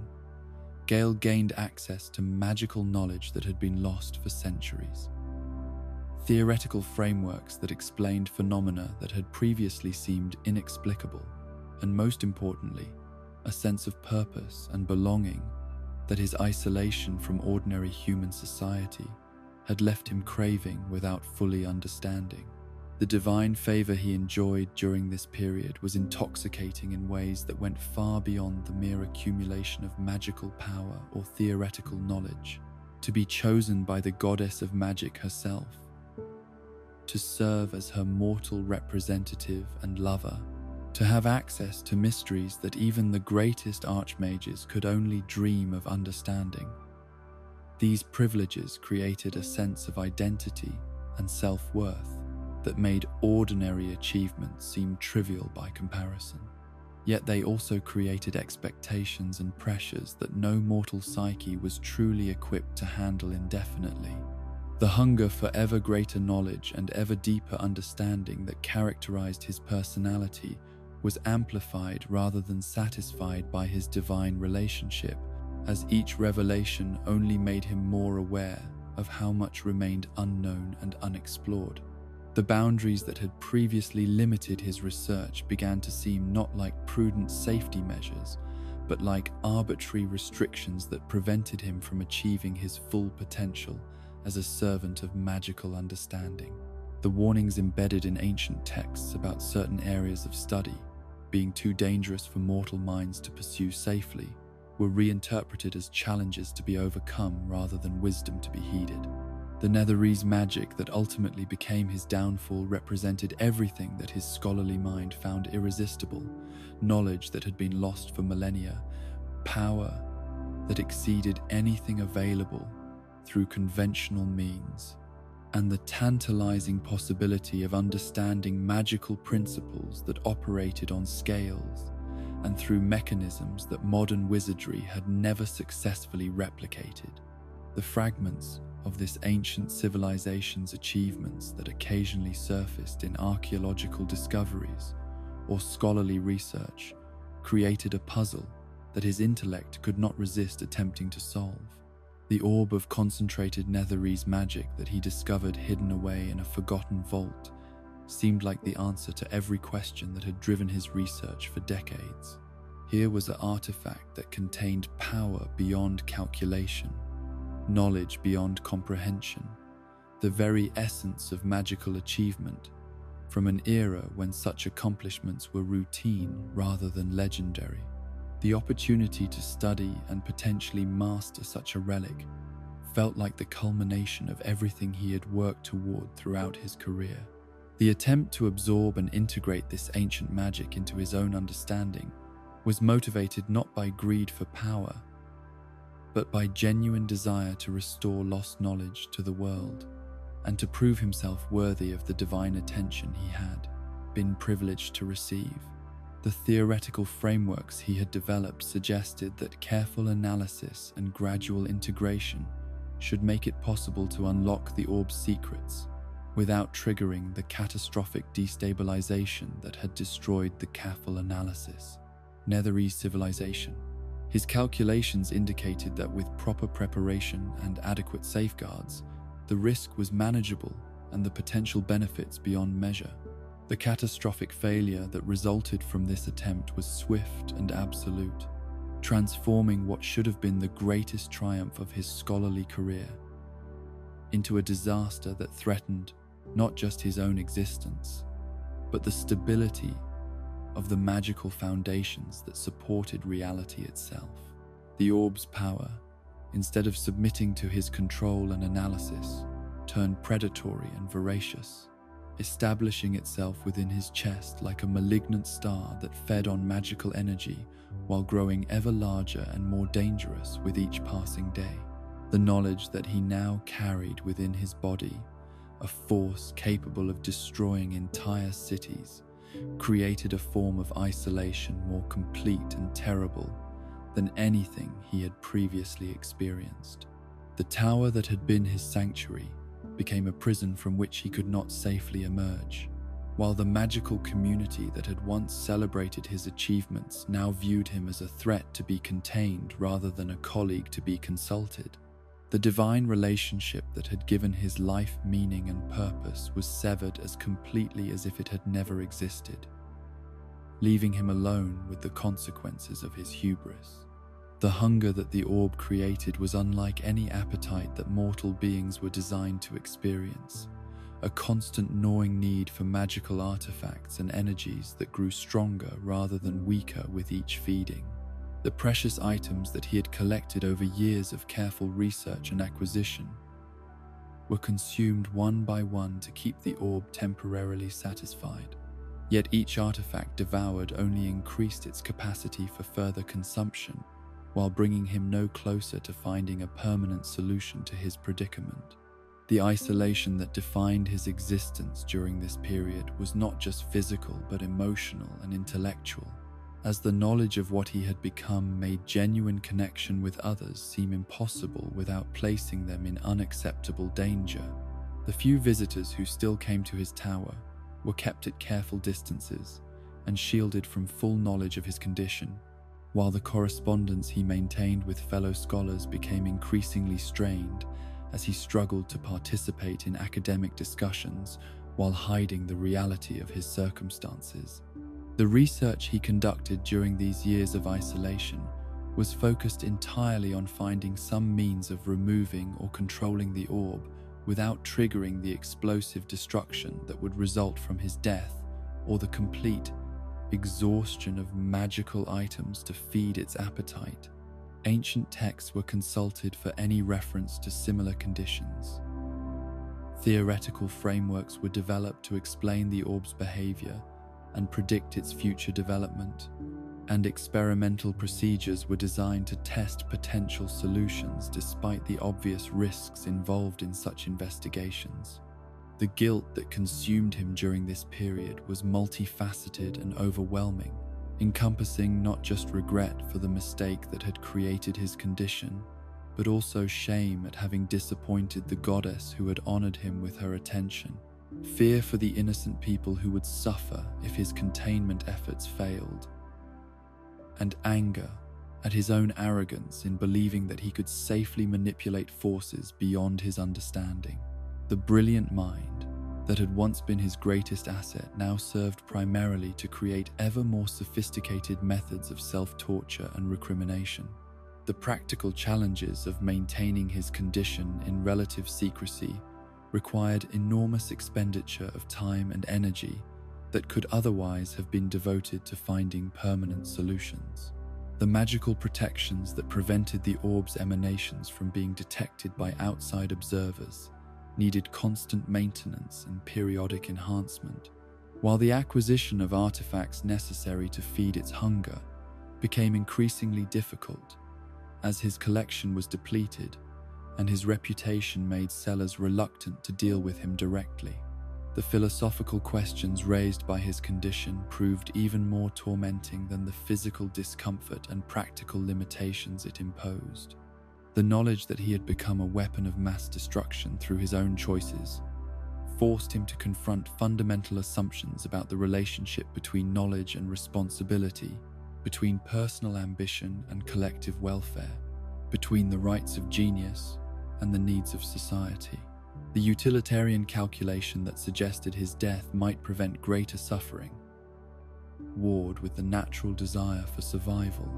Speaker 1: Gale gained access to magical knowledge that had been lost for centuries. Theoretical frameworks that explained phenomena that had previously seemed inexplicable, and most importantly, a sense of purpose and belonging that his isolation from ordinary human society had left him craving without fully understanding. The divine favor he enjoyed during this period was intoxicating in ways that went far beyond the mere accumulation of magical power or theoretical knowledge. To be chosen by the goddess of magic herself, to serve as her mortal representative and lover, to have access to mysteries that even the greatest archmages could only dream of understanding. These privileges created a sense of identity and self-worth that made ordinary achievements seem trivial by comparison. Yet they also created expectations and pressures that no mortal psyche was truly equipped to handle indefinitely. The hunger for ever greater knowledge and ever deeper understanding that characterized his personality was amplified rather than satisfied by his divine relationship, as each revelation only made him more aware of how much remained unknown and unexplored. The boundaries that had previously limited his research began to seem not like prudent safety measures, but like arbitrary restrictions that prevented him from achieving his full potential as a servant of magical understanding. The warnings embedded in ancient texts about certain areas of study being too dangerous for mortal minds to pursue safely were reinterpreted as challenges to be overcome rather than wisdom to be heeded. The Netherese magic that ultimately became his downfall represented everything that his scholarly mind found irresistible: knowledge that had been lost for millennia, power that exceeded anything available through conventional means, and the tantalizing possibility of understanding magical principles that operated on scales and through mechanisms that modern wizardry had never successfully replicated. The fragments of this ancient civilization's achievements that occasionally surfaced in archaeological discoveries or scholarly research created a puzzle that his intellect could not resist attempting to solve. The orb of concentrated Netherese magic that he discovered hidden away in a forgotten vault seemed like the answer to every question that had driven his research for decades. Here was an artifact that contained power beyond calculation, knowledge beyond comprehension, the very essence of magical achievement, from an era when such accomplishments were routine rather than legendary. The opportunity to study and potentially master such a relic felt like the culmination of everything he had worked toward throughout his career. The attempt to absorb and integrate this ancient magic into his own understanding was motivated not by greed for power, but by genuine desire to restore lost knowledge to the world and to prove himself worthy of the divine attention he had been privileged to receive. The theoretical frameworks he had developed suggested that careful analysis and gradual integration should make it possible to unlock the orb's secrets without triggering the catastrophic destabilization that had destroyed the careful analysis. Netherese civilization. His calculations indicated that with proper preparation and adequate safeguards, the risk was manageable and the potential benefits beyond measure. The catastrophic failure that resulted from this attempt was swift and absolute, transforming what should have been the greatest triumph of his scholarly career into a disaster that threatened not just his own existence, but the stability of the magical foundations that supported reality itself. The orb's power, instead of submitting to his control and analysis, turned predatory and voracious, establishing itself within his chest like a malignant star that fed on magical energy while growing ever larger and more dangerous with each passing day. The knowledge that he now carried within his body, a force capable of destroying entire cities, created a form of isolation more complete and terrible than anything he had previously experienced. The tower that had been his sanctuary became a prison from which he could not safely emerge, while the magical community that had once celebrated his achievements now viewed him as a threat to be contained rather than a colleague to be consulted. The divine relationship that had given his life meaning and purpose was severed as completely as if it had never existed, leaving him alone with the consequences of his hubris. The hunger that the orb created was unlike any appetite that mortal beings were designed to experience, a constant gnawing need for magical artifacts and energies that grew stronger rather than weaker with each feeding. The precious items that he had collected over years of careful research and acquisition were consumed one by one to keep the orb temporarily satisfied. Yet each artifact devoured only increased its capacity for further consumption, while bringing him no closer to finding a permanent solution to his predicament. The isolation that defined his existence during this period was not just physical but emotional and intellectual, as the knowledge of what he had become made genuine connection with others seem impossible without placing them in unacceptable danger. The few visitors who still came to his tower were kept at careful distances and shielded from full knowledge of his condition, while the correspondence he maintained with fellow scholars became increasingly strained as he struggled to participate in academic discussions while hiding the reality of his circumstances. The research he conducted during these years of isolation was focused entirely on finding some means of removing or controlling the orb without triggering the explosive destruction that would result from his death or the complete exhaustion of magical items to feed its appetite. Ancient texts were consulted for any reference to similar conditions. Theoretical frameworks were developed to explain the orb's behavior and predict its future development, and experimental procedures were designed to test potential solutions despite the obvious risks involved in such investigations. The guilt that consumed him during this period was multifaceted and overwhelming, encompassing not just regret for the mistake that had created his condition, but also shame at having disappointed the goddess who had honored him with her attention, fear for the innocent people who would suffer if his containment efforts failed, and anger at his own arrogance in believing that he could safely manipulate forces beyond his understanding. The brilliant mind that had once been his greatest asset now served primarily to create ever more sophisticated methods of self-torture and recrimination. The practical challenges of maintaining his condition in relative secrecy required enormous expenditure of time and energy that could otherwise have been devoted to finding permanent solutions. The magical protections that prevented the orb's emanations from being detected by outside observers needed constant maintenance and periodic enhancement, while the acquisition of artifacts necessary to feed its hunger became increasingly difficult as his collection was depleted and his reputation made sellers reluctant to deal with him directly. The philosophical questions raised by his condition proved even more tormenting than the physical discomfort and practical limitations it imposed. The knowledge that he had become a weapon of mass destruction through his own choices forced him to confront fundamental assumptions about the relationship between knowledge and responsibility, between personal ambition and collective welfare, between the rights of genius and the needs of society. The utilitarian calculation that suggested his death might prevent greater suffering warred with the natural desire for survival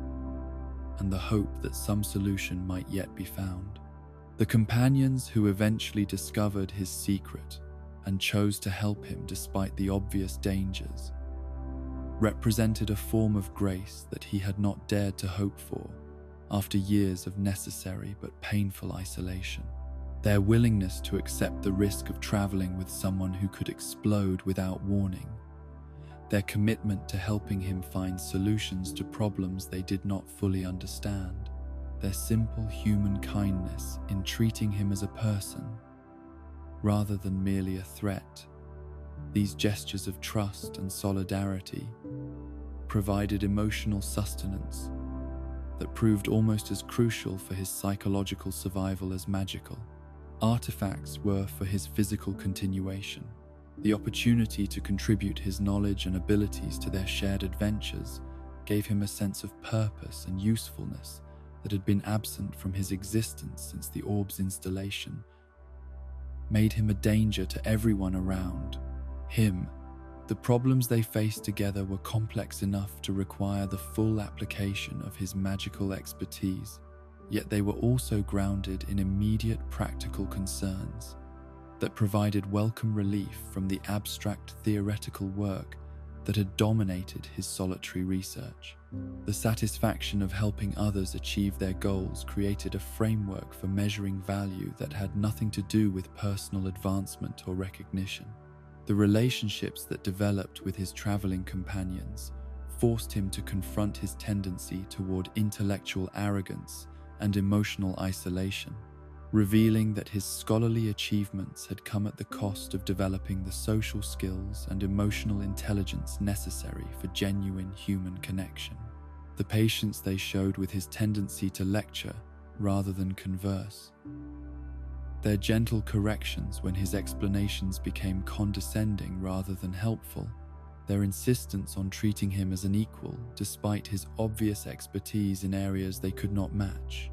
Speaker 1: and the hope that some solution might yet be found. The companions who eventually discovered his secret and chose to help him despite the obvious dangers represented a form of grace that he had not dared to hope for after years of necessary but painful isolation. Their willingness to accept the risk of traveling with someone who could explode without warning, their commitment to helping him find solutions to problems they did not fully understand, their simple human kindness in treating him as a person rather than merely a threat. These gestures of trust and solidarity provided emotional sustenance that proved almost as crucial for his psychological survival as magical. Artifacts were for his physical continuation. The opportunity to contribute his knowledge and abilities to their shared adventures gave him a sense of purpose and usefulness that had been absent from his existence since the orb's installation, made him a danger to everyone around him. The problems they faced together were complex enough to require the full application of his magical expertise, yet they were also grounded in immediate practical concerns that provided welcome relief from the abstract theoretical work that had dominated his solitary research. The satisfaction of helping others achieve their goals created a framework for measuring value that had nothing to do with personal advancement or recognition. The relationships that developed with his traveling companions forced him to confront his tendency toward intellectual arrogance and emotional isolation, revealing that his scholarly achievements had come at the cost of developing the social skills and emotional intelligence necessary for genuine human connection. The patience they showed with his tendency to lecture rather than converse, their gentle corrections when his explanations became condescending rather than helpful, their insistence on treating him as an equal despite his obvious expertise in areas they could not match.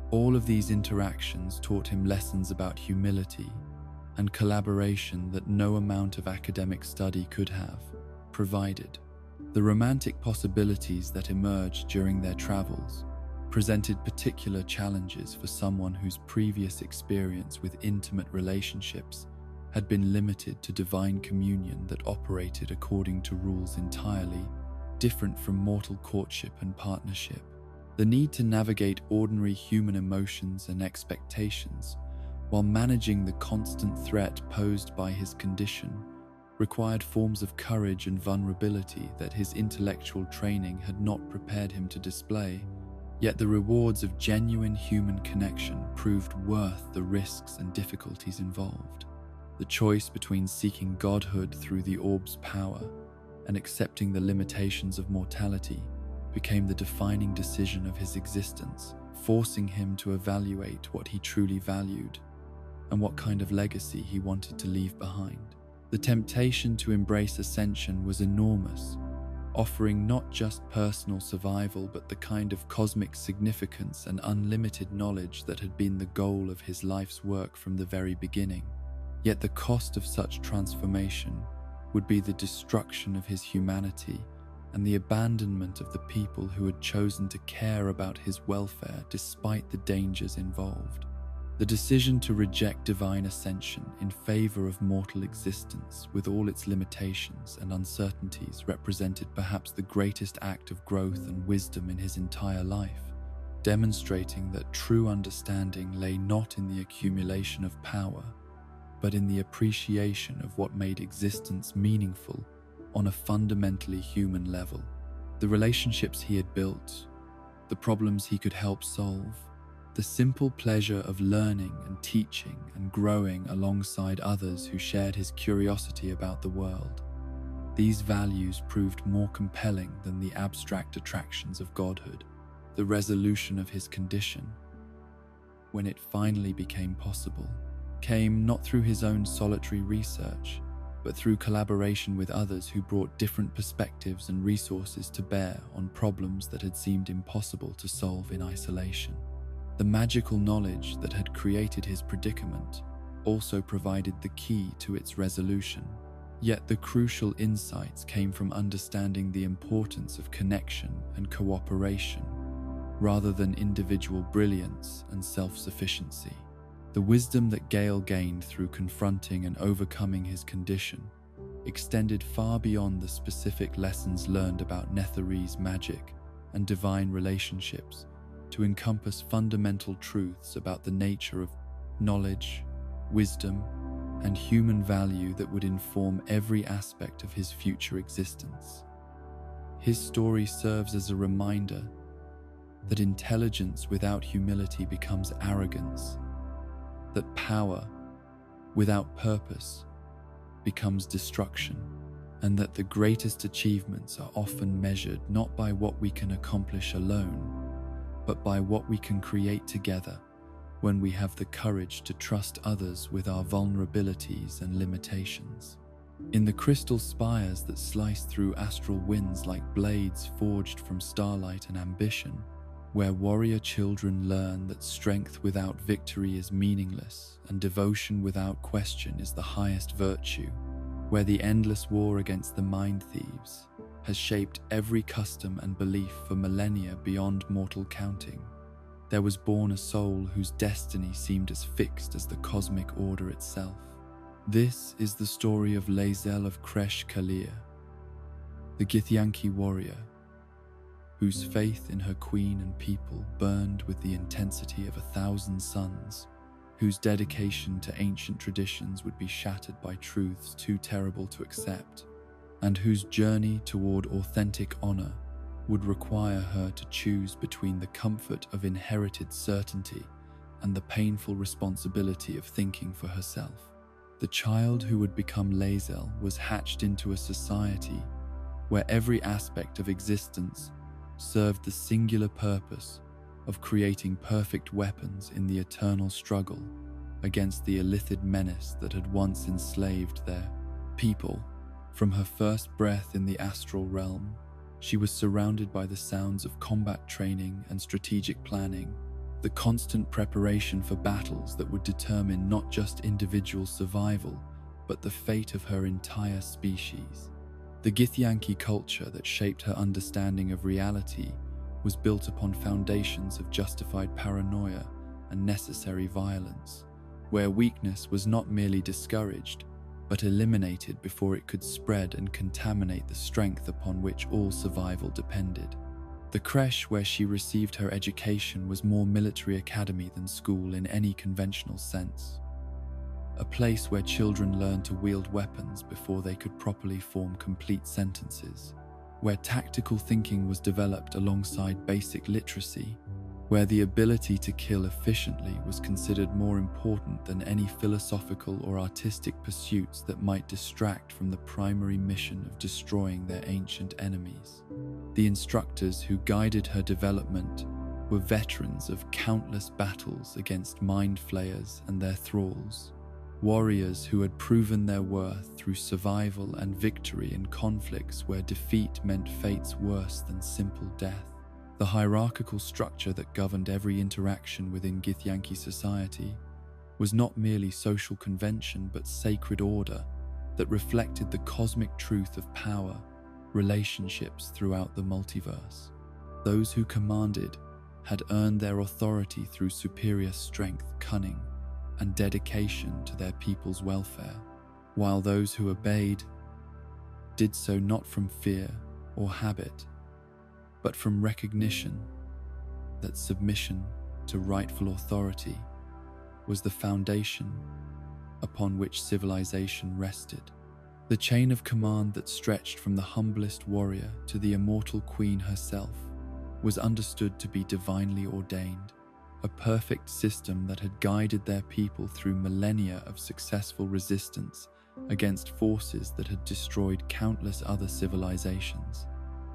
Speaker 1: All of these interactions taught him lessons about humility and collaboration that no amount of academic study could have provided. The romantic possibilities that emerged during their travels presented particular challenges for someone whose previous experience with intimate relationships had been limited to divine communion that operated according to rules entirely different from mortal courtship and partnership. The need to navigate ordinary human emotions and expectations while managing the constant threat posed by his condition required forms of courage and vulnerability that his intellectual training had not prepared him to display. Yet the rewards of genuine human connection proved worth the risks and difficulties involved. The choice between seeking godhood through the orb's power and accepting the limitations of mortality became the defining decision of his existence, forcing him to evaluate what he truly valued and what kind of legacy he wanted to leave behind. The temptation to embrace ascension was enormous, offering not just personal survival but the kind of cosmic significance and unlimited knowledge that had been the goal of his life's work from the very beginning. Yet the cost of such transformation would be the destruction of his humanity and the abandonment of the people who had chosen to care about his welfare despite the dangers involved. The decision to reject divine ascension in favor of mortal existence with all its limitations and uncertainties represented perhaps the greatest act of growth and wisdom in his entire life, demonstrating that true understanding lay not in the accumulation of power, but in the appreciation of what made existence meaningful on a fundamentally human level. The relationships he had built, the problems he could help solve, the simple pleasure of learning and teaching and growing alongside others who shared his curiosity about the world. These values proved more compelling than the abstract attractions of godhood. The resolution of his condition, when it finally became possible, came not through his own solitary research, but through collaboration with others who brought different perspectives and resources to bear on problems that had seemed impossible to solve in isolation. The magical knowledge that had created his predicament also provided the key to its resolution. Yet the crucial insights came from understanding the importance of connection and cooperation, rather than individual brilliance and self-sufficiency. The wisdom that Gale gained through confronting and overcoming his condition extended far beyond the specific lessons learned about Netherese magic and divine relationships to encompass fundamental truths about the nature of knowledge, wisdom, and human value that would inform every aspect of his future existence. His story serves as a reminder that intelligence without humility becomes arrogance, that power without purpose becomes destruction, and that the greatest achievements are often measured not by what we can accomplish alone, but by what we can create together when we have the courage to trust others with our vulnerabilities and limitations. In the crystal spires that slice through astral winds like blades forged from starlight and ambition, where warrior children learn that strength without victory is meaningless and devotion without question is the highest virtue, where the endless war against the mind thieves has shaped every custom and belief for millennia beyond mortal counting, there was born a soul whose destiny seemed as fixed as the cosmic order itself. This is the story of Lae'zel of Kresh Kalir, the Githyanki warrior, whose faith in her queen and people burned with the intensity of 1,000 suns, whose dedication to ancient traditions would be shattered by truths too terrible to accept, and whose journey toward authentic honor would require her to choose between the comfort of inherited certainty and the painful responsibility of thinking for herself. The child who would become Lae'zel was hatched into a society where every aspect of existence served the singular purpose of creating perfect weapons in the eternal struggle against the illithid menace that had once enslaved their people. From her first breath in the astral realm, she was surrounded by the sounds of combat training and strategic planning, the constant preparation for battles that would determine not just individual survival, but the fate of her entire species. The Githyanki culture that shaped her understanding of reality was built upon foundations of justified paranoia and necessary violence, where weakness was not merely discouraged, but eliminated before it could spread and contaminate the strength upon which all survival depended. The creche where she received her education was more military academy than school in any conventional sense. A place where children learned to wield weapons before they could properly form complete sentences, where tactical thinking was developed alongside basic literacy, where the ability to kill efficiently was considered more important than any philosophical or artistic pursuits that might distract from the primary mission of destroying their ancient enemies. The instructors who guided her development were veterans of countless battles against mind flayers and their thralls, warriors who had proven their worth through survival and victory in conflicts where defeat meant fates worse than simple death. The hierarchical structure that governed every interaction within Githyanki society was not merely social convention but sacred order that reflected the cosmic truth of power, relationships throughout the multiverse. Those who commanded had earned their authority through superior strength, cunning, and dedication to their people's welfare, while those who obeyed did so not from fear or habit, but from recognition that submission to rightful authority was the foundation upon which civilization rested. The chain of command that stretched from the humblest warrior to the immortal queen herself was understood to be divinely ordained, a perfect system that had guided their people through millennia of successful resistance against forces that had destroyed countless other civilizations.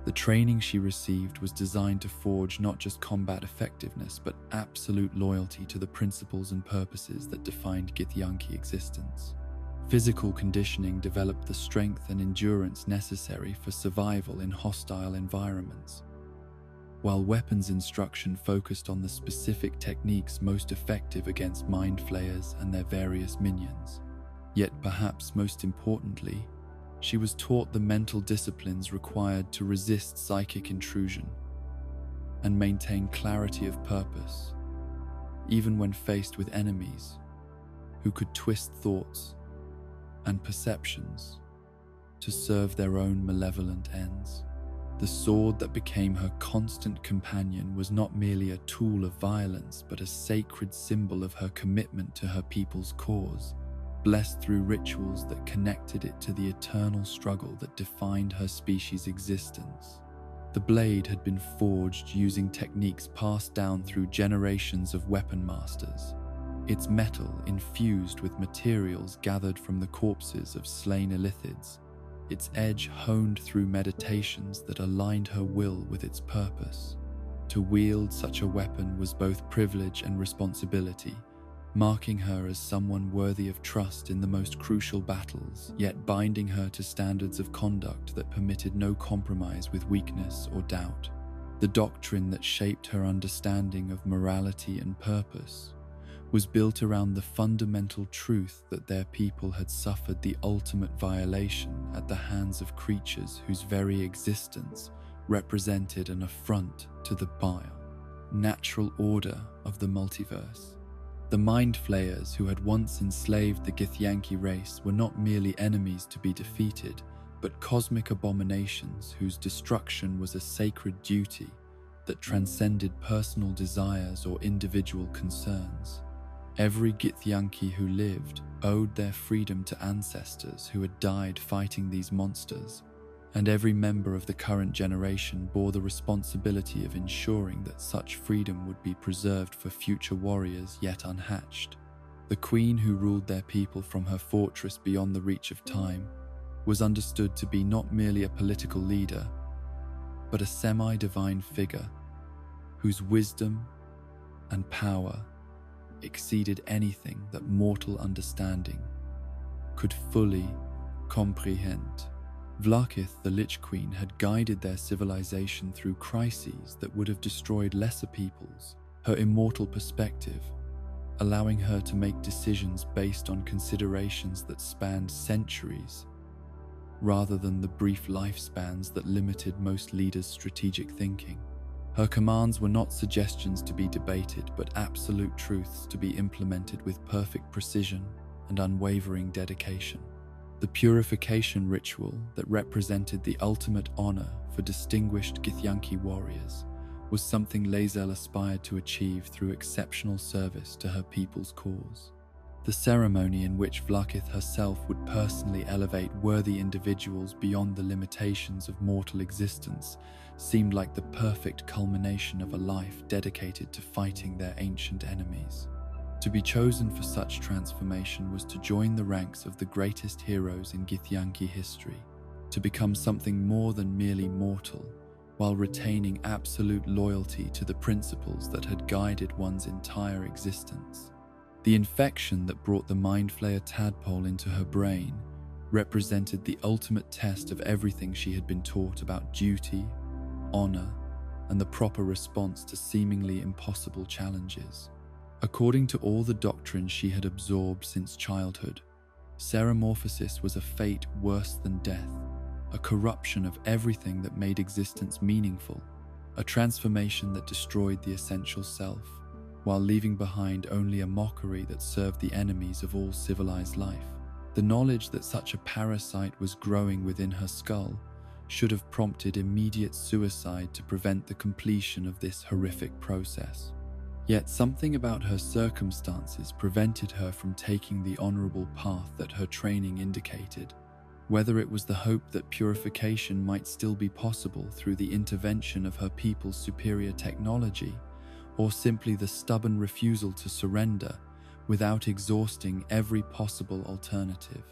Speaker 1: The training she received was designed to forge not just combat effectiveness, but absolute loyalty to the principles and purposes that defined Githyanki existence. Physical conditioning developed the strength and endurance necessary for survival in hostile environments, while weapons instruction focused on the specific techniques most effective against mind flayers and their various minions. Yet perhaps most importantly, she was taught the mental disciplines required to resist psychic intrusion and maintain clarity of purpose, even when faced with enemies who could twist thoughts and perceptions to serve their own malevolent ends. The sword that became her constant companion was not merely a tool of violence, but a sacred symbol of her commitment to her people's cause, blessed through rituals that connected it to the eternal struggle that defined her species' existence. The blade had been forged using techniques passed down through generations of weapon masters, its metal infused with materials gathered from the corpses of slain illithids, its edge honed through meditations that aligned her will with its purpose. To wield such a weapon was both privilege and responsibility, marking her as someone worthy of trust in the most crucial battles, yet binding her to standards of conduct that permitted no compromise with weakness or doubt. The doctrine that shaped her understanding of morality and purpose was built around the fundamental truth that their people had suffered the ultimate violation at the hands of creatures whose very existence represented an affront to the natural order of the multiverse. The mind flayers who had once enslaved the Githyanki race were not merely enemies to be defeated, but cosmic abominations whose destruction was a sacred duty that transcended personal desires or individual concerns. Every Githyanki who lived owed their freedom to ancestors who had died fighting these monsters, and every member of the current generation bore the responsibility of ensuring that such freedom would be preserved for future warriors yet unhatched. The queen who ruled their people from her fortress beyond the reach of time was understood to be not merely a political leader, but a semi-divine figure whose wisdom and power exceeded anything that mortal understanding could fully comprehend. Vlaakith, the Lich Queen, had guided their civilization through crises that would have destroyed lesser peoples, her immortal perspective, allowing her to make decisions based on considerations that spanned centuries, rather than the brief lifespans that limited most leaders' strategic thinking. Her commands were not suggestions to be debated, but absolute truths to be implemented with perfect precision and unwavering dedication. The purification ritual that represented the ultimate honor for distinguished Githyanki warriors was something Lae'zel aspired to achieve through exceptional service to her people's cause. The ceremony in which Vlaakith herself would personally elevate worthy individuals beyond the limitations of mortal existence seemed like the perfect culmination of a life dedicated to fighting their ancient enemies. To be chosen for such transformation was to join the ranks of the greatest heroes in Githyanki history, to become something more than merely mortal, while retaining absolute loyalty to the principles that had guided one's entire existence. The infection that brought the mind flayer tadpole into her brain represented the ultimate test of everything she had been taught about duty, honor, and the proper response to seemingly impossible challenges. According to all the doctrines she had absorbed since childhood, Ceramorphosis was a fate worse than death, a corruption of everything that made existence meaningful, a transformation that destroyed the essential self, while leaving behind only a mockery that served the enemies of all civilized life. The knowledge that such a parasite was growing within her skull should have prompted immediate suicide to prevent the completion of this horrific process. Yet something about her circumstances prevented her from taking the honorable path that her training indicated. Whether it was the hope that purification might still be possible through the intervention of her people's superior technology, or simply the stubborn refusal to surrender without exhausting every possible alternative.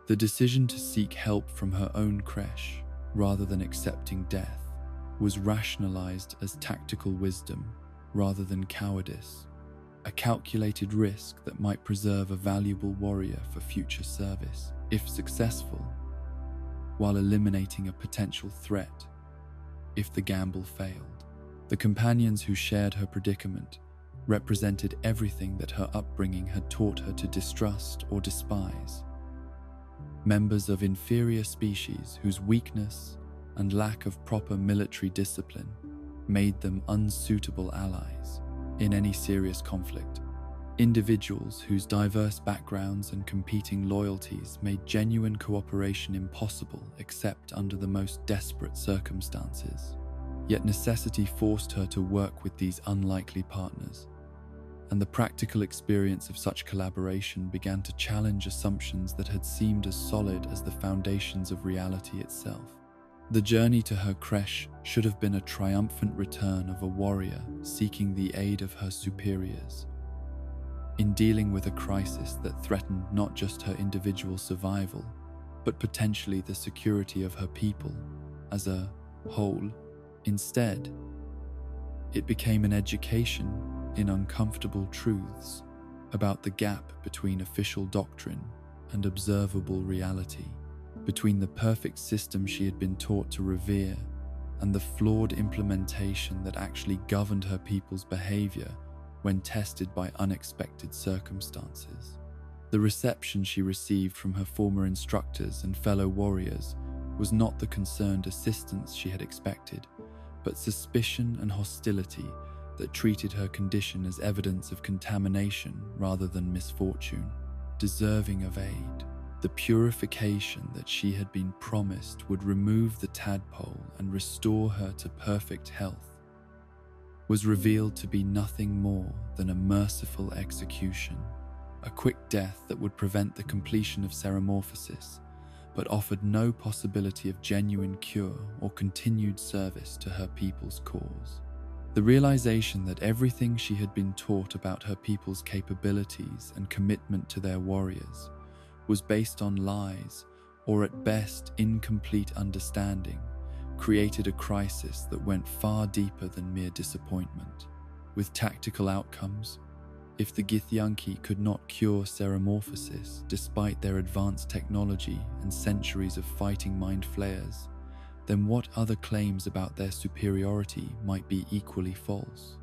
Speaker 1: The decision to seek help from her own creche, rather than accepting death, was rationalized as tactical wisdom rather than cowardice, a calculated risk that might preserve a valuable warrior for future service, if successful, while eliminating a potential threat if the gamble failed. The companions who shared her predicament represented everything that her upbringing had taught her to distrust or despise. Members of inferior species whose weakness and lack of proper military discipline made them unsuitable allies in any serious conflict. Individuals whose diverse backgrounds and competing loyalties made genuine cooperation impossible except under the most desperate circumstances. Yet necessity forced her to work with these unlikely partners, and the practical experience of such collaboration began to challenge assumptions that had seemed as solid as the foundations of reality itself. The journey to her creche should have been a triumphant return of a warrior seeking the aid of her superiors. In dealing with a crisis that threatened not just her individual survival, but potentially the security of her people as a whole. Instead, it became an education in uncomfortable truths about the gap between official doctrine and observable reality, between the perfect system she had been taught to revere and the flawed implementation that actually governed her people's behavior when tested by unexpected circumstances. The reception she received from her former instructors and fellow warriors was not the concerned assistance she had expected, but suspicion and hostility that treated her condition as evidence of contamination rather than misfortune, deserving of aid. The purification that she had been promised would remove the tadpole and restore her to perfect health was revealed to be nothing more than a merciful execution, a quick death that would prevent the completion of ceremorphosis, but offered no possibility of genuine cure or continued service to her people's cause. The realization that everything she had been taught about her people's capabilities and commitment to their warriors was based on lies, or at best incomplete understanding, created a crisis that went far deeper than mere disappointment, with tactical outcomes. If the Githyanki could not cure ceremorphosis despite their advanced technology and centuries of fighting mind flayers, then what other claims about their superiority might be equally false?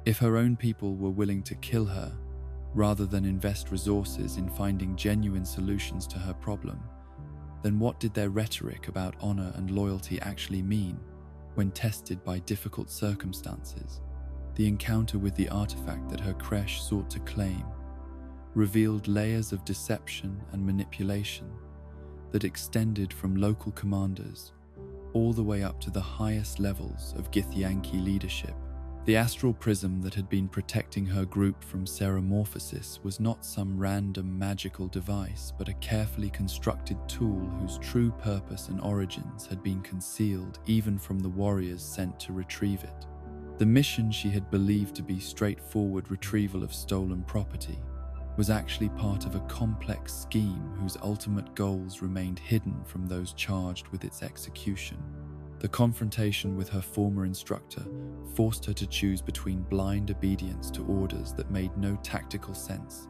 Speaker 1: If her own people were willing to kill her, rather than invest resources in finding genuine solutions to her problem, then what did their rhetoric about honor and loyalty actually mean when tested by difficult circumstances? The encounter with the artifact that her creche sought to claim revealed layers of deception and manipulation that extended from local commanders all the way up to the highest levels of Githyanki leadership. The astral prism that had been protecting her group from ceremorphosis was not some random magical device, but a carefully constructed tool whose true purpose and origins had been concealed even from the warriors sent to retrieve it. The mission she had believed to be straightforward retrieval of stolen property was actually part of a complex scheme whose ultimate goals remained hidden from those charged with its execution. The confrontation with her former instructor forced her to choose between blind obedience to orders that made no tactical sense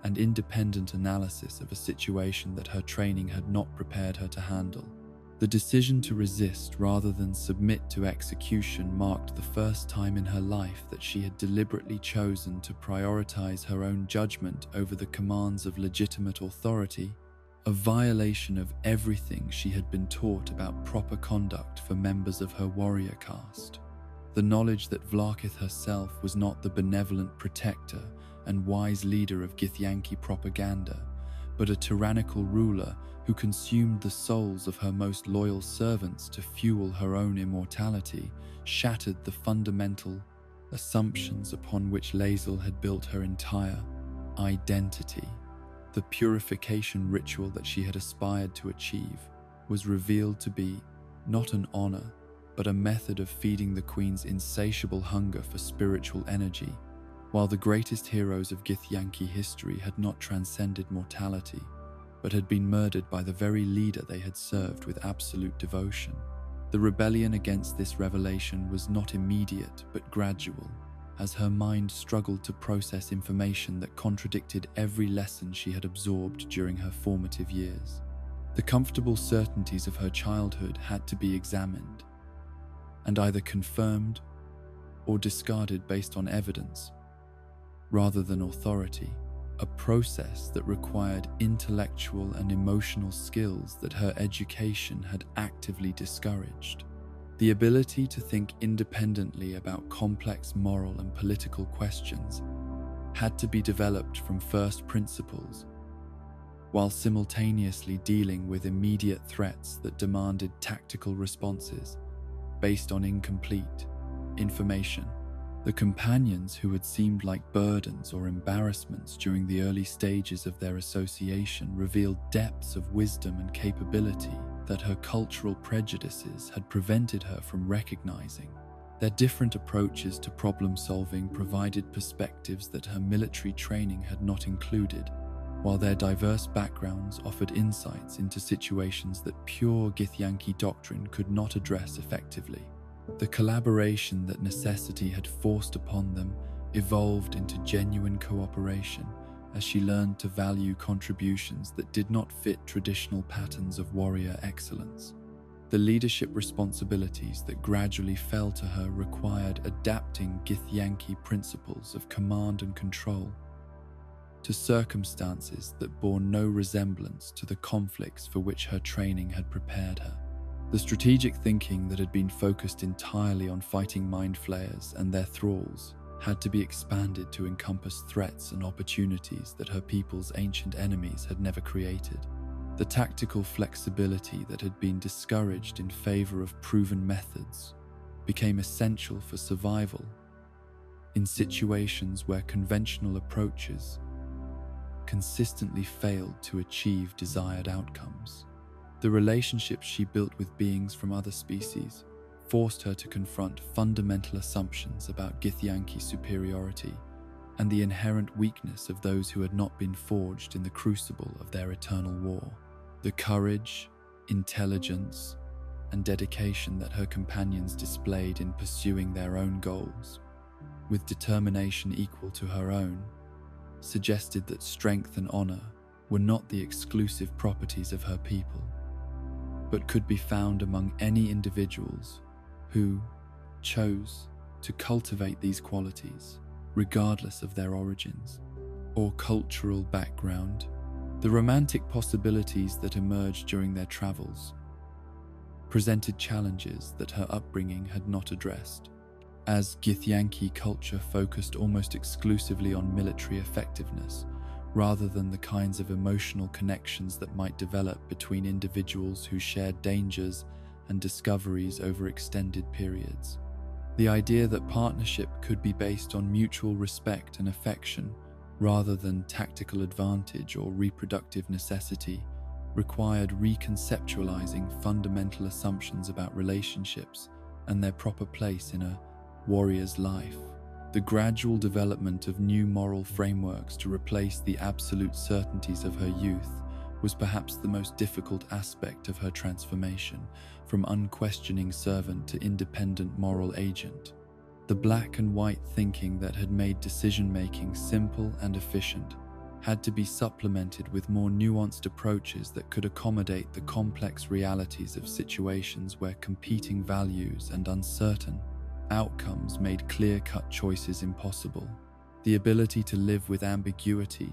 Speaker 1: and independent analysis of a situation that her training had not prepared her to handle. The decision to resist rather than submit to execution marked the first time in her life that she had deliberately chosen to prioritize her own judgment over the commands of legitimate authority, a violation of everything she had been taught about proper conduct for members of her warrior caste. The knowledge that Vlaakith herself was not the benevolent protector and wise leader of Githyanki propaganda, but a tyrannical ruler who consumed the souls of her most loyal servants to fuel her own immortality, shattered the fundamental assumptions upon which Lae'zel had built her entire identity. The purification ritual that she had aspired to achieve was revealed to be not an honor, but a method of feeding the Queen's insatiable hunger for spiritual energy. While the greatest heroes of Githyanki history had not transcended mortality, but had been murdered by the very leader they had served with absolute devotion. The rebellion against this revelation was not immediate but gradual, as her mind struggled to process information that contradicted every lesson she had absorbed during her formative years. The comfortable certainties of her childhood had to be examined, and either confirmed or discarded based on evidence, rather than authority, a process that required intellectual and emotional skills that her education had actively discouraged. The ability to think independently about complex moral and political questions had to be developed from first principles, while simultaneously dealing with immediate threats that demanded tactical responses based on incomplete information. The companions who had seemed like burdens or embarrassments during the early stages of their association revealed depths of wisdom and capability that her cultural prejudices had prevented her from recognizing. Their different approaches to problem-solving provided perspectives that her military training had not included, while their diverse backgrounds offered insights into situations that pure Githyanki doctrine could not address effectively. The collaboration that necessity had forced upon them evolved into genuine cooperation as she learned to value contributions that did not fit traditional patterns of warrior excellence. The leadership responsibilities that gradually fell to her required adapting Githyanki principles of command and control to circumstances that bore no resemblance to the conflicts for which her training had prepared her. The strategic thinking that had been focused entirely on fighting mind flayers and their thralls had to be expanded to encompass threats and opportunities that her people's ancient enemies had never created. The tactical flexibility that had been discouraged in favor of proven methods became essential for survival in situations where conventional approaches consistently failed to achieve desired outcomes. The relationships she built with beings from other species forced her to confront fundamental assumptions about Githyanki superiority and the inherent weakness of those who had not been forged in the crucible of their eternal war. The courage, intelligence, and dedication that her companions displayed in pursuing their own goals, with determination equal to her own, suggested that strength and honor were not the exclusive properties of her people, but could be found among any individuals who chose to cultivate these qualities, regardless of their origins or cultural background. The romantic possibilities that emerged during their travels presented challenges that her upbringing had not addressed, as Githyanki culture focused almost exclusively on military effectiveness, rather than the kinds of emotional connections that might develop between individuals who shared dangers and discoveries over extended periods. The idea that partnership could be based on mutual respect and affection, rather than tactical advantage or reproductive necessity, required reconceptualizing fundamental assumptions about relationships and their proper place in a warrior's life. The gradual development of new moral frameworks to replace the absolute certainties of her youth was perhaps the most difficult aspect of her transformation, from unquestioning servant to independent moral agent. The black and white thinking that had made decision-making simple and efficient had to be supplemented with more nuanced approaches that could accommodate the complex realities of situations where competing values and uncertain outcomes made clear-cut choices impossible. The ability to live with ambiguity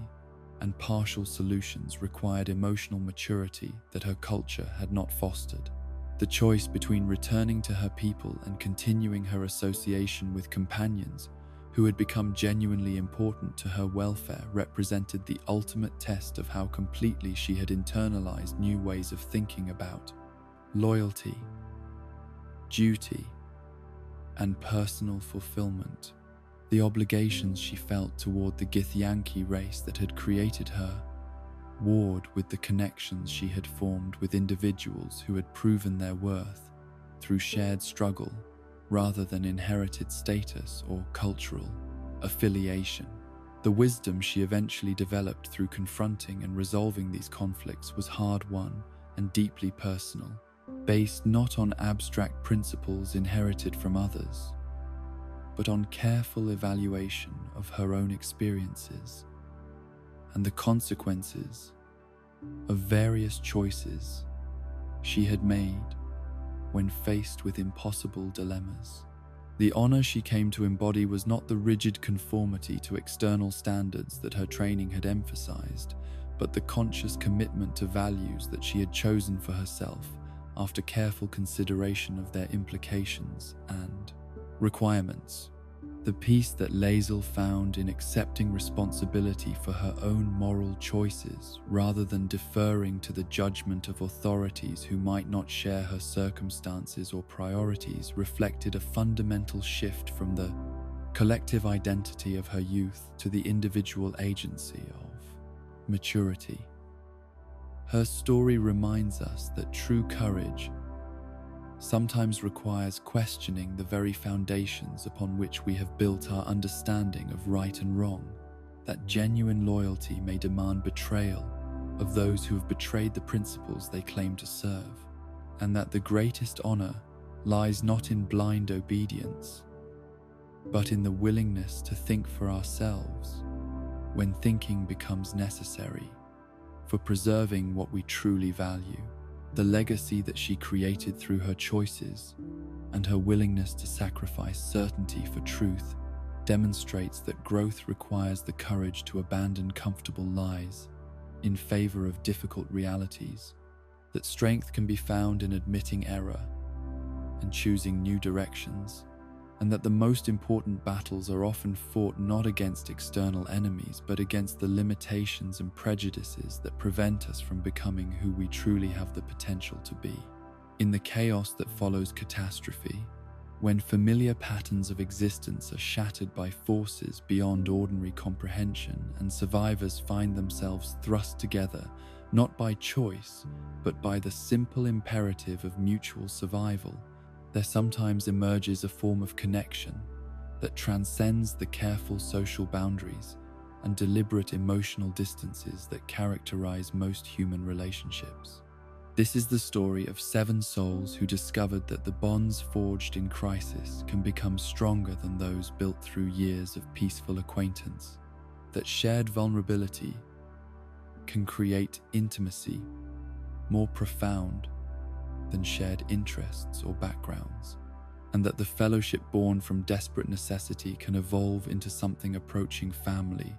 Speaker 1: and partial solutions required emotional maturity that her culture had not fostered. The choice between returning to her people and continuing her association with companions who had become genuinely important to her welfare represented the ultimate test of how completely she had internalized new ways of thinking about loyalty, duty, and personal fulfillment. The obligations she felt toward the Githyanki race that had created her warred with the connections she had formed with individuals who had proven their worth through shared struggle rather than inherited status or cultural affiliation. The wisdom she eventually developed through confronting and resolving these conflicts was hard-won and deeply personal, based not on abstract principles inherited from others, but on careful evaluation of her own experiences and the consequences of various choices she had made when faced with impossible dilemmas. The honor she came to embody was not the rigid conformity to external standards that her training had emphasized, but the conscious commitment to values that she had chosen for herself after careful consideration of their implications and requirements. The peace that Lae'zel found in accepting responsibility for her own moral choices rather than deferring to the judgment of authorities who might not share her circumstances or priorities reflected a fundamental shift from the collective identity of her youth to the individual agency of maturity. Her story reminds us that true courage sometimes requires questioning the very foundations upon which we have built our understanding of right and wrong, that genuine loyalty may demand betrayal of those who have betrayed the principles they claim to serve, and that the greatest honor lies not in blind obedience, but in the willingness to think for ourselves when thinking becomes necessary for preserving what we truly value. The legacy that she created through her choices and her willingness to sacrifice certainty for truth demonstrates that growth requires the courage to abandon comfortable lies in favor of difficult realities, that strength can be found in admitting error and choosing new directions, and that the most important battles are often fought not against external enemies but against the limitations and prejudices that prevent us from becoming who we truly have the potential to be. In the chaos that follows catastrophe, when familiar patterns of existence are shattered by forces beyond ordinary comprehension and survivors find themselves thrust together not by choice but by the simple imperative of mutual survival, there sometimes emerges a form of connection that transcends the careful social boundaries and deliberate emotional distances that characterize most human relationships. This is the story of 7 souls who discovered that the bonds forged in crisis can become stronger than those built through years of peaceful acquaintance, that shared vulnerability can create intimacy more profound than shared interests or backgrounds, and that the fellowship born from desperate necessity can evolve into something approaching family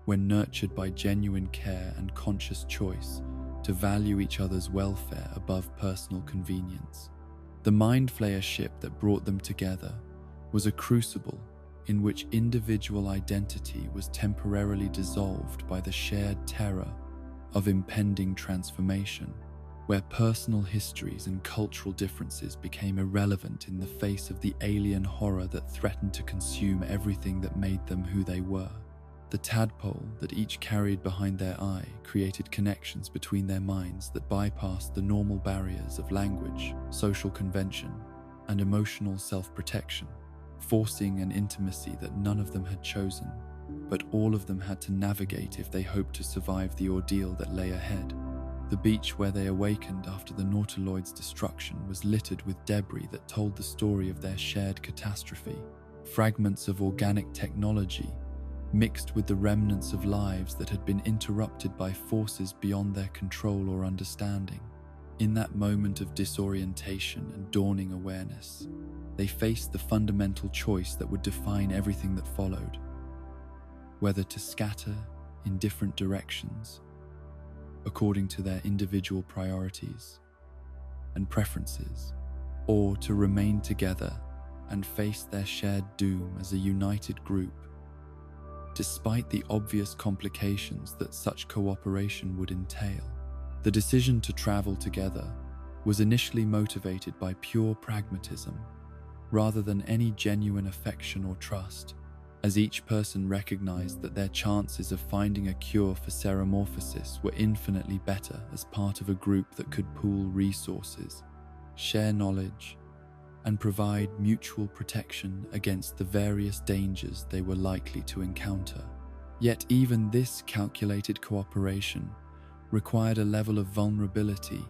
Speaker 1: when nurtured by genuine care and conscious choice to value each other's welfare above personal convenience. The mind flayer ship that brought them together was a crucible in which individual identity was temporarily dissolved by the shared terror of impending transformation, where personal histories and cultural differences became irrelevant in the face of the alien horror that threatened to consume everything that made them who they were. The tadpole that each carried behind their eye created connections between their minds that bypassed the normal barriers of language, social convention, and emotional self-protection, forcing an intimacy that none of them had chosen, but all of them had to navigate if they hoped to survive the ordeal that lay ahead. The beach where they awakened after the Nautiloid's destruction was littered with debris that told the story of their shared catastrophe. Fragments of organic technology mixed with the remnants of lives that had been interrupted by forces beyond their control or understanding. In that moment of disorientation and dawning awareness, they faced the fundamental choice that would define everything that followed: whether to scatter in different directions according to their individual priorities, and preferences, or to remain together and face their shared doom as a united group. Despite the obvious complications that such cooperation would entail, the decision to travel together was initially motivated by pure pragmatism rather than any genuine affection or trust, as each person recognized that their chances of finding a cure for ceremorphosis were infinitely better as part of a group that could pool resources, share knowledge, and provide mutual protection against the various dangers they were likely to encounter. Yet even this calculated cooperation required a level of vulnerability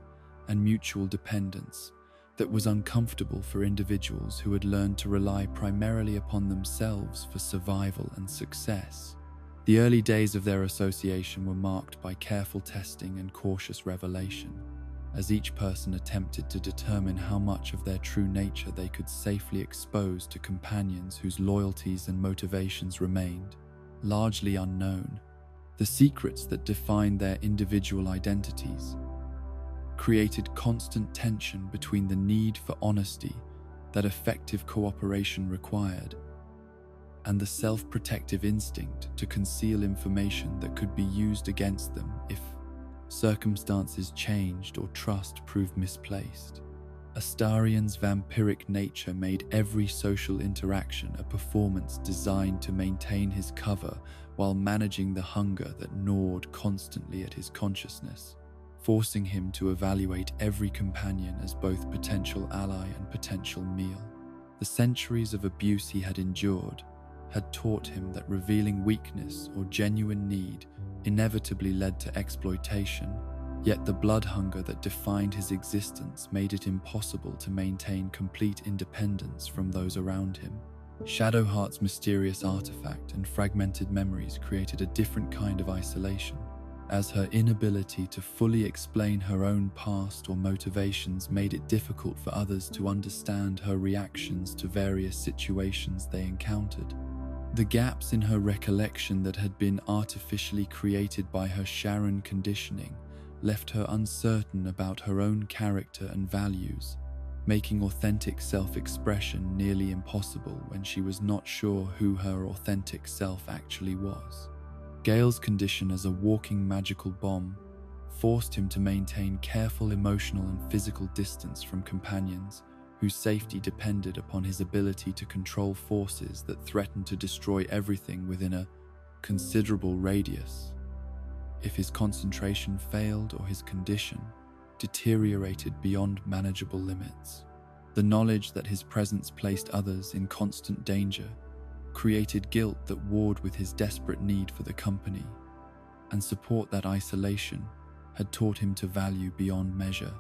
Speaker 1: and mutual dependence that was uncomfortable for individuals who had learned to rely primarily upon themselves for survival and success. The early days of their association were marked by careful testing and cautious revelation, as each person attempted to determine how much of their true nature they could safely expose to companions whose loyalties and motivations remained largely unknown. The secrets that defined their individual identities created constant tension between the need for honesty that effective cooperation required and the self-protective instinct to conceal information that could be used against them if circumstances changed or trust proved misplaced. Astarian's vampiric nature made every social interaction a performance designed to maintain his cover while managing the hunger that gnawed constantly at his consciousness, forcing him to evaluate every companion as both potential ally and potential meal. The centuries of abuse he had endured had taught him that revealing weakness or genuine need inevitably led to exploitation, yet the blood hunger that defined his existence made it impossible to maintain complete independence from those around him. Shadowheart's mysterious artifact and fragmented memories created a different kind of isolation, as her inability to fully explain her own past or motivations made it difficult for others to understand her reactions to various situations they encountered. The gaps in her recollection that had been artificially created by her Sharran conditioning left her uncertain about her own character and values, making authentic self-expression nearly impossible when she was not sure who her authentic self actually was. Gale's condition as a walking magical bomb forced him to maintain careful emotional and physical distance from companions whose safety depended upon his ability to control forces that threatened to destroy everything within a considerable radius. If his concentration failed or his condition deteriorated beyond manageable limits, the knowledge that his presence placed others in constant danger created guilt that warred with his desperate need for the company and support that isolation had taught him to value beyond measure.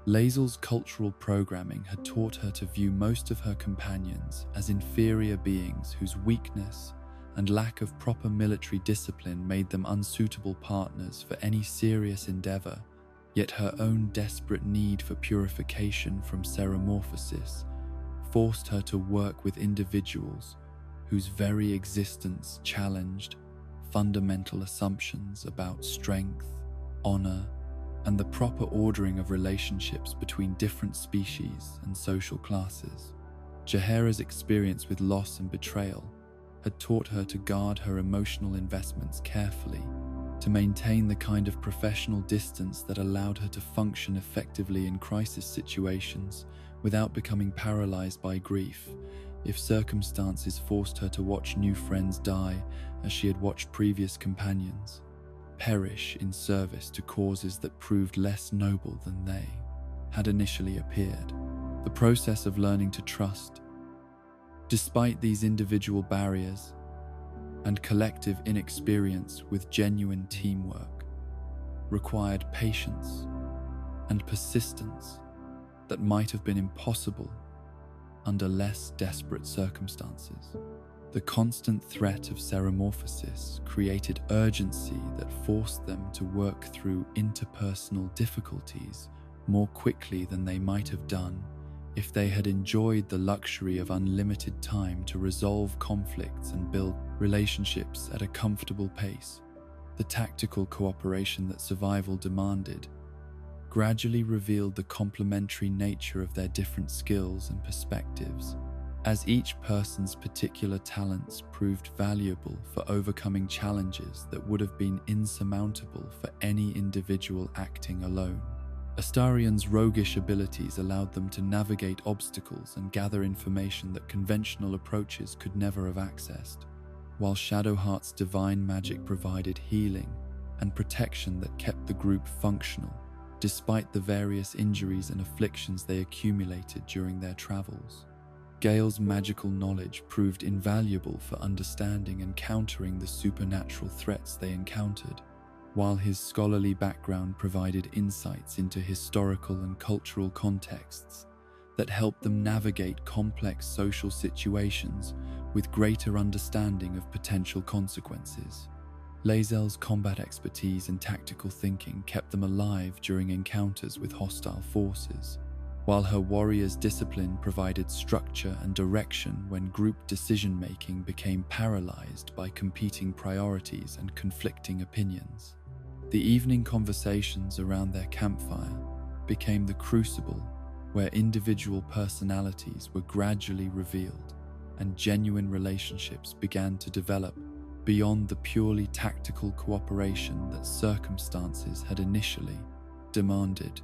Speaker 1: Lae'zel's cultural programming had taught her to view most of her companions as inferior beings whose weakness and lack of proper military discipline made them unsuitable partners for any serious endeavor, yet her own desperate need for purification from ceremorphosis forced her to work with individuals whose very existence challenged fundamental assumptions about strength, honor, and the proper ordering of relationships between different species and social classes. Jahera's experience with loss and betrayal had taught her to guard her emotional investments carefully, to maintain the kind of professional distance that allowed her to function effectively in crisis situations without becoming paralyzed by grief if circumstances forced her to watch new friends die as she had watched previous companions perish in service to causes that proved less noble than they had initially appeared. The process of learning to trust, despite these individual barriers and collective inexperience with genuine teamwork, required patience and persistence that might have been impossible under less desperate circumstances. The constant threat of ceremorphosis created urgency that forced them to work through interpersonal difficulties more quickly than they might have done if they had enjoyed the luxury of unlimited time to resolve conflicts and build relationships at a comfortable pace. The tactical cooperation that survival demanded gradually revealed the complementary nature of their different skills and perspectives, as each person's particular talents proved valuable for overcoming challenges that would have been insurmountable for any individual acting alone. Astarian's roguish abilities allowed them to navigate obstacles and gather information that conventional approaches could never have accessed, while Shadowheart's divine magic provided healing and protection that kept the group functional, despite the various injuries and afflictions they accumulated during their travels. Gale's magical knowledge proved invaluable for understanding and countering the supernatural threats they encountered, while his scholarly background provided insights into historical and cultural contexts that helped them navigate complex social situations with greater understanding of potential consequences. Lae'zel's combat expertise and tactical thinking kept them alive during encounters with hostile forces, while her warrior's discipline provided structure and direction when group decision-making became paralyzed by competing priorities and conflicting opinions. The evening conversations around their campfire became the crucible where individual personalities were gradually revealed and genuine relationships began to develop beyond the purely tactical cooperation that circumstances had initially demanded.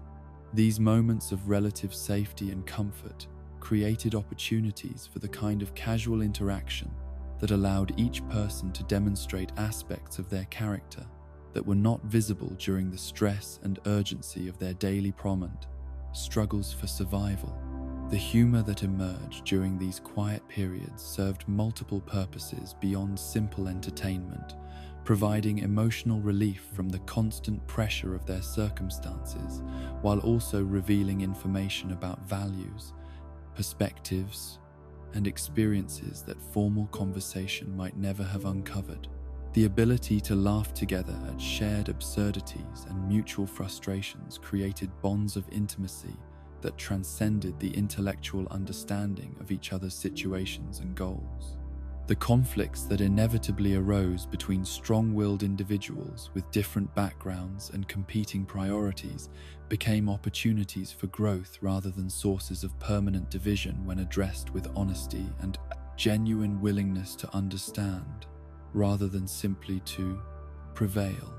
Speaker 1: These moments of relative safety and comfort created opportunities for the kind of casual interaction that allowed each person to demonstrate aspects of their character that were not visible during the stress and urgency of their daily struggles for survival. The humor that emerged during these quiet periods served multiple purposes beyond simple entertainment, providing emotional relief from the constant pressure of their circumstances, while also revealing information about values, perspectives, and experiences that formal conversation might never have uncovered. The ability to laugh together at shared absurdities and mutual frustrations created bonds of intimacy that transcended the intellectual understanding of each other's situations and goals. The conflicts that inevitably arose between strong-willed individuals with different backgrounds and competing priorities became opportunities for growth rather than sources of permanent division when addressed with honesty and genuine willingness to understand, rather than simply to prevail.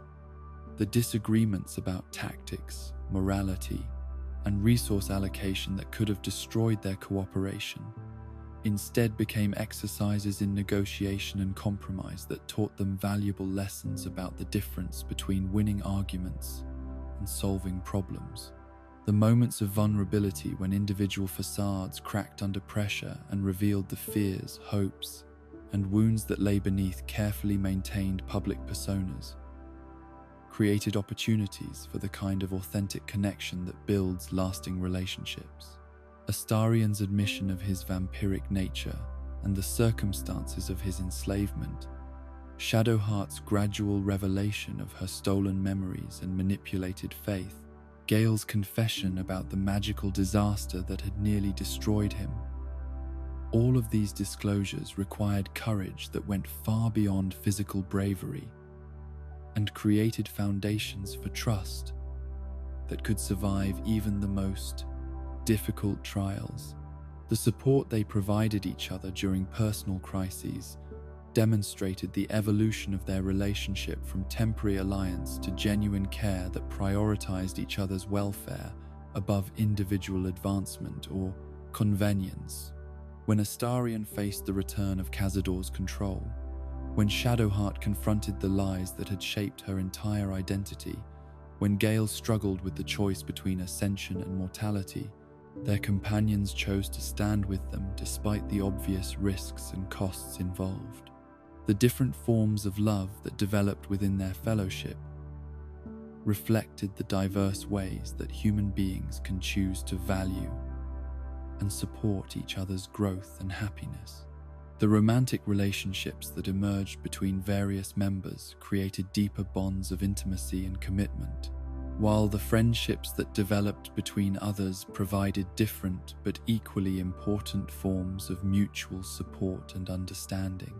Speaker 1: The disagreements about tactics, morality, and resource allocation that could have destroyed their cooperation instead became exercises in negotiation and compromise that taught them valuable lessons about the difference between winning arguments and solving problems. The moments of vulnerability when individual facades cracked under pressure and revealed the fears, hopes, and wounds that lay beneath carefully maintained public personas created opportunities for the kind of authentic connection that builds lasting relationships. Astarian's admission of his vampiric nature and the circumstances of his enslavement, Shadowheart's gradual revelation of her stolen memories and manipulated faith, Gale's confession about the magical disaster that had nearly destroyed him. All of these disclosures required courage that went far beyond physical bravery and created foundations for trust that could survive even the most difficult trials. The support they provided each other during personal crises demonstrated the evolution of their relationship from temporary alliance to genuine care that prioritized each other's welfare above individual advancement or convenience. When Astarian faced the return of Cazador's control, when Shadowheart confronted the lies that had shaped her entire identity, when Gale struggled with the choice between ascension and mortality, their companions chose to stand with them despite the obvious risks and costs involved. The different forms of love that developed within their fellowship reflected the diverse ways that human beings can choose to value and support each other's growth and happiness. The romantic relationships that emerged between various members created deeper bonds of intimacy and commitment, while the friendships that developed between others provided different but equally important forms of mutual support and understanding.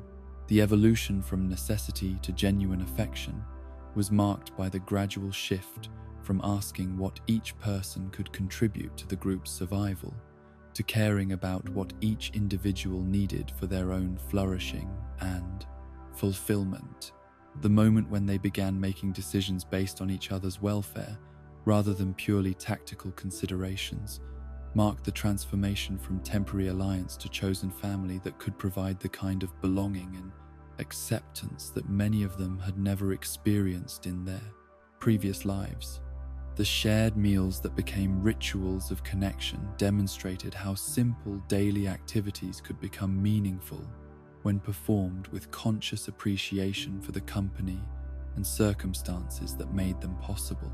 Speaker 1: The evolution from necessity to genuine affection was marked by the gradual shift from asking what each person could contribute to the group's survival, to caring about what each individual needed for their own flourishing and fulfillment. The moment when they began making decisions based on each other's welfare, rather than purely tactical considerations, marked the transformation from temporary alliance to chosen family that could provide the kind of belonging and acceptance that many of them had never experienced in their previous lives. The shared meals that became rituals of connection demonstrated how simple daily activities could become meaningful when performed with conscious appreciation for the company and circumstances that made them possible.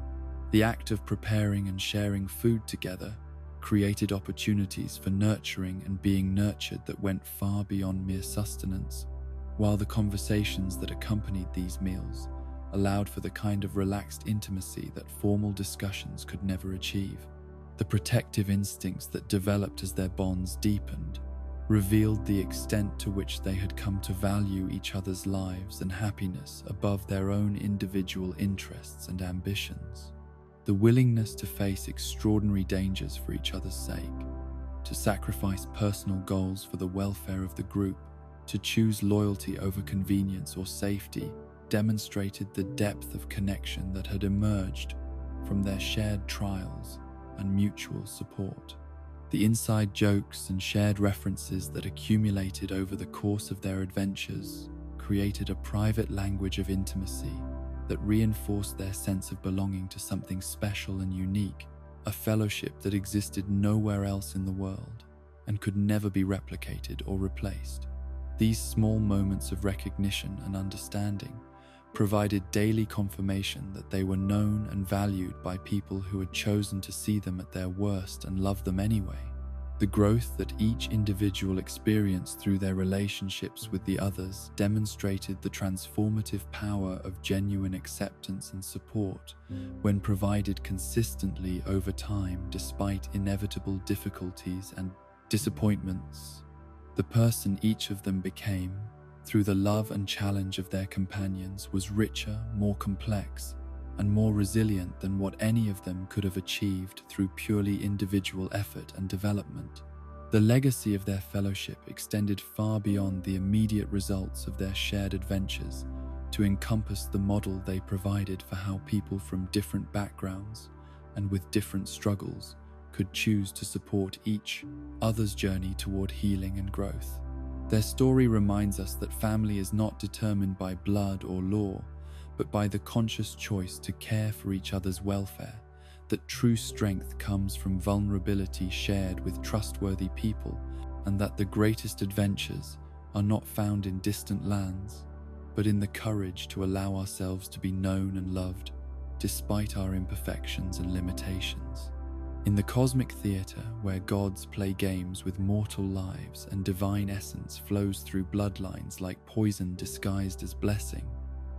Speaker 1: The act of preparing and sharing food together created opportunities for nurturing and being nurtured that went far beyond mere sustenance, while the conversations that accompanied these meals allowed for the kind of relaxed intimacy that formal discussions could never achieve. The protective instincts that developed as their bonds deepened revealed the extent to which they had come to value each other's lives and happiness above their own individual interests and ambitions. The willingness to face extraordinary dangers for each other's sake, to sacrifice personal goals for the welfare of the group, to choose loyalty over convenience or safety, demonstrated the depth of connection that had emerged from their shared trials and mutual support. The inside jokes and shared references that accumulated over the course of their adventures created a private language of intimacy that reinforced their sense of belonging to something special and unique, a fellowship that existed nowhere else in the world and could never be replicated or replaced. These small moments of recognition and understanding provided daily confirmation that they were known and valued by people who had chosen to see them at their worst and love them anyway. The growth that each individual experienced through their relationships with the others demonstrated the transformative power of genuine acceptance and support when provided consistently over time despite inevitable difficulties and disappointments. The person each of them became, through the love and challenge of their companions, was richer, more complex, and more resilient than what any of them could have achieved through purely individual effort and development. The legacy of their fellowship extended far beyond the immediate results of their shared adventures to encompass the model they provided for how people from different backgrounds and with different struggles could choose to support each other's journey toward healing and growth. Their story reminds us that family is not determined by blood or law, but by the conscious choice to care for each other's welfare, that true strength comes from vulnerability shared with trustworthy people, and that the greatest adventures are not found in distant lands, but in the courage to allow ourselves to be known and loved, despite our imperfections and limitations. In the cosmic theatre, where gods play games with mortal lives and divine essence flows through bloodlines like poison disguised as blessing,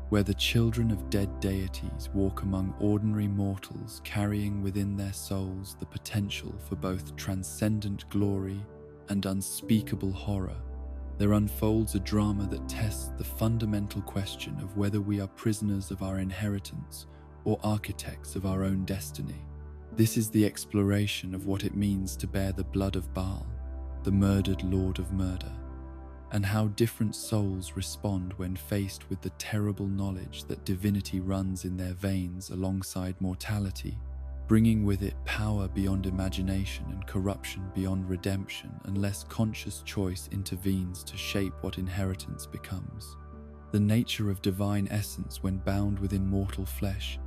Speaker 1: where the children of dead deities walk among ordinary mortals carrying within their souls the potential for both transcendent glory and unspeakable horror, there unfolds a drama that tests the fundamental question of whether we are prisoners of our inheritance or architects of our own destiny. This is the exploration of what it means to bear the blood of Baal, the murdered lord of murder, and how different souls respond when faced with the terrible knowledge that divinity runs in their veins alongside mortality, bringing with it power beyond imagination and corruption beyond redemption unless conscious choice intervenes to shape what inheritance becomes. The nature of divine essence when bound within mortal flesh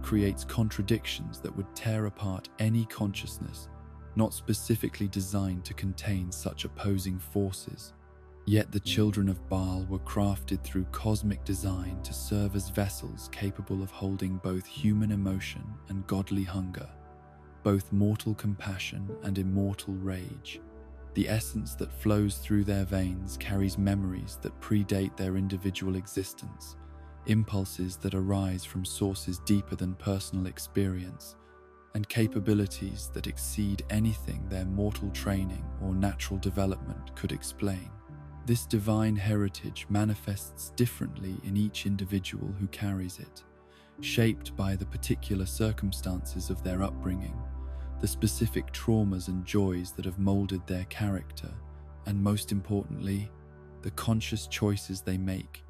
Speaker 1: creates contradictions that would tear apart any consciousness not specifically designed to contain such opposing forces. Yet the children of Baal were crafted through cosmic design to serve as vessels capable of holding both human emotion and godly hunger, both mortal compassion and immortal rage. The essence that flows through their veins carries memories that predate their individual existence, impulses that arise from sources deeper than personal experience, and capabilities that exceed anything their mortal training or natural development could explain. This divine heritage manifests differently in each individual who carries it, shaped by the particular circumstances of their upbringing, the specific traumas and joys that have molded their character, and most importantly, the conscious choices they make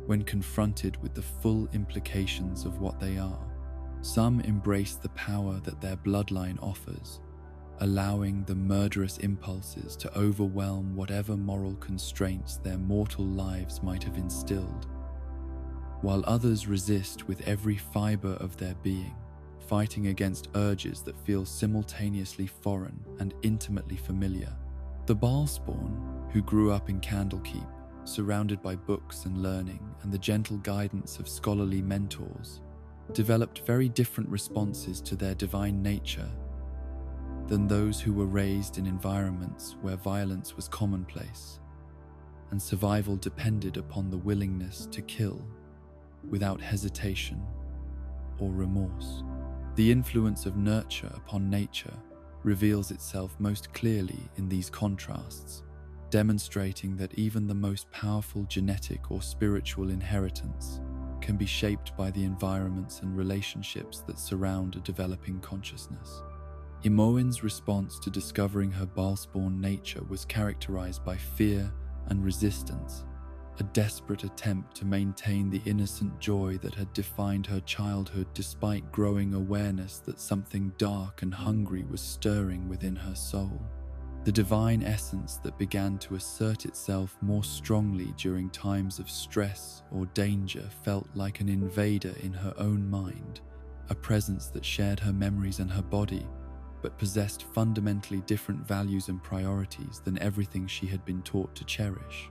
Speaker 1: when confronted with the full implications of what they are. Some embrace the power that their bloodline offers, allowing the murderous impulses to overwhelm whatever moral constraints their mortal lives might have instilled, while others resist with every fiber of their being, fighting against urges that feel simultaneously foreign and intimately familiar. The Bhaalspawn, who grew up in Candlekeep, surrounded by books and learning and the gentle guidance of scholarly mentors, developed very different responses to their divine nature than those who were raised in environments where violence was commonplace and survival depended upon the willingness to kill without hesitation or remorse. The influence of nurture upon nature reveals itself most clearly in these contrasts, demonstrating that even the most powerful genetic or spiritual inheritance can be shaped by the environments and relationships that surround a developing consciousness. Imoen's response to discovering her Bhaalspawn nature was characterized by fear and resistance, a desperate attempt to maintain the innocent joy that had defined her childhood despite growing awareness that something dark and hungry was stirring within her soul. The divine essence that began to assert itself more strongly during times of stress or danger felt like an invader in her own mind, a presence that shared her memories and her body, but possessed fundamentally different values and priorities than everything she had been taught to cherish.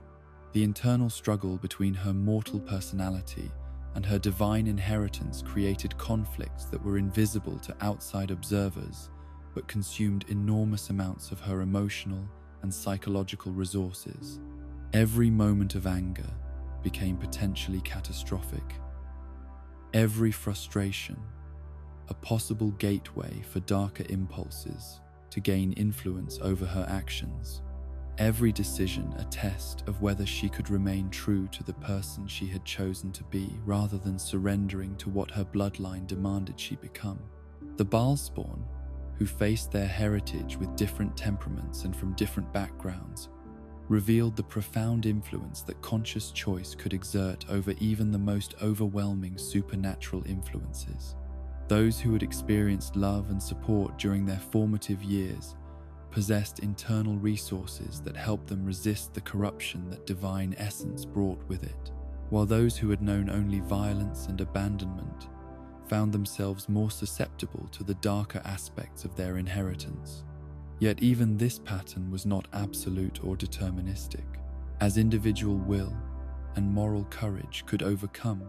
Speaker 1: The internal struggle between her mortal personality and her divine inheritance created conflicts that were invisible to outside observers, but consumed enormous amounts of her emotional and psychological resources. Every moment of anger became potentially catastrophic. Every frustration, a possible gateway for darker impulses to gain influence over her actions. Every decision a test of whether she could remain true to the person she had chosen to be rather than surrendering to what her bloodline demanded she become. The Bhaalspawn, who faced their heritage with different temperaments and from different backgrounds, revealed the profound influence that conscious choice could exert over even the most overwhelming supernatural influences. Those who had experienced love and support during their formative years possessed internal resources that helped them resist the corruption that divine essence brought with it, while those who had known only violence and abandonment found themselves more susceptible to the darker aspects of their inheritance. Yet even this pattern was not absolute or deterministic, as individual will and moral courage could overcome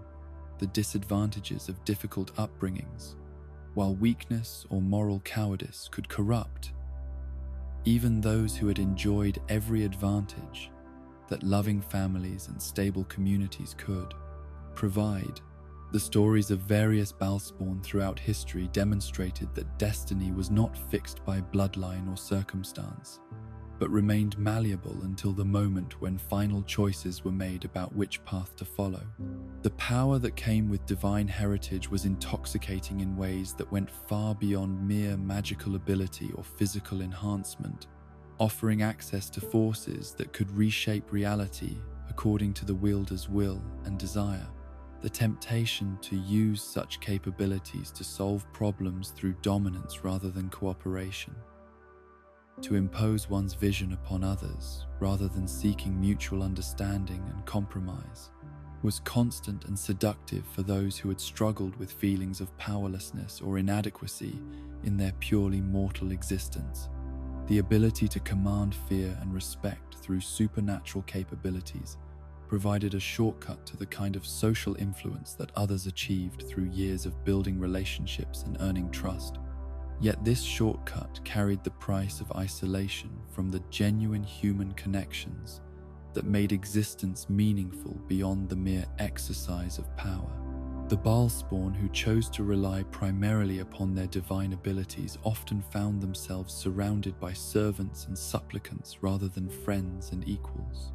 Speaker 1: the disadvantages of difficult upbringings, while weakness or moral cowardice could corrupt even those who had enjoyed every advantage that loving families and stable communities could provide. The stories of various Bhaalspawn throughout history demonstrated that destiny was not fixed by bloodline or circumstance, but remained malleable until the moment when final choices were made about which path to follow. The power that came with divine heritage was intoxicating in ways that went far beyond mere magical ability or physical enhancement, offering access to forces that could reshape reality according to the wielder's will and desire. The temptation to use such capabilities to solve problems through dominance rather than cooperation, to impose one's vision upon others rather than seeking mutual understanding and compromise, was constant and seductive for those who had struggled with feelings of powerlessness or inadequacy in their purely mortal existence. The ability to command fear and respect through supernatural capabilities provided a shortcut to the kind of social influence that others achieved through years of building relationships and earning trust. Yet this shortcut carried the price of isolation from the genuine human connections that made existence meaningful beyond the mere exercise of power. The Bhaalspawn who chose to rely primarily upon their divine abilities often found themselves surrounded by servants and supplicants rather than friends and equals.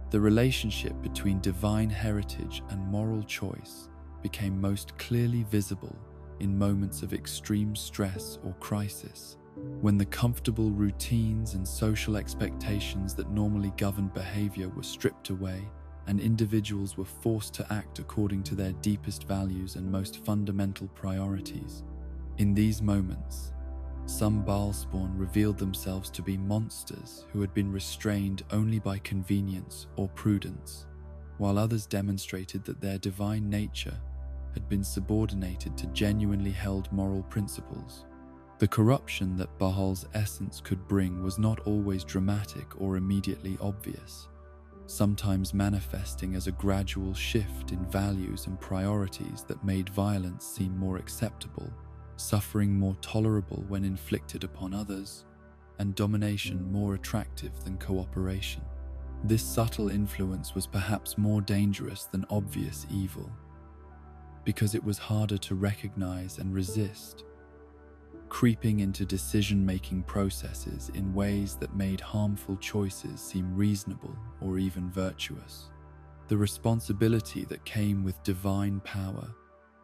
Speaker 1: The relationship between divine heritage and moral choice became most clearly visible in moments of extreme stress or crisis, when the comfortable routines and social expectations that normally governed behavior were stripped away and individuals were forced to act according to their deepest values and most fundamental priorities. In these moments, some Bhaalspawn revealed themselves to be monsters who had been restrained only by convenience or prudence, while others demonstrated that their divine nature had been subordinated to genuinely held moral principles. The corruption that Bhaal's essence could bring was not always dramatic or immediately obvious, sometimes manifesting as a gradual shift in values and priorities that made violence seem more acceptable, suffering more tolerable when inflicted upon others, and domination more attractive than cooperation. This subtle influence was perhaps more dangerous than obvious evil, because it was harder to recognize and resist, creeping into decision-making processes in ways that made harmful choices seem reasonable or even virtuous. The responsibility that came with divine power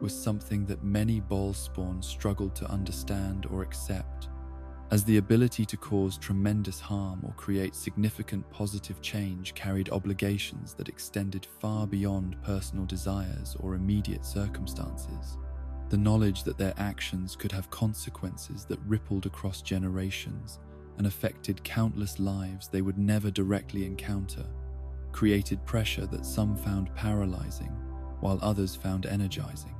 Speaker 1: was something that many Bhaalspawn struggled to understand or accept, as the ability to cause tremendous harm or create significant positive change carried obligations that extended far beyond personal desires or immediate circumstances. The knowledge that their actions could have consequences that rippled across generations and affected countless lives they would never directly encounter created pressure that some found paralyzing, while others found energizing.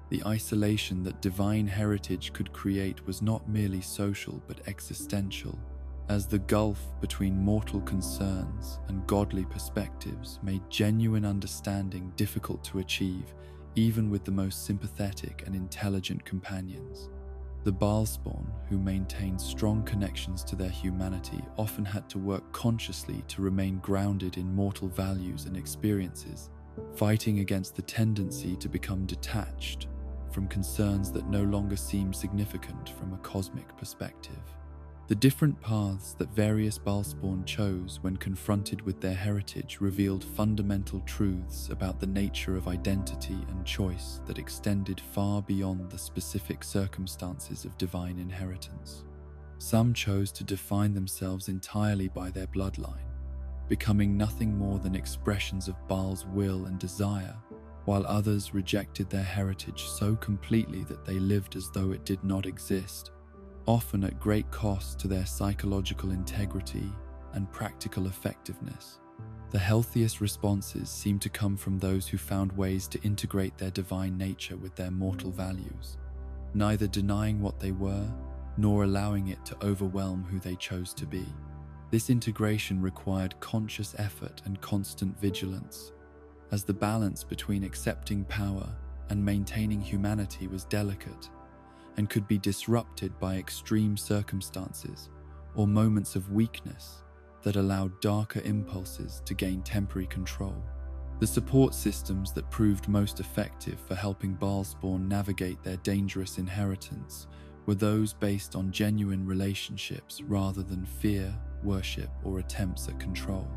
Speaker 1: The isolation that divine heritage could create was not merely social but existential, as the gulf between mortal concerns and godly perspectives made genuine understanding difficult to achieve even with the most sympathetic and intelligent companions. The Bhaalspawn, who maintained strong connections to their humanity, often had to work consciously to remain grounded in mortal values and experiences, fighting against the tendency to become detached from concerns that no longer seemed significant from a cosmic perspective. The different paths that various Bhaalspawn chose when confronted with their heritage revealed fundamental truths about the nature of identity and choice that extended far beyond the specific circumstances of divine inheritance. Some chose to define themselves entirely by their bloodline, becoming nothing more than expressions of Bhaal's will and desire, while others rejected their heritage so completely that they lived as though it did not exist, often at great cost to their psychological integrity and practical effectiveness. The healthiest responses seemed to come from those who found ways to integrate their divine nature with their mortal values, neither denying what they were nor allowing it to overwhelm who they chose to be. This integration required conscious effort and constant vigilance, as the balance between accepting power and maintaining humanity was delicate and could be disrupted by extreme circumstances or moments of weakness that allowed darker impulses to gain temporary control. The support systems that proved most effective for helping Bhaalspawn navigate their dangerous inheritance were those based on genuine relationships rather than fear, worship, or attempts at control.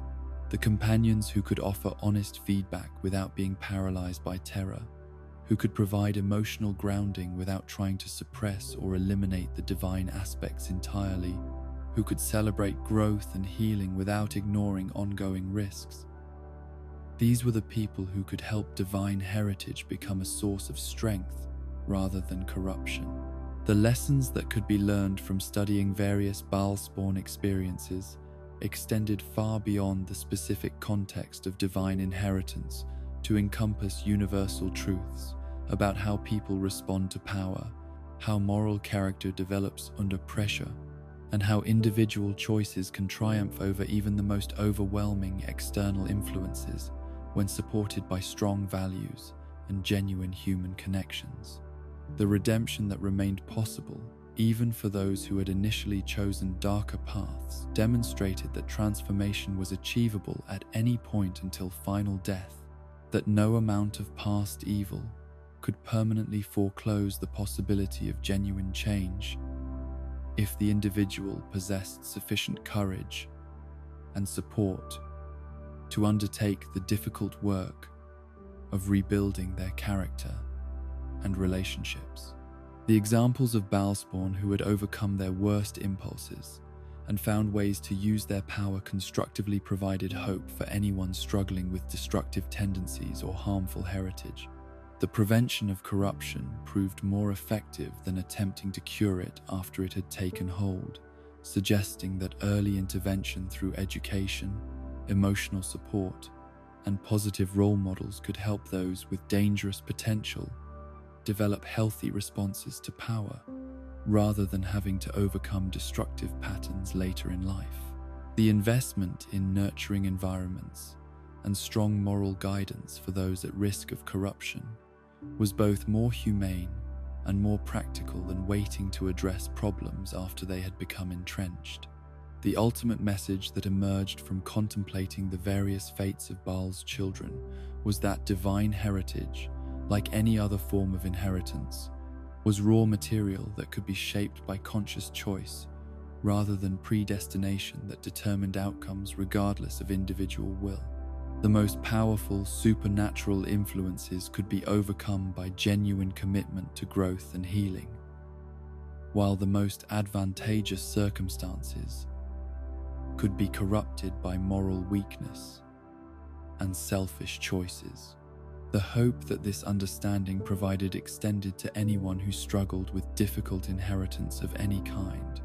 Speaker 1: The companions who could offer honest feedback without being paralyzed by terror, who could provide emotional grounding without trying to suppress or eliminate the divine aspects entirely, who could celebrate growth and healing without ignoring ongoing risks. These were the people who could help divine heritage become a source of strength rather than corruption. The lessons that could be learned from studying various Bhaalspawn experiences extended far beyond the specific context of divine inheritance to encompass universal truths about how people respond to power, how moral character develops under pressure, and how individual choices can triumph over even the most overwhelming external influences when supported by strong values and genuine human connections. The redemption that remained possible, even for those who had initially chosen darker paths, demonstrated that transformation was achievable at any point until final death, that no amount of past evil could permanently foreclose the possibility of genuine change if the individual possessed sufficient courage and support to undertake the difficult work of rebuilding their character and relationships. The examples of Bhaalspawn who had overcome their worst impulses and found ways to use their power constructively provided hope for anyone struggling with destructive tendencies or harmful heritage. The prevention of corruption proved more effective than attempting to cure it after it had taken hold, suggesting that early intervention through education, emotional support, and positive role models could help those with dangerous potential develop healthy responses to power, rather than having to overcome destructive patterns later in life. The investment in nurturing environments and strong moral guidance for those at risk of corruption was both more humane and more practical than waiting to address problems after they had become entrenched. The ultimate message that emerged from contemplating the various fates of Bhaal's children was that divine heritage, like any other form of inheritance, was raw material that could be shaped by conscious choice rather than predestination that determined outcomes regardless of individual will. The most powerful supernatural influences could be overcome by genuine commitment to growth and healing, while the most advantageous circumstances could be corrupted by moral weakness and selfish choices. The hope that this understanding provided extended to anyone who struggled with difficult inheritance of any kind,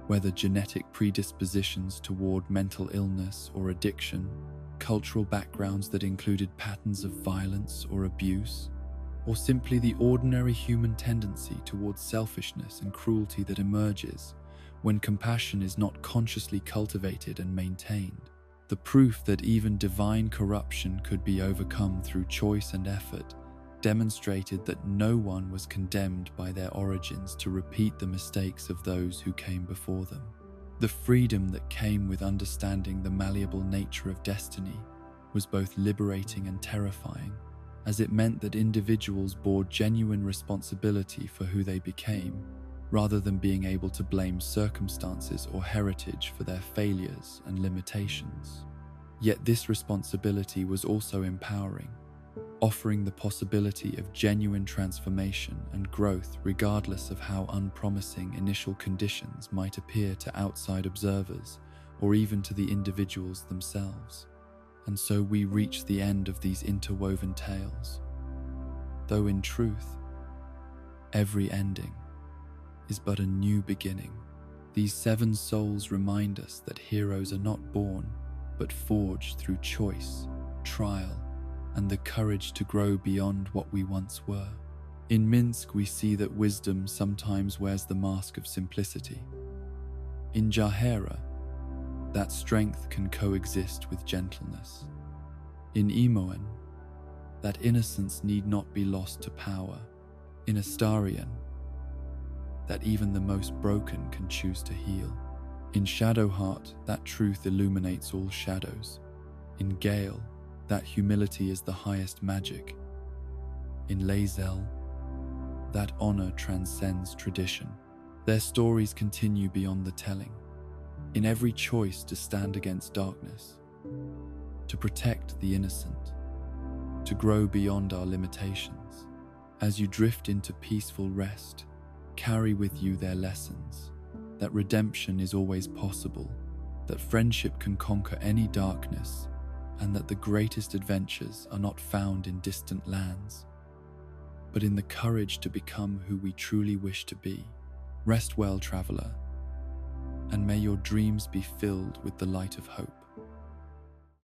Speaker 1: whether genetic predispositions toward mental illness or addiction, cultural backgrounds that included patterns of violence or abuse, or simply the ordinary human tendency towards selfishness and cruelty that emerges when compassion is not consciously cultivated and maintained. The proof that even divine corruption could be overcome through choice and effort demonstrated that no one was condemned by their origins to repeat the mistakes of those who came before them. The freedom that came with understanding the malleable nature of destiny was both liberating and terrifying, as it meant that individuals bore genuine responsibility for who they became, rather than being able to blame circumstances or heritage for their failures and limitations. Yet this responsibility was also empowering, offering the possibility of genuine transformation and growth regardless of how unpromising initial conditions might appear to outside observers or even to the individuals themselves. And so we reach the end of these interwoven tales, though in truth, every ending is but a new beginning. These 7 souls remind us that heroes are not born, but forged through choice, trial, and the courage to grow beyond what we once were. In Minsk, we see that wisdom sometimes wears the mask of simplicity. In Jahera, that strength can coexist with gentleness. In Imoen, that innocence need not be lost to power. In Aarian, that even the most broken can choose to heal. In Shadowheart, that truth illuminates all shadows. In Gale, that humility is the highest magic. In Lae'zel, that honor transcends tradition. Their stories continue beyond the telling. In every choice to stand against darkness, to protect the innocent, to grow beyond our limitations. As you drift into peaceful rest, carry with you their lessons, that redemption is always possible, that friendship can conquer any darkness, and that the greatest adventures are not found in distant lands, but in the courage to become who we truly wish to be. Rest well, traveler, and may your dreams be filled with the light of hope.